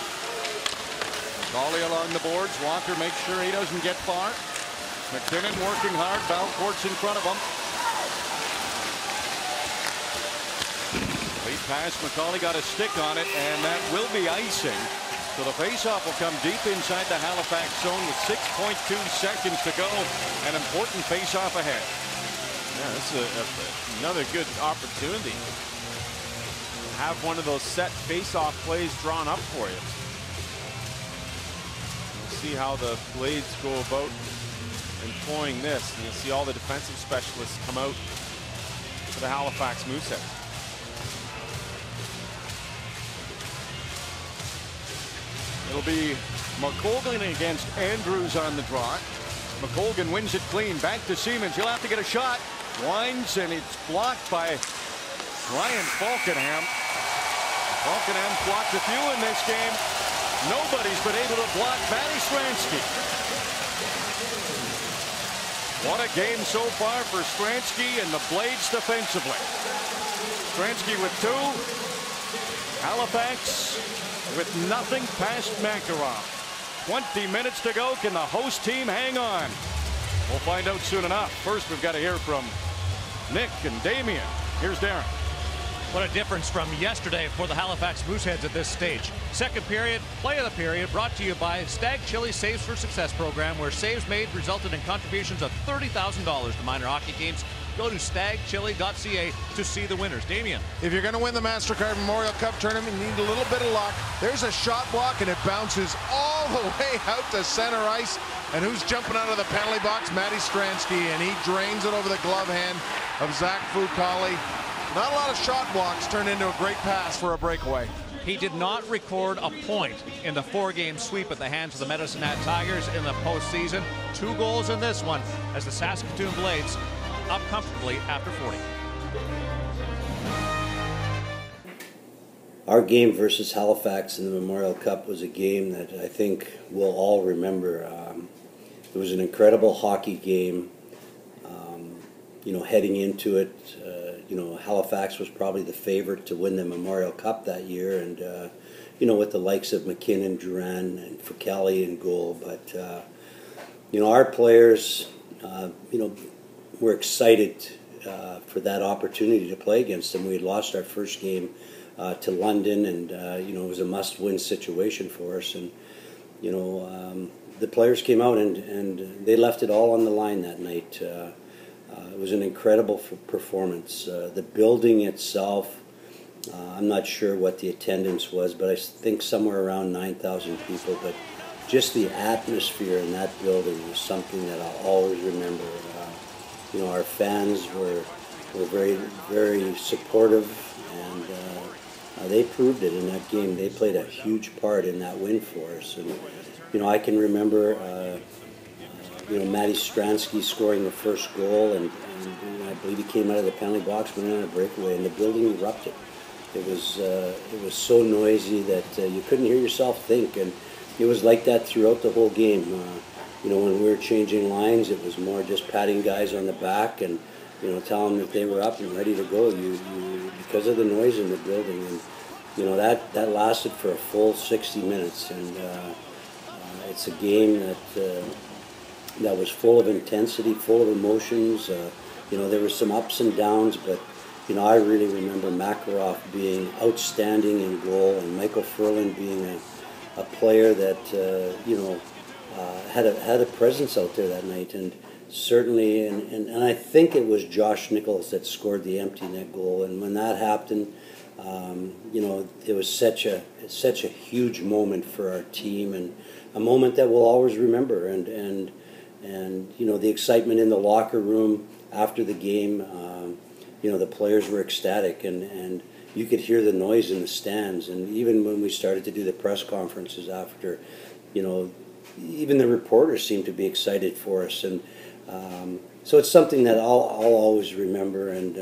Cawley along the boards. Walker makes sure he doesn't get far. McKinnon working hard. Valcourt's in front of him. Late pass. McCauley got a stick on it, and that will be icing. So the faceoff will come deep inside the Halifax zone with 6.2 seconds to go. An important faceoff ahead. Yeah, this is another good opportunity. Have one of those set faceoff plays drawn up for you. We'll see how the Blades go about employing this. And you'll see all the defensive specialists come out for the Halifax Mooseheads. It'll be McColgan against Andrews on the draw. McColgan wins it clean. Back to Siemens. He'll have to get a shot. Winds, and it's blocked by Ryan Falkenham. Falkenham's blocked a few in this game. Nobody's been able to block Matty Stransky. What a game so far for Stransky and the Blades defensively. Stransky with 2. Halifax with nothing past Makarov. 20 minutes to go. Can the host team hang on? We'll find out soon enough. First, we've got to hear from Nick and Damien. Here's Darren. What a difference from yesterday for the Halifax Mooseheads at this stage. Second period, play of the period, brought to you by Stag Chili Saves for Success program, where saves made resulted in contributions of $30,000 to minor hockey teams. Go to stagchili.ca to see the winners. Damien. If you're going to win the MasterCard Memorial Cup tournament, you need a little bit of luck. There's a shot block, and it bounces all the way out to center ice. And who's jumping out of the penalty box? Matty Stransky, and he drains it over the glove hand of Zach Fucali. Not a lot of shot blocks turned into a great pass for a breakaway. He did not record a point in the 4-game sweep at the hands of the Medicine Hat Tigers in the postseason. 2 goals in this one as the Saskatoon Blades up comfortably after 40. Our game versus Halifax in the Memorial Cup was a game that I think we'll all remember. It was an incredible hockey game. You know, heading into it, you know, Halifax was probably the favorite to win the Memorial Cup that year, and you know, with the likes of McKinnon, Duran, and Fucali in goal. But you know, our players, you know, were excited for that opportunity to play against them. We had lost our first game to London, and you know, it was a must-win situation for us. And you know, the players came out and they left it all on the line that night. It was an incredible performance. The building itself, I'm not sure what the attendance was, but I think somewhere around 9,000 people. But just the atmosphere in that building was something that I'll always remember. You know, our fans were very, very supportive, and they proved it in that game. They played a huge part in that win for us. And you know, I can remember you know, Matty Stransky scoring the first goal, and I believe he came out of the penalty box, went on a breakaway, and the building erupted. It was so noisy that you couldn't hear yourself think, and it was like that throughout the whole game. You know, when we were changing lines, it was more just patting guys on the back and, you know, telling them that they were up and ready to go. Because of the noise in the building, and you know, that lasted for a full 60 minutes, and it's a game that was full of intensity, full of emotions. You know, there were some ups and downs, but you know, I really remember Makarov being outstanding in goal, and Michael Ferland being a player that you know, had a presence out there that night, and certainly, and I think it was Josh Nichols that scored the empty net goal. And when that happened, you know, it was such a huge moment for our team, and a moment that we'll always remember. And you know, the excitement in the locker room after the game, you know, the players were ecstatic, and you could hear the noise in the stands. And even when we started to do the press conferences after, you know, even the reporters seemed to be excited for us. And so it's something that I'll always remember. And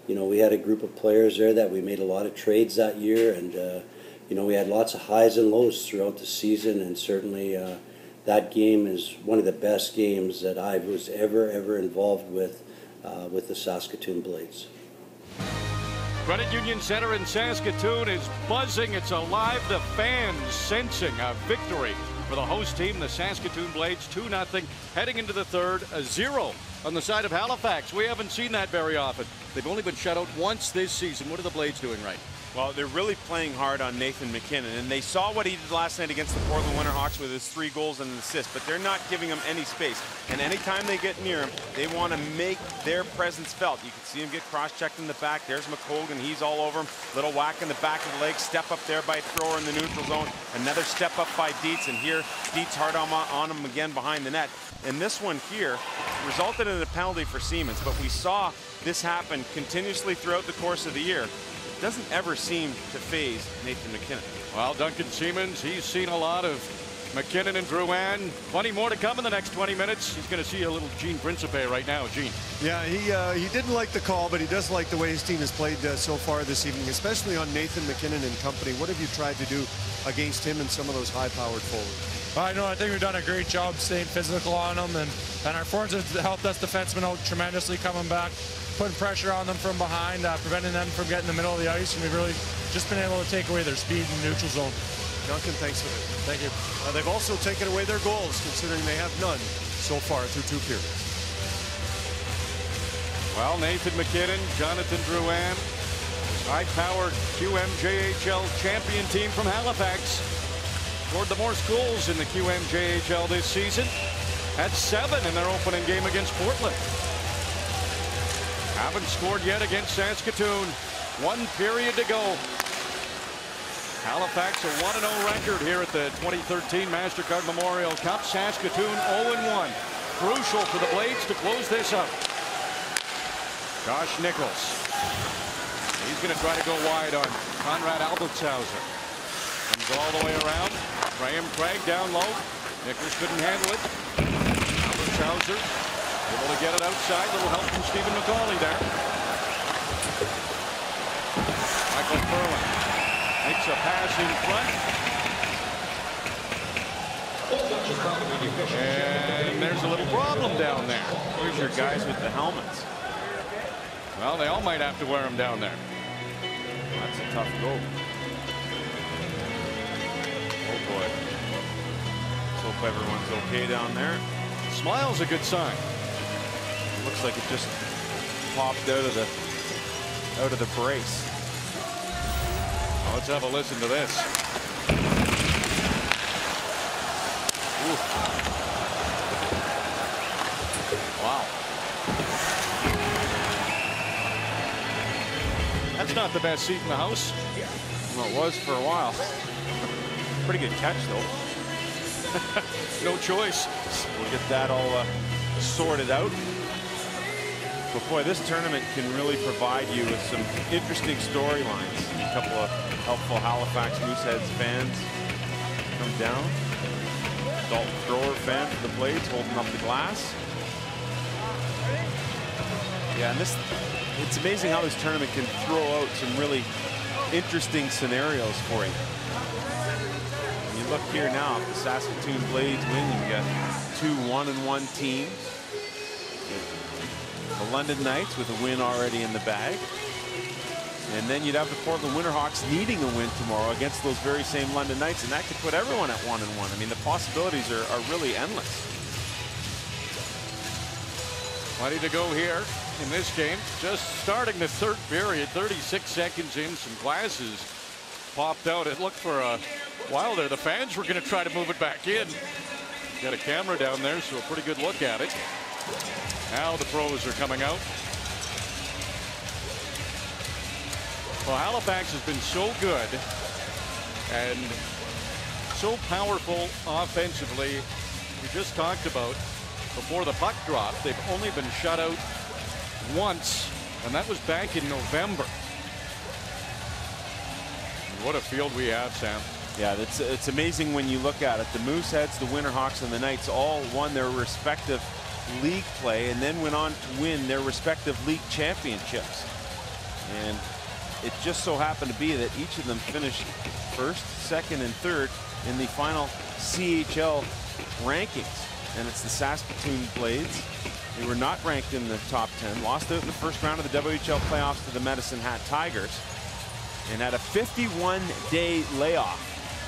you know, we had a group of players there that we made a lot of trades that year, and you know, we had lots of highs and lows throughout the season, and certainly that game is one of the best games that I was ever involved with the Saskatoon Blades. Credit Union Center in Saskatoon is buzzing. It's alive. The fans sensing a victory for the host team, the Saskatoon Blades, 2-0, heading into the third, a 0 on the side of Halifax. We haven't seen that very often. They've only been shut out once this season. What are the Blades doing right? Well, they're really playing hard on Nathan McKinnon, and they saw what he did last night against the Portland Winterhawks with his 3 goals and an assist, but they're not giving him any space. And anytime they get near him, they want to make their presence felt. You can see him get cross-checked in the back. There's McColgan. He's all over him. Little whack in the back of the leg. Step up there by Thrower in the neutral zone. Another step up by Dietz, and here Dietz hard on him again behind the net. And this one here resulted in a penalty for Siemens, but we saw this happen continuously throughout the course of the year. Doesn't ever seem to phase Nathan McKinnon. Well, Duncan Siemens, he's seen a lot of McKinnon and Drouin. Plenty more to come in the next 20 minutes. He's going to see a little Gene Principe right now. Gene. Yeah, he didn't like the call, but he does like the way his team has played so far this evening, especially on Nathan McKinnon and company. What have you tried to do against him and some of those high-powered forwards? I think we've done a great job staying physical on them, and our forwards have helped us defensemen out tremendously coming back, putting pressure on them from behind, preventing them from getting in the middle of the ice, and we've really just been able to take away their speed in the neutral zone. Duncan, thanks for that. Thank you. They've also taken away their goals, considering they have none so far through 2 periods. Well, Nathan McKinnon, Jonathan Drouin, High-powered QMJHL champion team from Halifax scored the most goals in the QMJHL this season. Had 7 in their opening game against Portland. Haven't scored yet against Saskatoon. 1 period to go. Halifax a 1-0 record here at the 2013 MasterCard Memorial Cup. Saskatoon 0-1. Crucial for the Blades to close this up. Josh Nichols. He's going to try to go wide on Conrad Albertshauser. Comes all the way around. Graham Craig down low. Nichols couldn't handle it. Albertshauser able to get it outside. Little help from Stephen McCauley there. Michael Furlan makes a pass in front. And there's a little problem down there. Where's your guys with the helmets? Well, they all might have to wear them down there. That's a tough goal. Oh boy. Let's hope everyone's okay down there. Smile's a good sign. Looks like it just popped out of the brace. Well, let's have a listen to this. Ooh. Wow. That's not the best seat in the house. Well, it was for a while. Pretty good catch, though. No choice. We'll get that all sorted out. But boy, this tournament can really provide you with some interesting storylines. A couple of helpful Halifax Mooseheads fans come down. Dalton Thrower fan for the Blades holding up the glass. Yeah, and it's amazing how this tournament can throw out some really interesting scenarios for you. When you look here now, the Saskatoon Blades win, you got 2 1-1 teams. The London Knights with a win already in the bag. And then you'd have the Portland Winterhawks needing a win tomorrow against those very same London Knights, and that could put everyone at 1-1. I mean, the possibilities are really endless. Plenty to go here in this game. Just starting the third period, 36 seconds in, some glasses popped out. It looked for a while there. The fans were going to try to move it back in. Got a camera down there, so a pretty good look at it. Now the pros are coming out. Well, Halifax has been so good and so powerful offensively. We just talked about before the puck dropped, they've only been shut out once, and that was back in November. What a field we have, Sam. Yeah, it's amazing when you look at it. The Mooseheads, the Winterhawks, and the Knights all won their respective league play and then went on to win their respective league championships. And it just so happened to be that each of them finished first, second, and third in the final CHL rankings. And it's the Saskatoon Blades. They were not ranked in the top 10, lost out in the first round of the WHL playoffs to the Medicine Hat Tigers, and had a 51-day layoff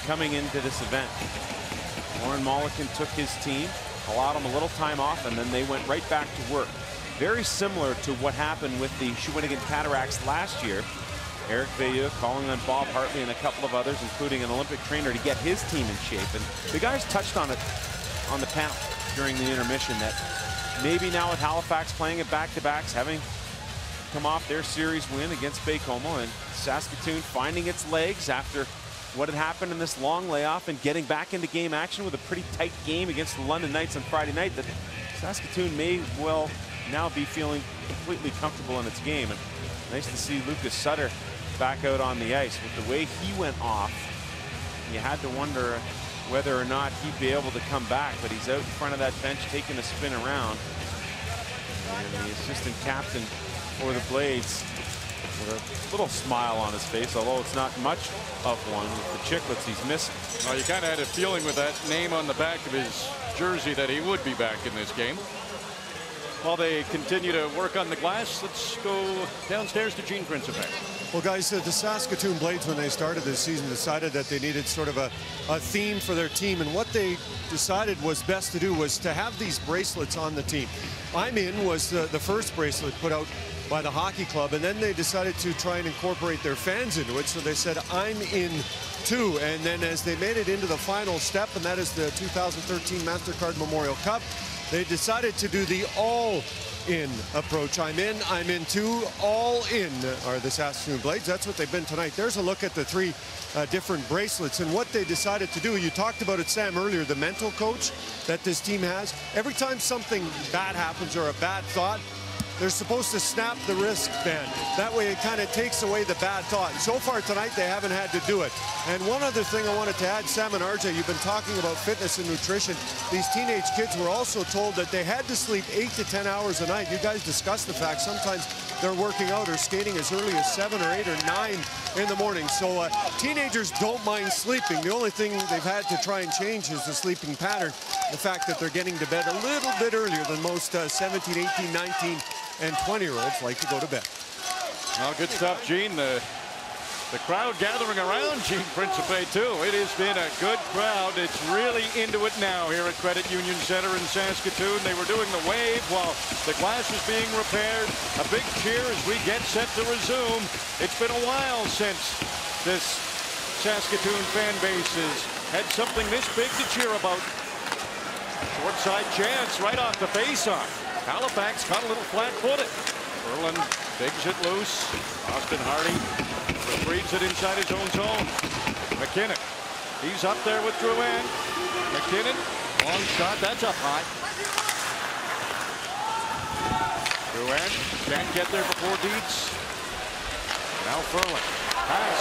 coming into this event. Warren Mollican took his team, allowed them a little time off, and then they went right back to work. Very similar to what happened with the Shawinigan Cataracts last year. Eric Veilleux calling on Bob Hartley and a couple of others, including an Olympic trainer, to get his team in shape. And the guys touched on it on the panel during the intermission that maybe now with Halifax playing at back-to-backs, having come off their series win against Baie-Comeau, and Saskatoon finding its legs after what had happened in this long layoff and getting back into game action with a pretty tight game against the London Knights on Friday night, that Saskatoon may well now be feeling completely comfortable in its game. And nice to see Lucas Sutter back out on the ice. With the way he went off, you had to wonder whether or not he'd be able to come back, but he's out in front of that bench taking a spin around. And the assistant captain for the Blades with a little smile on his face, although it's not much of one with the chiclets he's missing. Well, you kind of had a feeling with that name on the back of his jersey that he would be back in this game. While they continue to work on the glass, let's go downstairs to Gene Principe. Well, guys, the Saskatoon Blades, when they started this season, decided that they needed sort of a theme for their team. And what they decided was best to do was to have these bracelets on the team. I'm In was the first bracelet put out by the hockey club, and then they decided to try and incorporate their fans into it. So they said, I'm in too. And then as they made it into the final step, and that is the 2013 MasterCard Memorial Cup, they decided to do the all-in approach. I'm in too. All in are the Saskatoon Blades. That's what they've been tonight. There's a look at the three different bracelets and what they decided to do. You talked about it, Sam, earlier, the mental coach that this team has. Every time something bad happens or a bad thought, they're supposed to snap the wristband. That way it kind of takes away the bad thought. And so far tonight, they haven't had to do it. And one other thing I wanted to add, Sam and RJ, you've been talking about fitness and nutrition. These teenage kids were also told that they had to sleep 8 to 10 hours a night. You guys discussed the fact sometimes they're working out or skating as early as 7 or 8 or 9 in the morning. So teenagers don't mind sleeping. The only thing they've had to try and change is the sleeping pattern. The fact that they're getting to bed a little bit earlier than most 17, 18, 19, and 20-year-olds like to go to bed. Well, good stuff, Gene. The crowd gathering around Gene Principe, too. It has been a good crowd. It's really into it now here at Credit Union Center in Saskatoon. They were doing the wave while the glass is being repaired. A big cheer as we get set to resume. It's been a while since this Saskatoon fan base has had something this big to cheer about. Short side chance right off the face-off. Halifax caught a little flat-footed. Berlin digs it loose. Austin Hardy retrieves it inside his own zone. McKinnon, he's up there with Drouin. McKinnon, long shot, that's up high. Drouin can't get there before Dietz. Now Ferland, pass,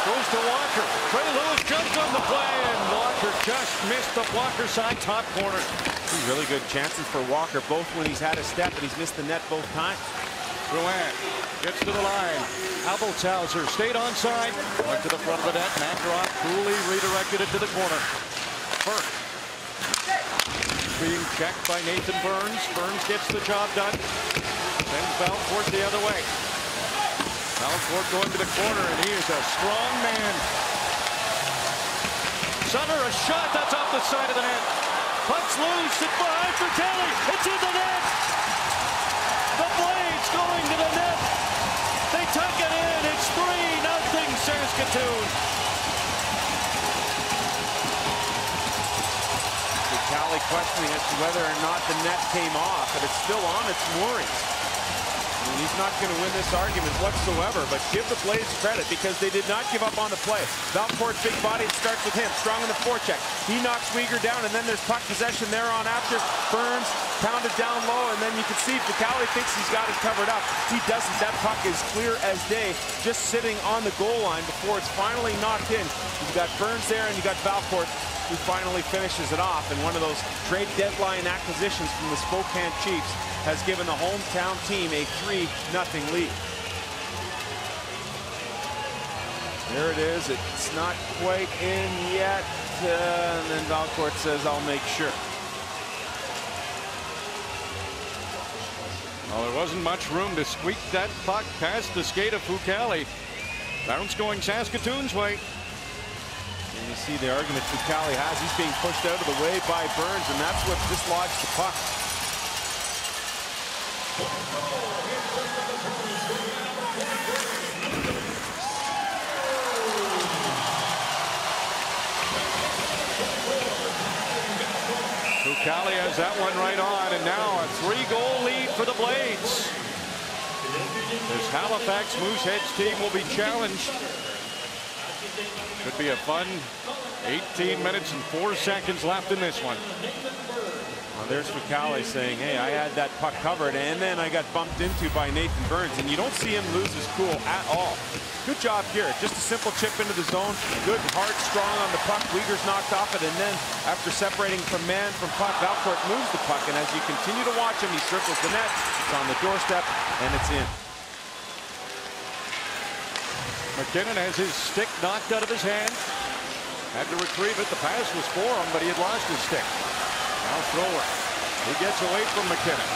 goes to Walker. Trey Lewis jumped on the play, and Walker just missed the blocker side top corner. Really good chances for Walker, both when he's had a step and he's missed the net both times. Drouin gets to the line. Abelshauser stayed onside. Went to the front of the net. Mantroff coolly redirected it to the corner. Burke being checked by Nathan Burns. Burns gets the job done. Sends Valcourt the other way. Valcourt going to the corner, and he is a strong man. Sutter, a shot that's off the side of the net. Puck's loose, it's behind for Kelly, it's in the net! The Blades going to the net! They tuck it in, it's 3-0 Saskatoon! Kelly questioning as to whether or not the net came off, but it's still on its moorings. I mean, he's not going to win this argument whatsoever, but give the Blades credit because they did not give up on the play. Valcourt, big body, it starts with him, strong in the forecheck. He knocks Weegar down, and then there's puck possession there on after. Burns pounded down low, and then you can see Ficali thinks he's got it covered up. He doesn't. That puck is clear as day, just sitting on the goal line before it's finally knocked in. You've got Burns there, and you got Valcourt, who finally finishes it off. And one of those trade deadline acquisitions from the Spokane Chiefs has given the hometown team a 3-0 lead. There it is. It's not quite in yet. And then Valcourt says, I'll make sure. Well, there wasn't much room to squeak that puck past the skate of Ficali. Bounce going Saskatoon's way. And you see the argument Ficali has. He's being pushed out of the way by Burns, and that's what dislodged the puck. Ficali has that one right on, and now a 3-goal lead for the Blades. This Halifax Mooseheads team will be challenged. Could be a fun 18 minutes and 4 seconds left in this one. Well, there's Ficali saying, hey, I had that puck covered, and then I got bumped into by Nathan Burns, and you don't see him lose his cool at all. Good job here. Just a simple chip into the zone. Good, hard, strong on the puck. Weegar's knocked off it, and then after separating from man from puck, Valcourt moves the puck, and as you continue to watch him, he circles the net. It's on the doorstep, and it's in. McKinnon has his stick knocked out of his hand. Had to retrieve it. The pass was for him, but he had lost his stick. Now thrower. He gets away from McKinnon.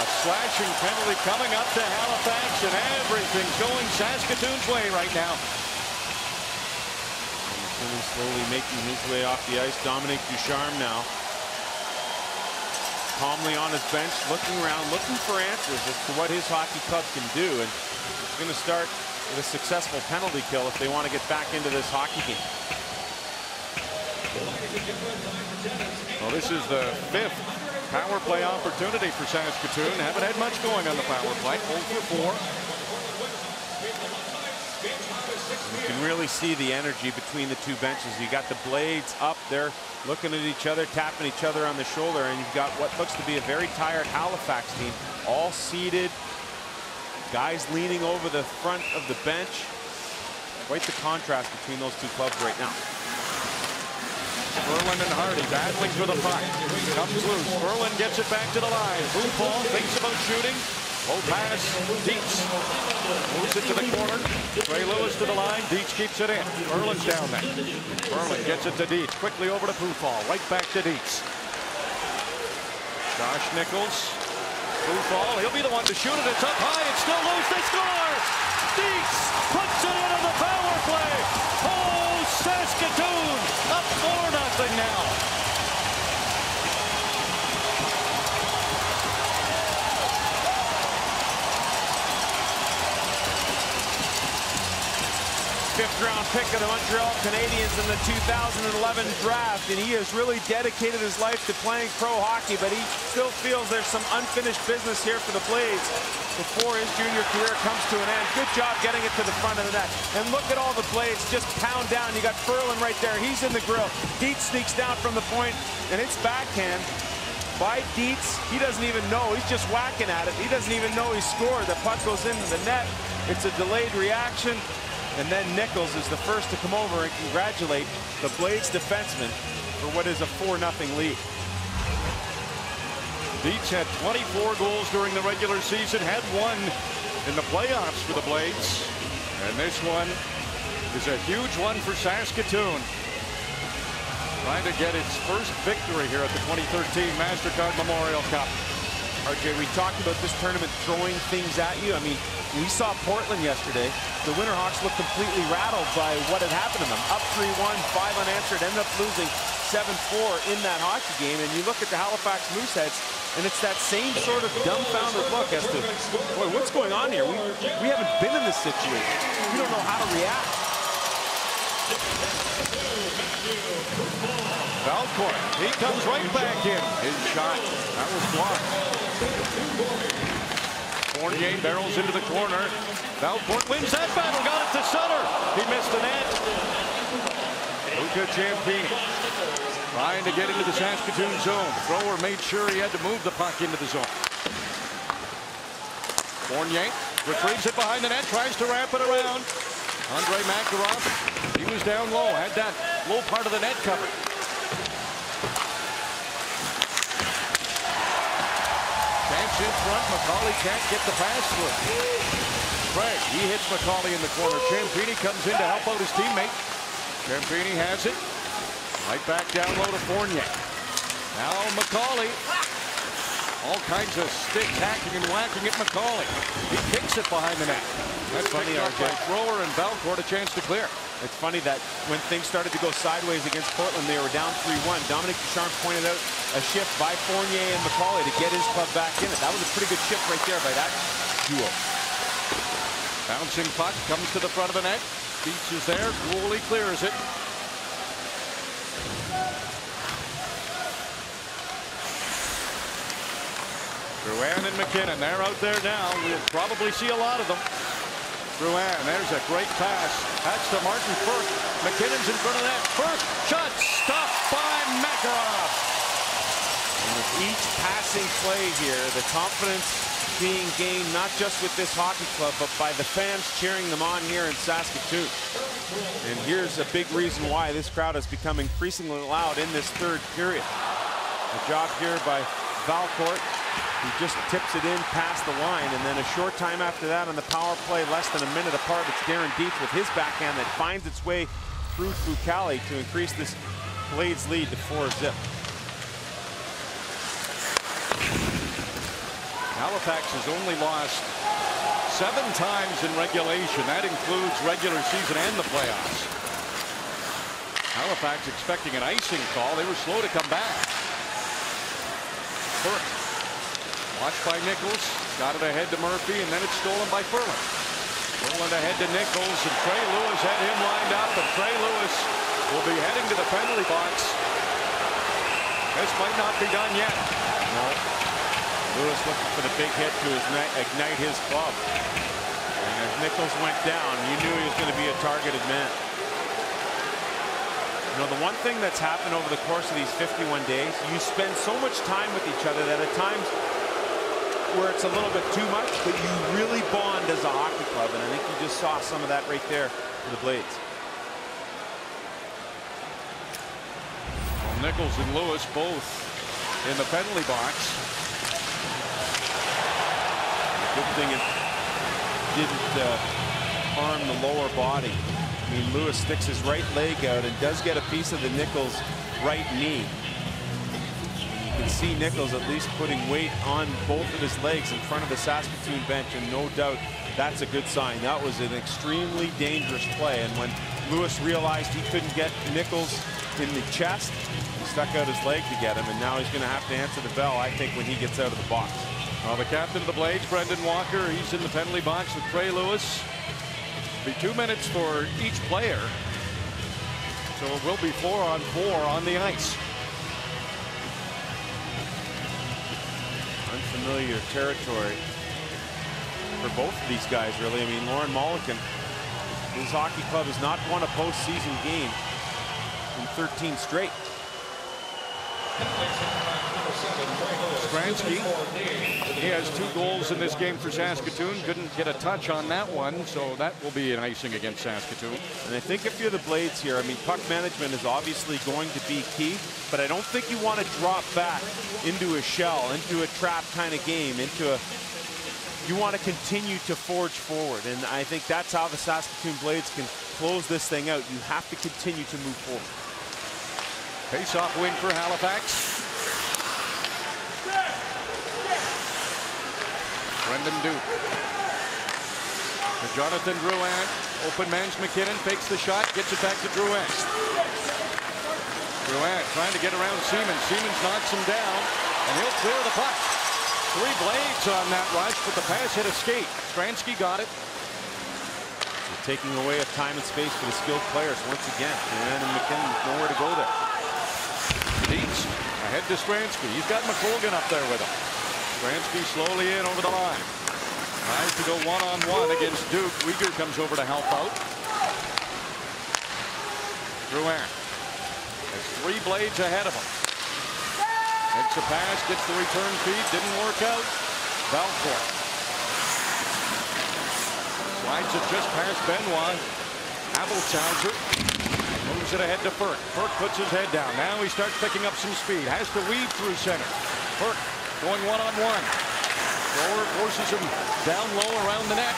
A slashing penalty coming up to Halifax, and everything's going Saskatoon's way right now. McKinnon slowly making his way off the ice. Dominic Ducharme now. calmly on his bench, looking around, looking for answers as to what his hockey club can do. And it's going to start with a successful penalty kill if they want to get back into this hockey game. Well, this is the 5th power play opportunity for Saskatoon. Haven't had much going on the power play. 0 for 4. You can really see the energy between the two benches. You got the Blades up there looking at each other, tapping each other on the shoulder, and you've got what looks to be a very tired Halifax team, all seated, guys leaning over the front of the bench. Quite the contrast between those two clubs right now. Berlin and Hardy battling for the puck. Comes loose. Berlin gets it back to the line. Buffon thinks about shooting. Low pass. Dietz moves it to the corner. Trey Lewis to the line. Dietz keeps it in. Berlin's down there. Berlin gets it to Dietz. Quickly over to Buffon. Right back to Dietz. Josh Nichols. Buffon. He'll be the one to shoot it. It's up high. It's still loose. They score. Dietz puts it into the power play. Oh, Saskatoon up 4-0 now. Fifth-round pick of the Montreal Canadiens in the 2011 draft, and he has really dedicated his life to playing pro hockey, but he still feels there's some unfinished business here for the Blades before his junior career comes to an end. Good job getting it to the front of the net. And look at all the Blades just pound down. You got Ferland right there. He's in the grill. Dietz sneaks down from the point, and it's backhand by Dietz. He doesn't even know. He's just whacking at it. He doesn't even know he scored. The puck goes into the net. It's a delayed reaction. And then Nichols is the first to come over and congratulate the Blades defenseman for what is a 4-0 lead. Dietz had 24 goals during the regular season, had 1 in the playoffs for the Blades. And this one is a huge one for Saskatoon. Trying to get its first victory here at the 2013 MasterCard Memorial Cup. RJ, we talked about this tournament throwing things at you. I mean, we saw Portland yesterday. The Winterhawks looked completely rattled by what had happened to them. Up 3-1, 5 unanswered, ended up losing 7-4 in that hockey game. And you look at the Halifax Mooseheads, and it's that same sort of dumbfounded look as to, boy, what's going on here? We haven't been in this situation. We don't know how to react. Valcourt, he comes right back in. His shot, that was blocked. Fournier barrels into the corner. Valcourt wins that battle, got it to Sutter. He missed the net. Luca Ciampini trying to get into the Saskatoon zone. Thrower made sure he had to move the puck into the zone. Fournier retrieves it behind the net, tries to wrap it around. Andre Makarov, he was down low, had that low part of the net covered. Chance in front, McCauley can't get the pass through. Craig, he hits McCauley in the corner. Ciampini comes in to help out his teammate. Ciampini has it. Right back down low to Fournier. Now McCauley. All kinds of sticks hacking and whacking at McCauley. He kicks it behind the net. That's funny, RJ. Thrower and Valcourt a chance to clear. It's funny that when things started to go sideways against Portland, they were down 3-1. Dominic Ducharme pointed out a shift by Fournier and McCauley to get his club back in it. That was a pretty good shift right there by that duo. Bouncing puck comes to the front of the net. Dietz is there. Cooley clears it. Drouin and McKinnon, they're out there now. We'll probably see a lot of them. Drouin, there's a great pass. That's to Martin Firth. McKinnon's in front of that. Firth, shot stopped by Makarov. And with each passing play here, the confidence being gained not just with this hockey club, but by the fans cheering them on here in Saskatoon. And here's a big reason why this crowd has become increasingly loud in this third period. A job here by Valcourt. He just tips it in past the line, and then a short time after that on the power play, less than a minute apart, it's Darren Dietz with his backhand that finds its way through Fucali to increase this Blades lead to 4-0. Halifax has only lost 7 times in regulation. That includes regular season and the playoffs. Halifax expecting an icing call. They were slow to come back. Burke. Watched by Nichols. Got it ahead to Murphy, and then it's stolen by Furlan. Furlan ahead to Nichols, and Trey Lewis had him lined up, and Trey Lewis will be heading to the penalty box. This might not be done yet. No. Lewis looking for the big hit to ignite his club. And as Nichols went down, you knew he was going to be a targeted man. You know, the one thing that's happened over the course of these 51 days, you spend so much time with each other that at times where it's a little bit too much, but you really bond as a hockey club. And I think you just saw some of that right there for the Blades. Well, Nichols and Lewis both in the penalty box. Good thing it didn't harm the lower body. I mean, Lewis sticks his right leg out and does get a piece of the Nichols' right knee. You can see Nichols at least putting weight on both of his legs in front of the Saskatoon bench, and no doubt that's a good sign. That was an extremely dangerous play, and when Lewis realized he couldn't get Nichols in the chest, he stuck out his leg to get him, and now he's going to have to answer the bell, I think, when he gets out of the box. Well, the captain of the Blades, Brendan Walker, he's in the penalty box with Trey Lewis. It'll be 2 minutes for each player. So it will be 4-on-4 on the ice. Unfamiliar territory for both of these guys, really. I mean, Lauren Mulliken, his hockey club has not won a postseason game in 13 straight. Stransky, he has 2 goals in this game for Saskatoon. Couldn't get a touch on that one, so that will be an icing against Saskatoon. And I think if you're the Blades here, I mean, puck management is obviously going to be key, but I don't think you want to drop back into a shell, into a trap kind of game, you want to continue to forge forward. And I think that's how the Saskatoon Blades can close this thing out. You have to continue to move forward. Face-off win for Halifax. Brendan Duke. To Jonathan Drouin. Open man's McKinnon. Fakes the shot. Gets it back to Drouin. Drouin trying to get around Seaman. Seaman knocks him down. And he'll clear the puck. 3 Blades on that rush, but the pass hit a skate. Stransky got it. They're taking away of time and space for the skilled players once again. And McKinnon with nowhere to go there. Dietz ahead to Stransky. He's got McColgan up there with him. Stransky slowly in over the line. Tries to go one-on-one against Duke. Uyghur comes over to help out. Drouin has 3 Blades ahead of him. Makes a pass, gets the return feed, didn't work out. Valcourt slides it just past Benoit. Abelshauser moves it ahead to Burke. Burke puts his head down. Now he starts picking up some speed. Has to weave through center. Burke going one-on-one. Thrower forces him down low around the net.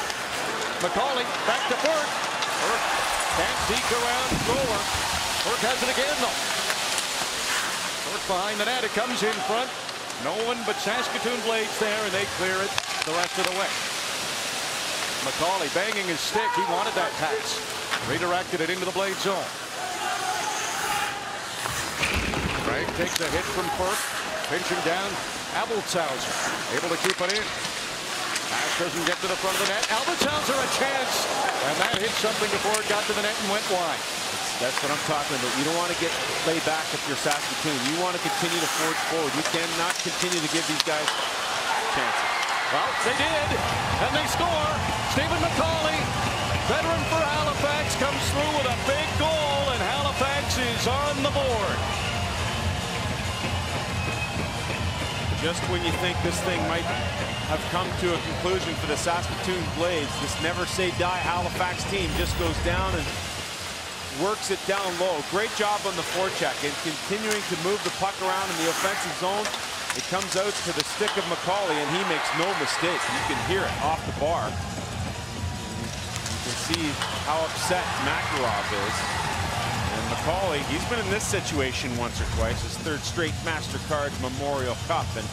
McCauley back to Burke. Burke can't deke around Thrower. Burke has it again though. Burke behind the net. It comes in front. No one but Saskatoon Blades there, and they clear it the rest of the way. McCauley banging his stick. He wanted that pass. Redirected it into the Blade zone. Craig takes a hit from Burke. Pinching down Abelshauser. Able to keep it in. Pass doesn't get to the front of the net. Abelshauser a chance. And that hit something before it got to the net and went wide. That's what I'm talking about. You don't want to get laid back if you're Saskatoon. You want to continue to forge forward. You cannot continue to give these guys chances. Well, they did, and they score. Stephen McCauley, veteran for Halifax, comes through with a big goal, and Halifax is on the board. Just when you think this thing might have come to a conclusion for the Saskatoon Blades, this never say die Halifax team just goes down and works it down low. Great job on the forecheck and continuing to move the puck around in the offensive zone. It comes out to the stick of McCauley, and he makes no mistake. You can hear it off the bar. You can see how upset Makarov is. And McCauley, he's been in this situation once or twice, his 3rd straight MasterCard Memorial Cup. And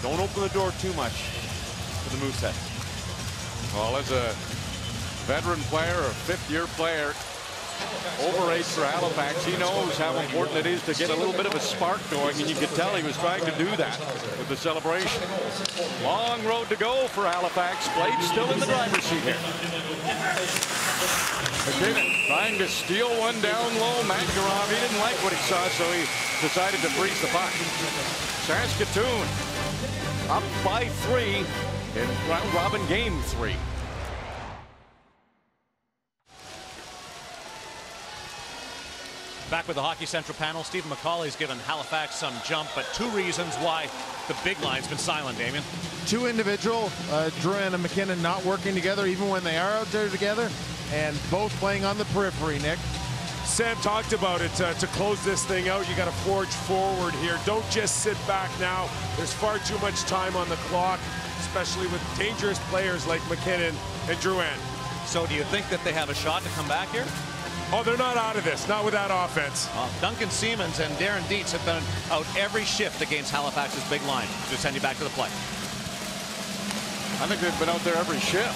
don't open the door too much for the Mooseheads. Well, as a veteran player, a 5th-year player, Overage for Halifax. He knows how important it is to get a little bit of a spark going, and you could tell he was trying to do that with the celebration. Long road to go for Halifax. Blades still in the driver's seat here. McKinnon trying to steal one down low. Makarov, he didn't like what he saw, so he decided to freeze the puck. Saskatoon up by 3 in round robin game 3. Back with the Hockey Central panel, Stephen McCauley's given Halifax some jump, but 2 reasons why the big line's been silent, Damien. 2 individual, Drouin and McKinnon not working together even when they are out there together, and both playing on the periphery, Nick. Sam talked about it. To close this thing out, you got to forge forward here. Don't just sit back now. There's far too much time on the clock, especially with dangerous players like McKinnon and Drouin. So do you think that they have a shot to come back here? Oh, they're not out of this, not with that offense. Duncan Siemens and Darren Dietz have been out every shift against Halifax's big line. Just send you back to the play. I think they've been out there every shift.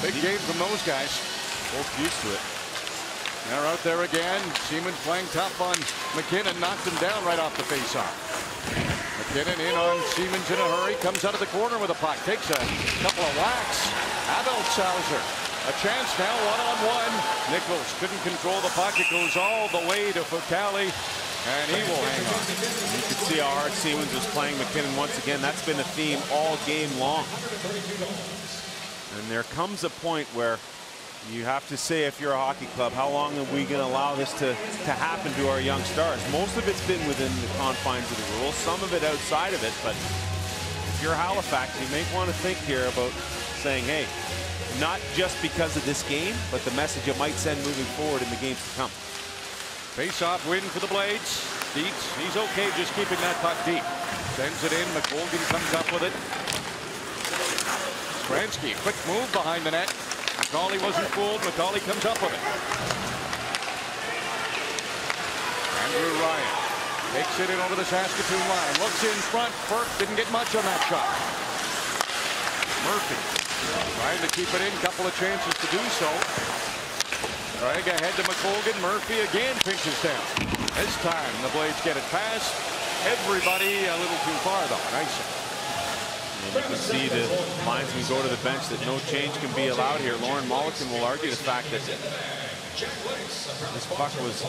Big game from those guys. Both used to it. They're out there again. Siemens playing tough on McKinnon. Knocked him down right off the faceoff. McKinnon in on Siemens in a hurry. Comes out of the corner with a puck. Takes a couple of whacks. Abel Sauser. A chance now, one-on-one. Nichols couldn't control the puck. It goes all the way to Focali, and he will hang on. You can see how hard Siemens was playing McKinnon once again. That's been a theme all game long. And there comes a point where you have to say, if you're a hockey club, how long are we going to allow this to happen to our young stars? Most of it's been within the confines of the rules, some of it outside of it, but if you're Halifax, you may want to think here about saying, hey, not just because of this game, but the message it might send moving forward in the games to come. Face-off win for the Blades. Dietz, he's okay just keeping that puck deep. Sends it in. McColgan comes up with it. Stransky, quick move behind the net. McCauley wasn't fooled. McCauley comes up with it. Andrew Ryan takes it in over the Saskatoon line. Looks in front. Burke didn't get much on that shot. Murphy trying to keep it in. Couple of chances to do so. Drag ahead to McColgan. Murphy again pinches down. This time the Blades get it past. Everybody a little too far though. Nice. And you can see the linesmen go to the bench that no change can be allowed here. Lauren Mulliken will argue the fact that this puck was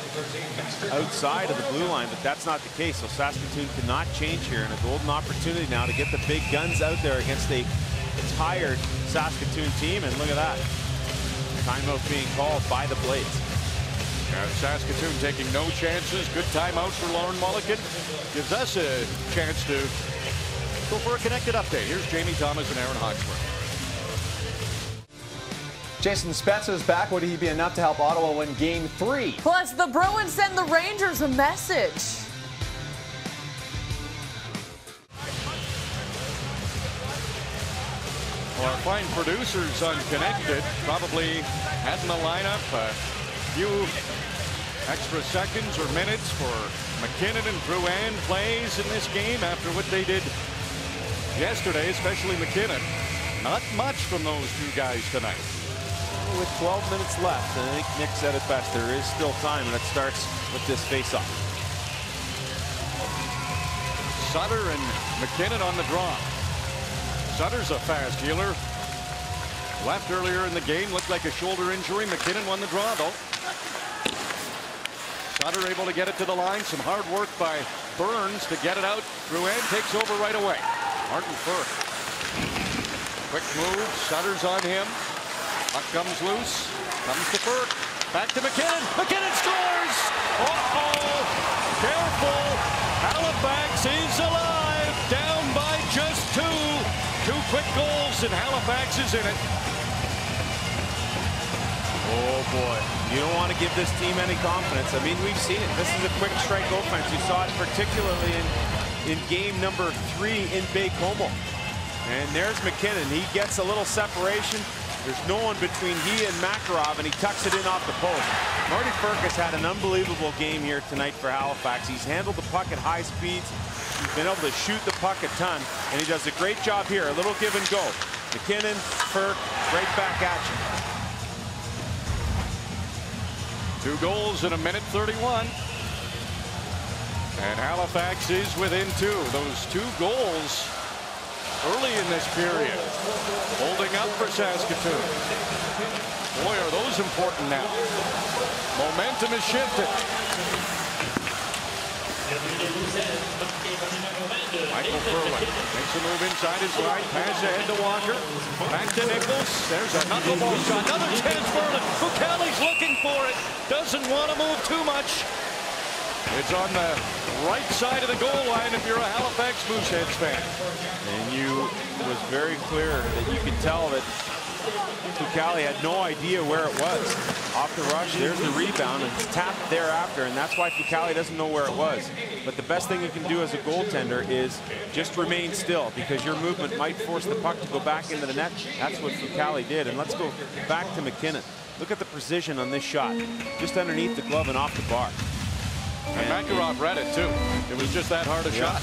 outside of the blue line, but that's not the case. So Saskatoon cannot change here, and a golden opportunity now to get the big guns out there against a tired Saskatoon team. And look at that. Timeout being called by the Blades. Saskatoon taking no chances. Good timeout for Lauren Mulliken. Gives us a chance to go for a connected update. Here's Jamie Thomas and Aaron Hawksworth. Jason Spezza is back. Would he be enough to help Ottawa win Game 3? Plus, the Bruins send the Rangers a message. Well, our fine producers on Connected probably had in the lineup a few extra seconds or minutes for McKinnon and Drouin plays in this game after what they did yesterday, especially McKinnon. Not much from those two guys tonight. With 12 minutes left, and I think Nick said it best, there is still time, and it starts with this face-off. Sutter and McKinnon on the draw. Sutter's a fast healer. Left earlier in the game, looked like a shoulder injury. McKinnon won the draw, though. Sutter able to get it to the line. Some hard work by Burns to get it out. Drouin takes over right away. Martin Firth. Quick move. Sutter's on him. Puck comes loose. Comes to Firth. Back to McKinnon. McKinnon scores! Uh-oh! Careful! Halifax is alive. Down by just 2. 2 quick goals, and Halifax is in it. Oh boy, you don't want to give this team any confidence. I mean, we've seen it. This is a quick strike offense. You saw it particularly in game number 3 in Baie-Comeau. And there's McKinnon. He gets a little separation. There's no one between he and Makarov, and he tucks it in off the post. Marty Firth has had an unbelievable game here tonight for Halifax. He's handled the puck at high speeds. He's been able to shoot the puck a ton, and he does a great job here. A little give and go. McKinnon, Firth, right back at you. 2 goals in a minute 31. And Halifax is within 2. Those 2 goals early in this period, holding up for Saskatoon. Boy, are those important now. Momentum is shifted. Michael Furlan makes a move inside his line, pass ahead to Walker, back to Nichols. There's a knuckleball shot, another chance for Furlan. Fucale's looking for it, doesn't want to move too much. It's on the right side of the goal line if you're a Halifax Mooseheads fan. And it was very clear that you could tell that Fucale had no idea where it was. Off the rush, there's the rebound, and tapped thereafter, and that's why Fucale doesn't know where it was. But the best thing you can do as a goaltender is just remain still, because your movement might force the puck to go back into the net. That's what Fucale did. And let's go back to McKinnon. Look at the precision on this shot. Just underneath the glove and off the bar. And Makarov read it too. It was just that hard a shot.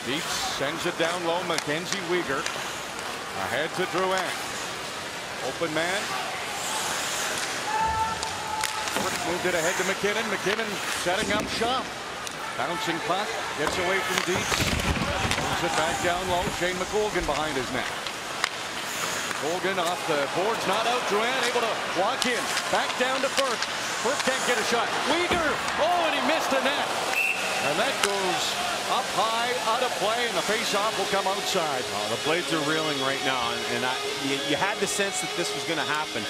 Dietz sends it down low. Mackenzie Weegar ahead to Drouin. Open man. Moved it ahead to McKinnon. McKinnon setting up shop. Bouncing puck. Gets away from Dietz. Moves it back down low. Shane McColgan behind his net. McColgan off the boards. Not out. Drouin able to walk in. Back down to Firth. Firth can't get a shot. Weegar. Oh, and he missed the net. And that goes up high, out of play, and the face-off will come outside. Oh, the Blades are reeling right now, and you had the sense that this was going to happen.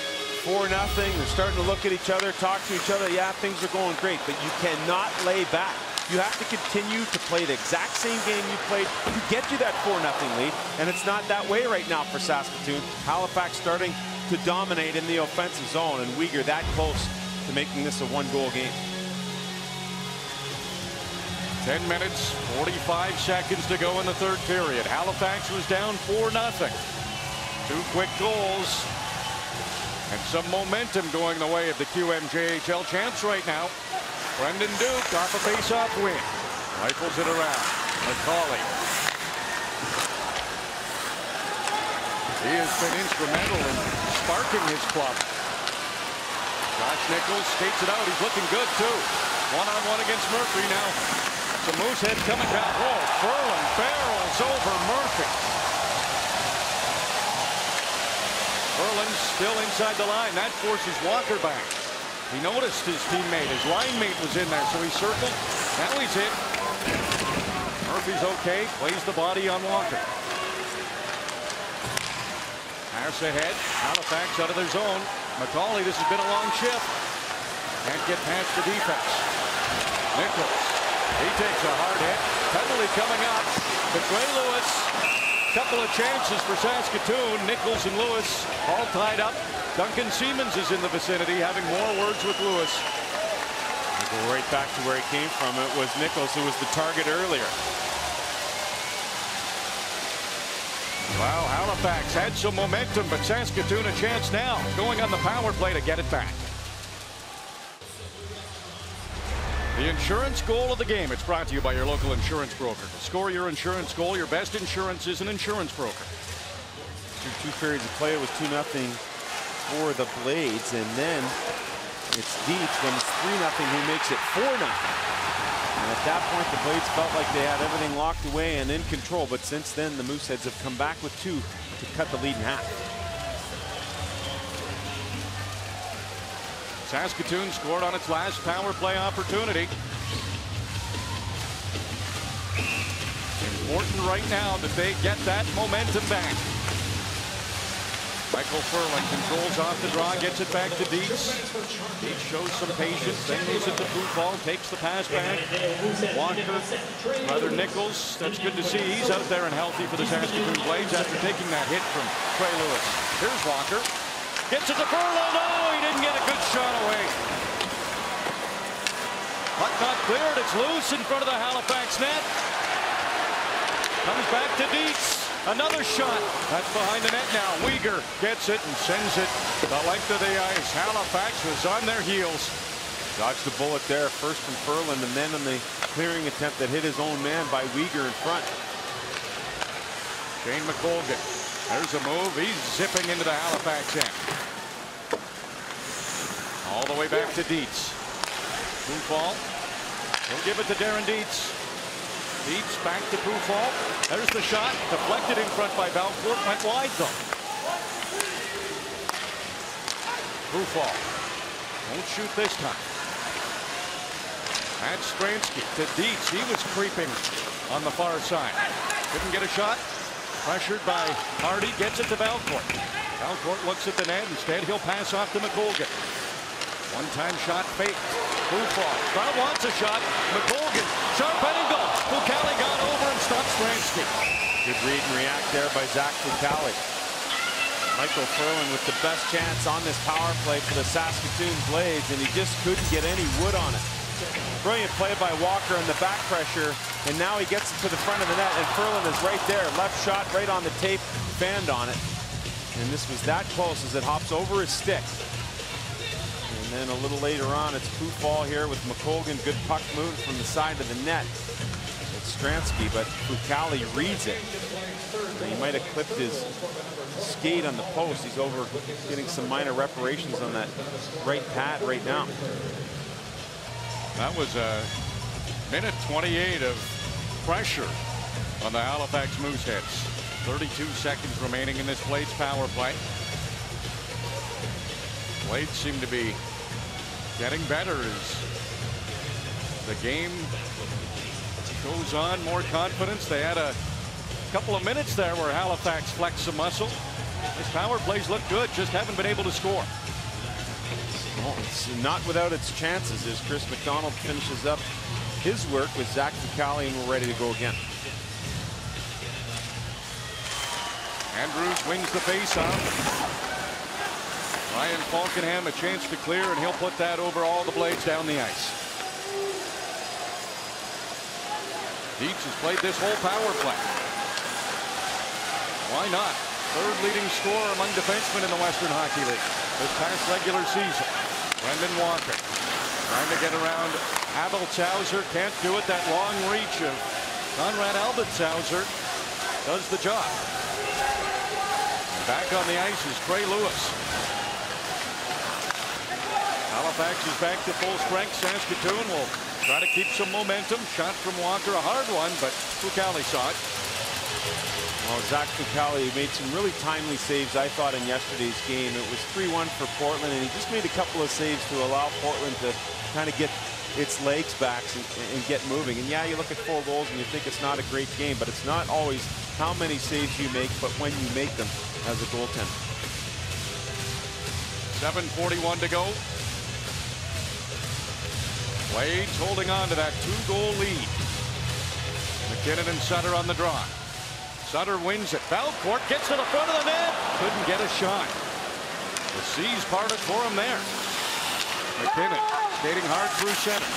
4-0, they're starting to look at each other, talk to each other. Yeah, things are going great, but you cannot lay back. You have to continue to play the exact same game you played to get you that 4-0 lead, and it's not that way right now for Saskatoon. Halifax starting to dominate in the offensive zone, and Weegar that close to making this a 1-goal game. 10 minutes, 45 seconds to go in the third period. Halifax was down 4-0. 2 quick goals. And some momentum going the way of the QMJHL champs right now. Brendan Duke off a face-off win. Rifles it around. McCauley. He has been instrumental in sparking his club. Josh Nichols skates it out. He's looking good, too. One-on-one against Murphy now. The Moosehead coming down. Whoa, Furlan barrels over Murphy. Furlan still inside the line. That forces Walker back. He noticed his teammate, his line mate was in there, so he circled. Now he's in. Murphy's okay. Plays the body on Walker. Pass ahead. Halifax out of their zone. McCauley, this has been a long shift. Can't get past the defense. Nichols. He takes a hard hit. Penalty coming up. But Trey Lewis. Couple of chances for Saskatoon. Nichols and Lewis all tied up. Duncan Siemens is in the vicinity, having more words with Lewis. We'll go right back to where he came from. It was Nichols who was the target earlier. Well, Halifax had some momentum, but Saskatoon a chance now. Going on the power play to get it back. The insurance goal of the game. It's brought to you by your local insurance broker. Score your insurance goal. Your best insurance is an insurance broker. Through 2 periods of play, it was 2-0 for the Blades, and then it's Dietz when it's 3-0 who makes it 4-0. And at that point, the Blades felt like they had everything locked away and in control, but since then, the Mooseheads have come back with 2 to cut the lead in half. Saskatoon scored on its last power play opportunity. Important right now that they get that momentum back. Michael Furlan controls off the draw, gets it back to Dietz. Dietz shows some patience, then moves it to Pufal, takes the pass back. Walker, brother Nichols, that's good to see. He's out there and healthy for the Saskatoon Blades after taking that hit from Trey Lewis. Here's Walker. Gets it to Furlan. Oh, he didn't get a good shot away. Puck not cleared. It's loose in front of the Halifax net. Comes back to Dietz. Another shot. That's behind the net now. Weegar gets it and sends it the length of the ice. Halifax was on their heels. Dodged the bullet there, first from Furlan, and then on the clearing attempt that hit his own man by Weegar in front. Shane McColgan There's a move. He's zipping into the Halifax end. All the way back to Dietz. Pufall. He'll give it to Darren Dietz. Dietz back to Pufall. There's the shot. Deflected in front by Belcourt. Went wide though. Pufall won't shoot this time. That's Stransky to Dietz. He was creeping on the far side. Couldn't get a shot. Pressured by Hardy. Gets it to Belcourt. Belcourt looks at the net. Instead, he'll pass off to McColgan. One-time shot fake. Pufall. Crowd wants a shot. McColgan. Sharp heading goal. Fucale got over and stopped Stransky. Good read and react there by Zach Fucale. Michael Ferland with the best chance on this power play for the Saskatoon Blades, and he just couldn't get any wood on it. Brilliant play by Walker in the back pressure, and now he gets it to the front of the net, and Ferland is right there. Left shot right on the tape, fanned on it. And this was that close as it hops over his stick. And then a little later on, it's Pufall here with McColgan. Good puck move from the side of the net. It's Stransky, but Fucale reads it. And he might have clipped his skate on the post. He's over getting some minor reparations on that right pad right now. That was a minute 28 of pressure on the Halifax Mooseheads. 32 seconds remaining in this Blades power play. Blades seem to be getting better as the game goes on. More confidence. They had a couple of minutes there where Halifax flexed some muscle. His power plays look good, just haven't been able to score. Well, it's not without its chances as Chris McDonald finishes up his work with Zach Fucale, and we're ready to go again. Andrews wins the faceoff. Ryan Falkenham a chance to clear, and he'll put that over all the Blades down the ice. Dietz has played this whole power play. Why not? Third leading scorer among defensemen in the Western Hockey League this past regular season. Brendan Walker trying to get around Abelshauser. Can't do it. That long reach of Conrad Abelshauser does the job. And back on the ice is Trey Lewis. Halifax is back to full strength. Saskatoon will try to keep some momentum. Shot from Walker, a hard one, but Fucale saw it. Well, Zach Fucale made some really timely saves, I thought, in yesterday's game. It was 3-1 for Portland, and he just made a couple of saves to allow Portland to kind of get its legs back and get moving. And yeah, you look at 4 goals and you think it's not a great game, but it's not always how many saves you make, but when you make them as a goaltender. 7:41 to go. Blades holding on to that 2-goal lead. McKinnon and Sutter on the draw. Sutter wins it. Belcourt gets to the front of the net. Couldn't get a shot. The seas parted for him there. McKinnon skating hard through center.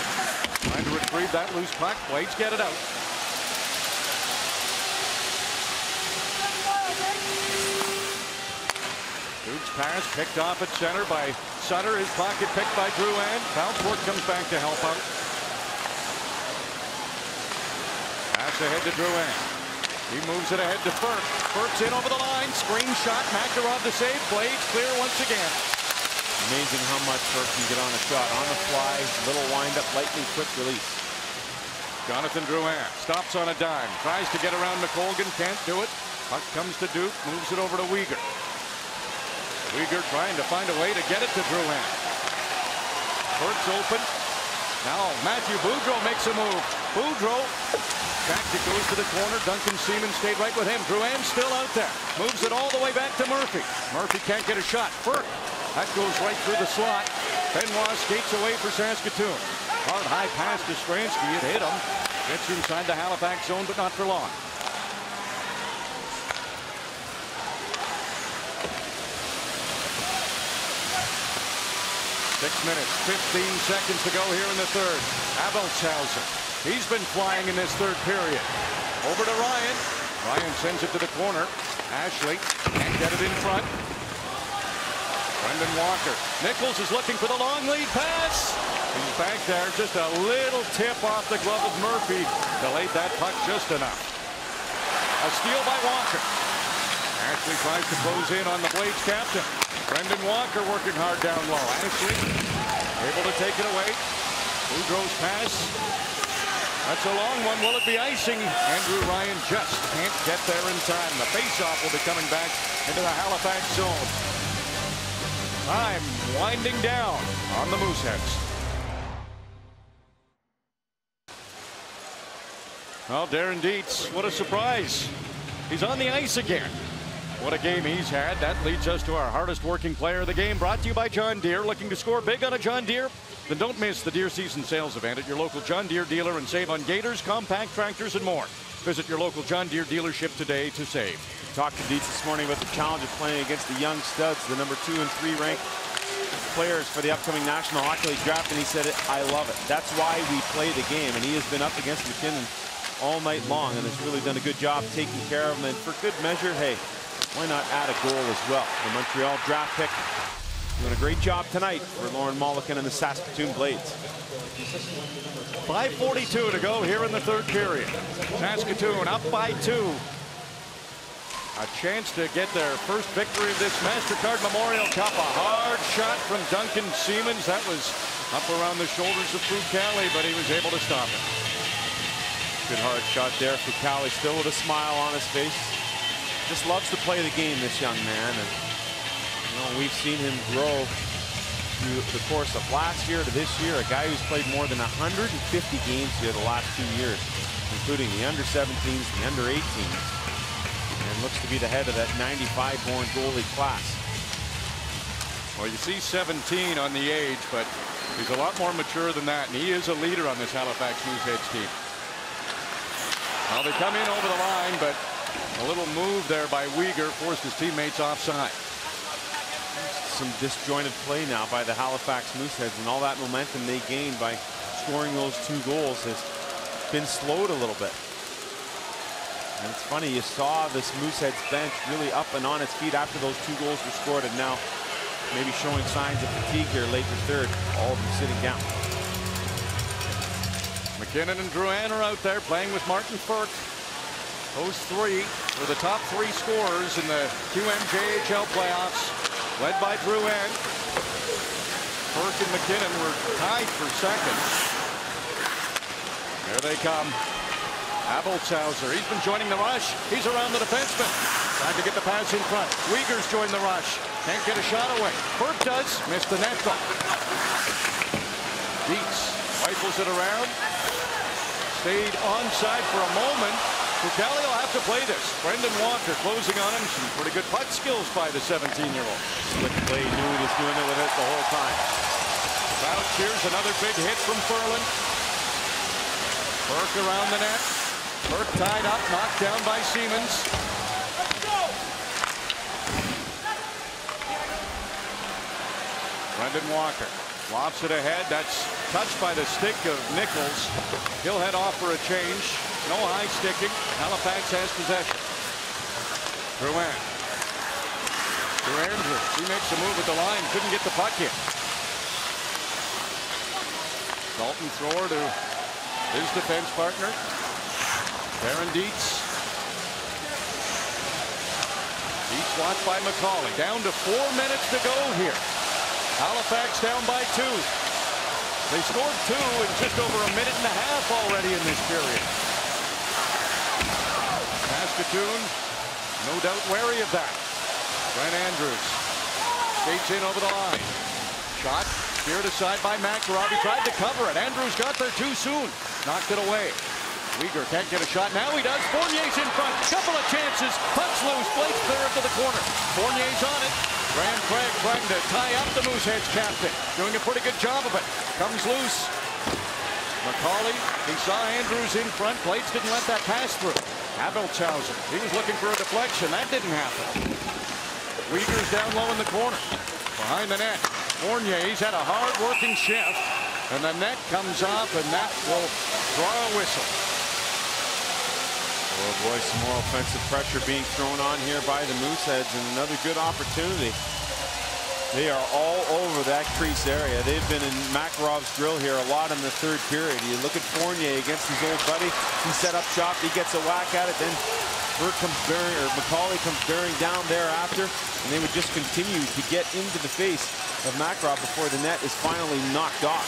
Trying to retrieve that loose puck. Blades get it out. Duke's pass picked off at center by Sutter. His pocket picked by Drouin. Belcourt comes back to help out. Pass ahead to Drouin. He moves it ahead to Burke. Burke's in over the line. Screen shot. Makarov to save. Blades clear once again. Amazing how much Burke can get on a shot. On the fly. Little wind-up, lightning quick release. Jonathan Drouin stops on a dime. Tries to get around McColgan. Can't do it. Puck comes to Duke. Moves it over to Uyghur. Uyghur trying to find a way to get it to Drouin. Burke's open. Now Matthew Boudreau makes a move. Boudreau. Tactic goes to the corner. Duncan Seaman stayed right with him. Drouin still out there. Moves it all the way back to Murphy. Murphy can't get a shot. Burke. That goes right through the slot. Benoit skates away for Saskatoon. Hard high pass to Stransky. It hit him. Gets inside the Halifax zone, but not for long. Six minutes, 15 seconds to go here in the third. Abelshauser. He's been flying in this third period. Over to Ryan. Ryan sends it to the corner. Ashley can't get it in front. Brendan Walker. Nichols is looking for the long lead pass. He's back there. Just a little tip off the glove of Murphy. Delayed that puck just enough. A steal by Walker. Ashley tries to close in on the Blades captain. Brendan Walker working hard down low. Ashley able to take it away. Boudreau's pass. That's a long one. Will it be icing? Andrew Ryan just can't get there in time. The faceoff will be coming back into the Halifax zone. Time winding down on the Mooseheads. Well, Darren Dietz, what a surprise. He's on the ice again. What a game he's had. That leads us to our hardest working player of the game. Brought to you by John Deere. Looking to score big on a John Deere? Then don't miss the Deere Season Sales Event at your local John Deere dealer and save on gators, compact tractors, and more. Visit your local John Deere dealership today to save. Talked to Dietz this morning about the challenge of playing against the young studs, the number 2 and 3 ranked players for the upcoming National Hockey League draft, and he said, I love it. That's why we play the game, and he has been up against McKinnon all night long and has really done a good job taking care of him. And for good measure, hey, why not add a goal as well? The Montreal draft pick doing a great job tonight for Lauren Mulliken and the Saskatoon Blades. 5:42 to go here in the third period. Saskatoon up by 2. A chance to get their first victory of this MasterCard Memorial Cup. A hard shot from Duncan Siemens. That was up around the shoulders of Fucali, but he was able to stop it. Good hard shot there. Fucali still with a smile on his face. Just loves to play the game, this young man. And you know, we've seen him grow through the course of last year to this year. A guy who's played more than 150 games here the last 2 years, including the under-17s, the under-18s, and looks to be the head of that 95-born goalie class. Well, you see 17 on the age, but he's a lot more mature than that, and he is a leader on this Halifax Mooseheads team. Well, they come in over the line, but a little move there by Uyghur forced his teammates offside. Some disjointed play now by the Halifax Mooseheads, and all that momentum they gained by scoring those 2 goals has been slowed a little bit. And it's funny, you saw this Mooseheads bench really up and on its feet after those 2 goals were scored, and now maybe showing signs of fatigue here late in the third, all of them sitting down. McKinnon and Drouin are out there playing with Martin Ferk. Those 3 were the top 3 scorers in the QMJHL playoffs, led by Drouin. Ferk and McKinnon were tied for second. There they come. Abelshauser, he's been joining the rush. He's around the defenseman. Trying to get the pass in front. Uyghur's joined the rush. Can't get a shot away. Ferk does. Missed the net though. Dietz rifles it around. Stayed onside for a moment. Fucali will have to play this. Brendan Walker closing on him. Some pretty good puck skills by the 17-year-old. Slick play, knew he was doing it with it the whole time. Crowd cheers. Another big hit from Ferland. Ferk around the net. Ferk tied up, knocked down by Siemens. Brendan Walker lofts it ahead. That's touched by the stick of Nichols. He'll head off for a change. No high sticking. Halifax has possession. Drouin. He makes a move at the line. Couldn't get the puck in. Dalton thrower to his defense partner. Darren Dietz. Dietz watched by McCauley. Down to 4 minutes to go here. Halifax down by 2. They scored 2 in just over a minute and a half already in this period. Saskatoon, no doubt wary of that. Brent Andrews skates in over the line. Shot steered aside by McElroy. He tried to cover it. Andrews got there too soon. Knocked it away. Uyghur can't get a shot. Now he does. Fournier's in front. Couple of chances. Puck's loose. Blades clear up to the corner. Fournier's on it. Graham Craig trying to tie up the Mooseheads captain. Doing a pretty good job of it. Comes loose. McCauley, he saw Andrews in front. Blades didn't let that pass through. Abelshauser, he was looking for a deflection. That didn't happen. Uyghur's down low in the corner. Behind the net. Fournier, he's had a hard-working shift. And the net comes off, and that will draw a whistle. Oh boy, some more offensive pressure being thrown on here by the Mooseheads, and another good opportunity. They are all over that crease area. They've been in Makarov's drill here a lot in the third period. You look at Fournier against his old buddy. He set up shop. He gets a whack at it. Then McCauley comes bearing down thereafter, and they would just continue to get into the face of Makarov before the net is finally knocked off.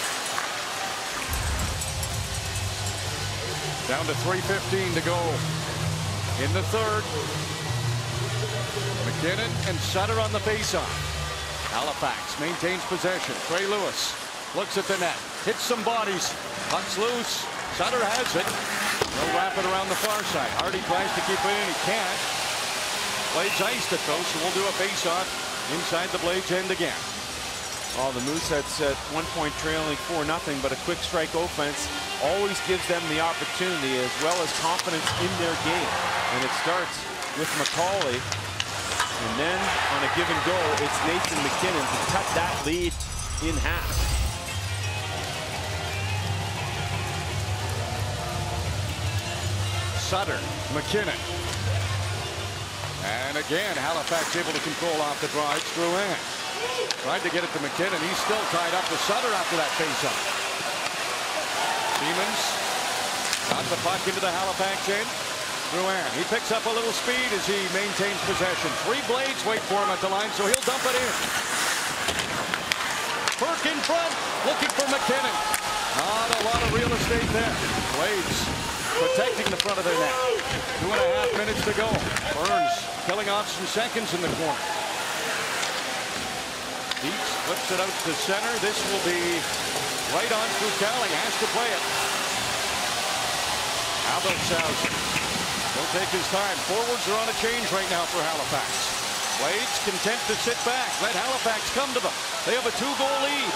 Down to 3:15 to go in the third. McKinnon and Sutter on the faceoff. Halifax maintains possession. Trey Lewis looks at the net, hits some bodies, puck's loose. Sutter has it. They'll wrap it around the far side. Hardy tries to keep it in. He can't. Blades iced it though, so we'll do a faceoff inside the Blades end again. Well, the Mooseheads at one point trailing 4-0, but a quick strike offense always gives them the opportunity as well as confidence in their game. And it starts with McCauley. And then on a give and go, it's Nathan McKinnon to cut that lead in half. Sutter, McKinnon. And again, Halifax able to control off the draw. It's Drouin. Tried to get it to McKinnon. He's still tied up with Sutter after that faceoff. Siemens got the puck into the Halifax end. Drouin, he picks up a little speed as he maintains possession. 3 Blades wait for him at the line, so he'll dump it in. Burke in front, looking for McKinnon. Not a lot of real estate there. Blades protecting the front of their net. 2.5 minutes to go. Burns killing off some seconds in the corner. Dietz flips it out to center. This will be right on through Cali. Has to play it. Abelshausen will take his time. Forwards are on a change right now for Halifax. Blades content to sit back. Let Halifax come to them. They have a 2-goal lead.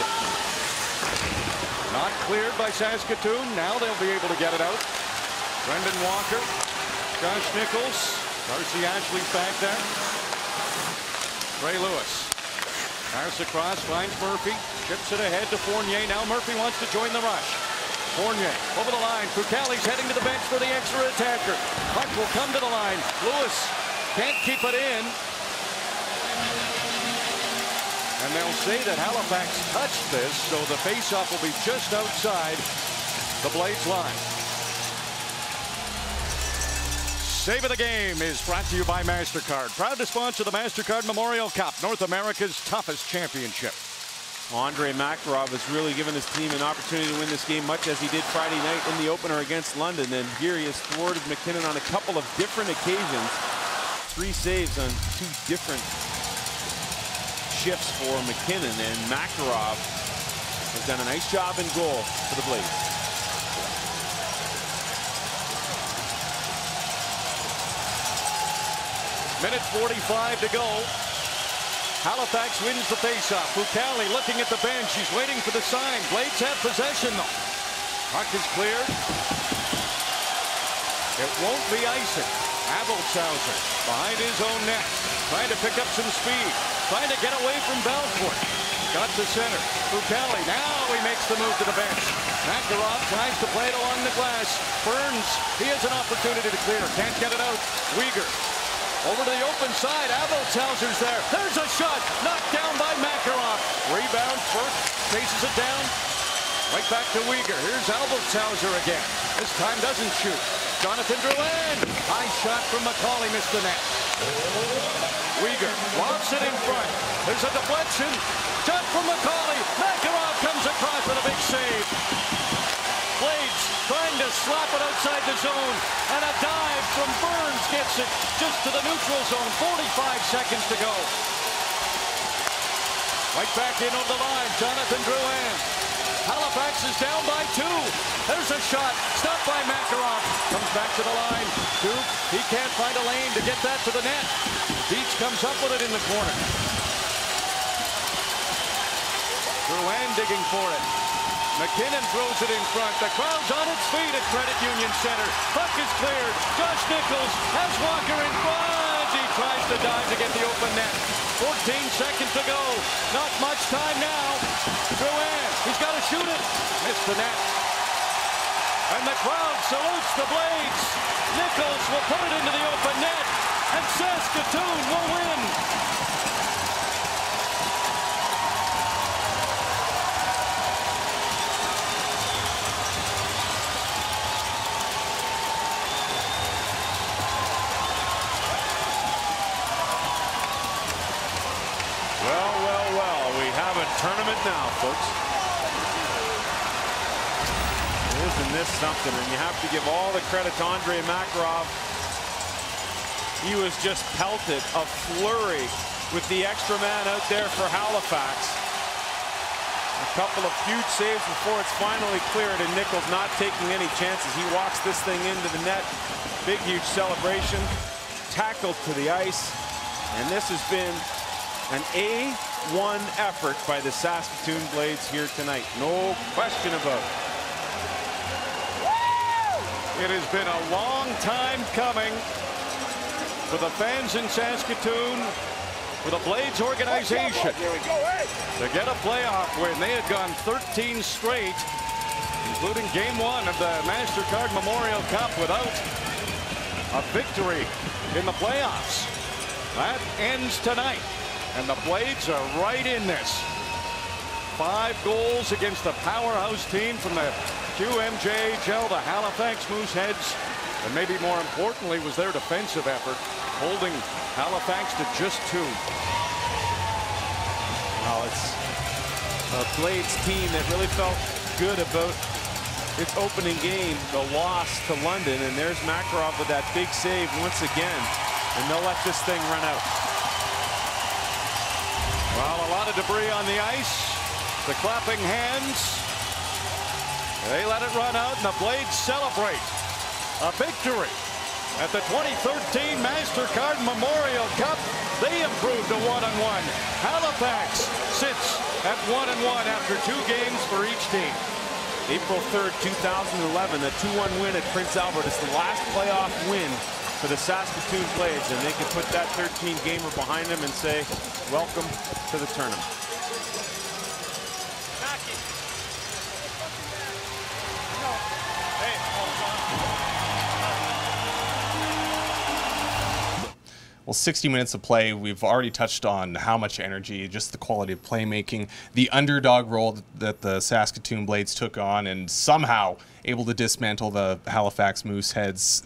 Not cleared by Saskatoon. Now they'll be able to get it out. Brendan Walker, Josh Nichols, Darcy Ashley's back there. Ray Lewis. Pass across, finds Murphy, chips it ahead to Fournier. Now Murphy wants to join the rush. Fournier over the line. Foucali's heading to the bench for the extra attacker. Puck will come to the line. Lewis can't keep it in. And they'll say that Halifax touched this, so the faceoff will be just outside the Blades line. Save of the Game is brought to you by MasterCard. Proud to sponsor the MasterCard Memorial Cup, North America's toughest championship. Andre Makarov has really given his team an opportunity to win this game, much as he did Friday night in the opener against London. And here he has thwarted McKinnon on a couple of different occasions. 3 saves on 2 different shifts for McKinnon. And Makarov has done a nice job in goal for the Blades. Minute 45 to go. Halifax wins the faceoff. Foucali looking at the bench. He's waiting for the sign. Blades have possession though. Puck is cleared. It won't be icing. Abelshausen behind his own net. Trying to pick up some speed. Trying to get away from Belfort. Got to center. Foucali now he makes the move to the bench. Makarov tries to play it along the glass. Burns, he has an opportunity to clear. Can't get it out. Uyghur. Over to the open side. Abelshausen's there. There's a shot. Knocked down by Makarov. Rebound. Burke chases it down. Right back to Uyghur. Here's Abelshausen again. This time doesn't shoot. Jonathan Drouin. High shot from McCauley. Missed the net. Uyghur lobs it in front. There's a deflection. Shot from McCauley. Makarov comes across with a big save. Blades trying to slap it outside the zone. And a dive from Burns gets it just to the neutral zone. 45 seconds to go. Right back in over the line. Jonathan Drouin. Halifax is down by 2. There's a shot. Stopped by Makarov. Comes back to the line. Duke, he can't find a lane to get that to the net. Dietz comes up with it in the corner. Drouin digging for it. McKinnon throws it in front. The crowd's on its feet at Credit Union Center. Puck is cleared. Josh Nichols has Walker in front. He tries to dive to get the open net. 14 seconds to go. Not much time now. Drouin, he's got to shoot it. Missed the net. And the crowd salutes the Blades. Nichols will put it into the open net. And Saskatoon will win. now, folks. Isn't this something? And you have to give all the credit to Andrei Makarov. He was just pelted, a flurry with the extra man out there for Halifax. A couple of huge saves before it's finally cleared, and Nichols not taking any chances. He walks this thing into the net. Big, huge celebration. Tackled to the ice. And this has been an A1 effort by the Saskatoon Blades here tonight. No question about it. It has been a long time coming for the fans in Saskatoon, for the Blades organization, to get a playoff win. They had gone 13 straight, including game 1 of the MasterCard Memorial Cup, without a victory in the playoffs. That ends tonight, and the Blades are right in this. 5 goals against the powerhouse team from the QMJHL, the Halifax Mooseheads, and maybe more importantly was their defensive effort, holding Halifax to just 2. Well, it's a Blades team that really felt good about its opening game, the loss to London, and there's Makarov with that big save once again, and they'll let this thing run out. Well, a lot of debris on the ice, the clapping hands, they let it run out, and the Blades celebrate a victory at the 2013 MasterCard Memorial Cup. They improved to 1-1. Halifax sits at 1-1 after 2 games for each team. April 3rd, 2011, the 2-1 win at Prince Albert is the last playoff win for the Saskatoon Blades, and they can put that 13-gamer behind them and say, welcome to the tournament. Well, 60 minutes of play, we've already touched on how much energy, just the quality of playmaking, the underdog role that the Saskatoon Blades took on, and somehow able to dismantle the Halifax Mooseheads.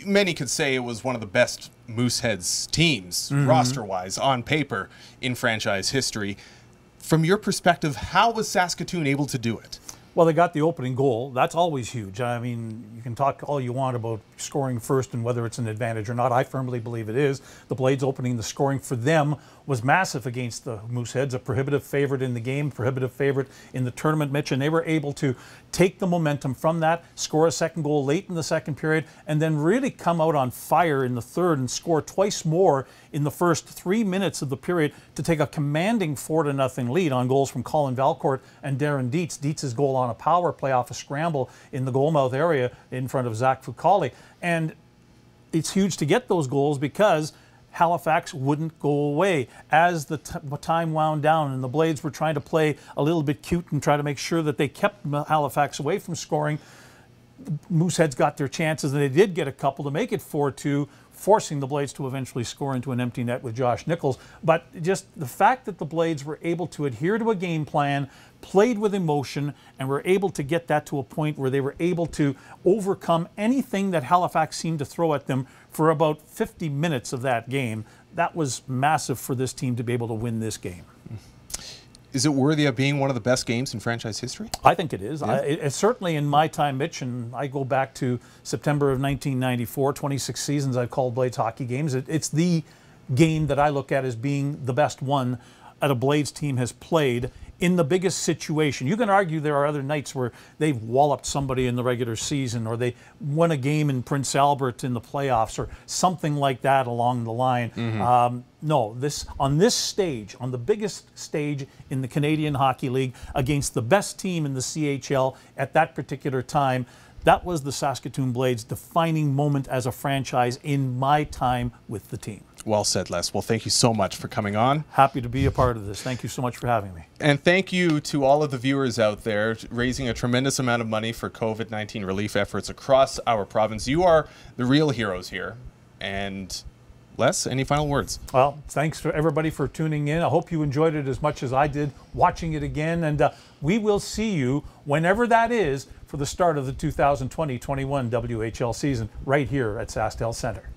Many could say it was one of the best Mooseheads teams, roster-wise, on paper, in franchise history. From your perspective, how was Saskatoon able to do it? Well, they got the opening goal. That's always huge. I mean, you can talk all you want about scoring first and whether it's an advantage or not. I firmly believe it is. The Blades opening the scoring for them was massive against the Mooseheads, a prohibitive favorite in the game, prohibitive favorite in the tournament, Mitch, and they were able to take the momentum from that, score a second goal late in the second period, and then really come out on fire in the third and score twice more in the first 3 minutes of the period to take a commanding 4-0 lead on goals from Colin Valcourt and Darren Dietz. Dietz's goal on a power play off a scramble in the goalmouth area in front of Zach Fucali. And it's huge to get those goals because Halifax wouldn't go away. As the time wound down and the Blades were trying to play a little bit cute and try to make sure that they kept Halifax away from scoring, the Mooseheads got their chances, and they did get a couple to make it 4-2, forcing the Blades to eventually score into an empty net with Josh Nichols. But just the fact that the Blades were able to adhere to a game plan, played with emotion, and were able to get that to a point where they were able to overcome anything that Halifax seemed to throw at them for about 50 minutes of that game, that was massive for this team to be able to win this game. Is it worthy of being one of the best games in franchise history? I think it is. Yeah. It's certainly in my time, Mitch, and I go back to September of 1994, 26 seasons I've called Blades hockey games. It's the game that I look at as being the best one that a Blades team has played in the biggest situation. You can argue there are other nights where they've walloped somebody in the regular season, or they won a game in Prince Albert in the playoffs, or something like that along the line. No, on this stage, on the biggest stage in the Canadian Hockey League, against the best team in the CHL at that particular time, that was the Saskatoon Blades' defining moment as a franchise in my time with the team. Well said, Les. Well, thank you so much for coming on. Happy to be a part of this. Thank you so much for having me. And thank you to all of the viewers out there raising a tremendous amount of money for COVID-19 relief efforts across our province. You are the real heroes here. And Les, any final words? Well, thanks to everybody for tuning in. I hope you enjoyed it as much as I did watching it again. And we will see you whenever that is for the start of the 2020-21 WHL season right here at SaskTel Center.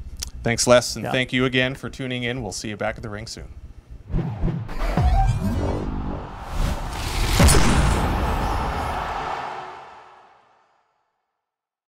Thanks, Les, and thank you again for tuning in. We'll see you back at the rink soon.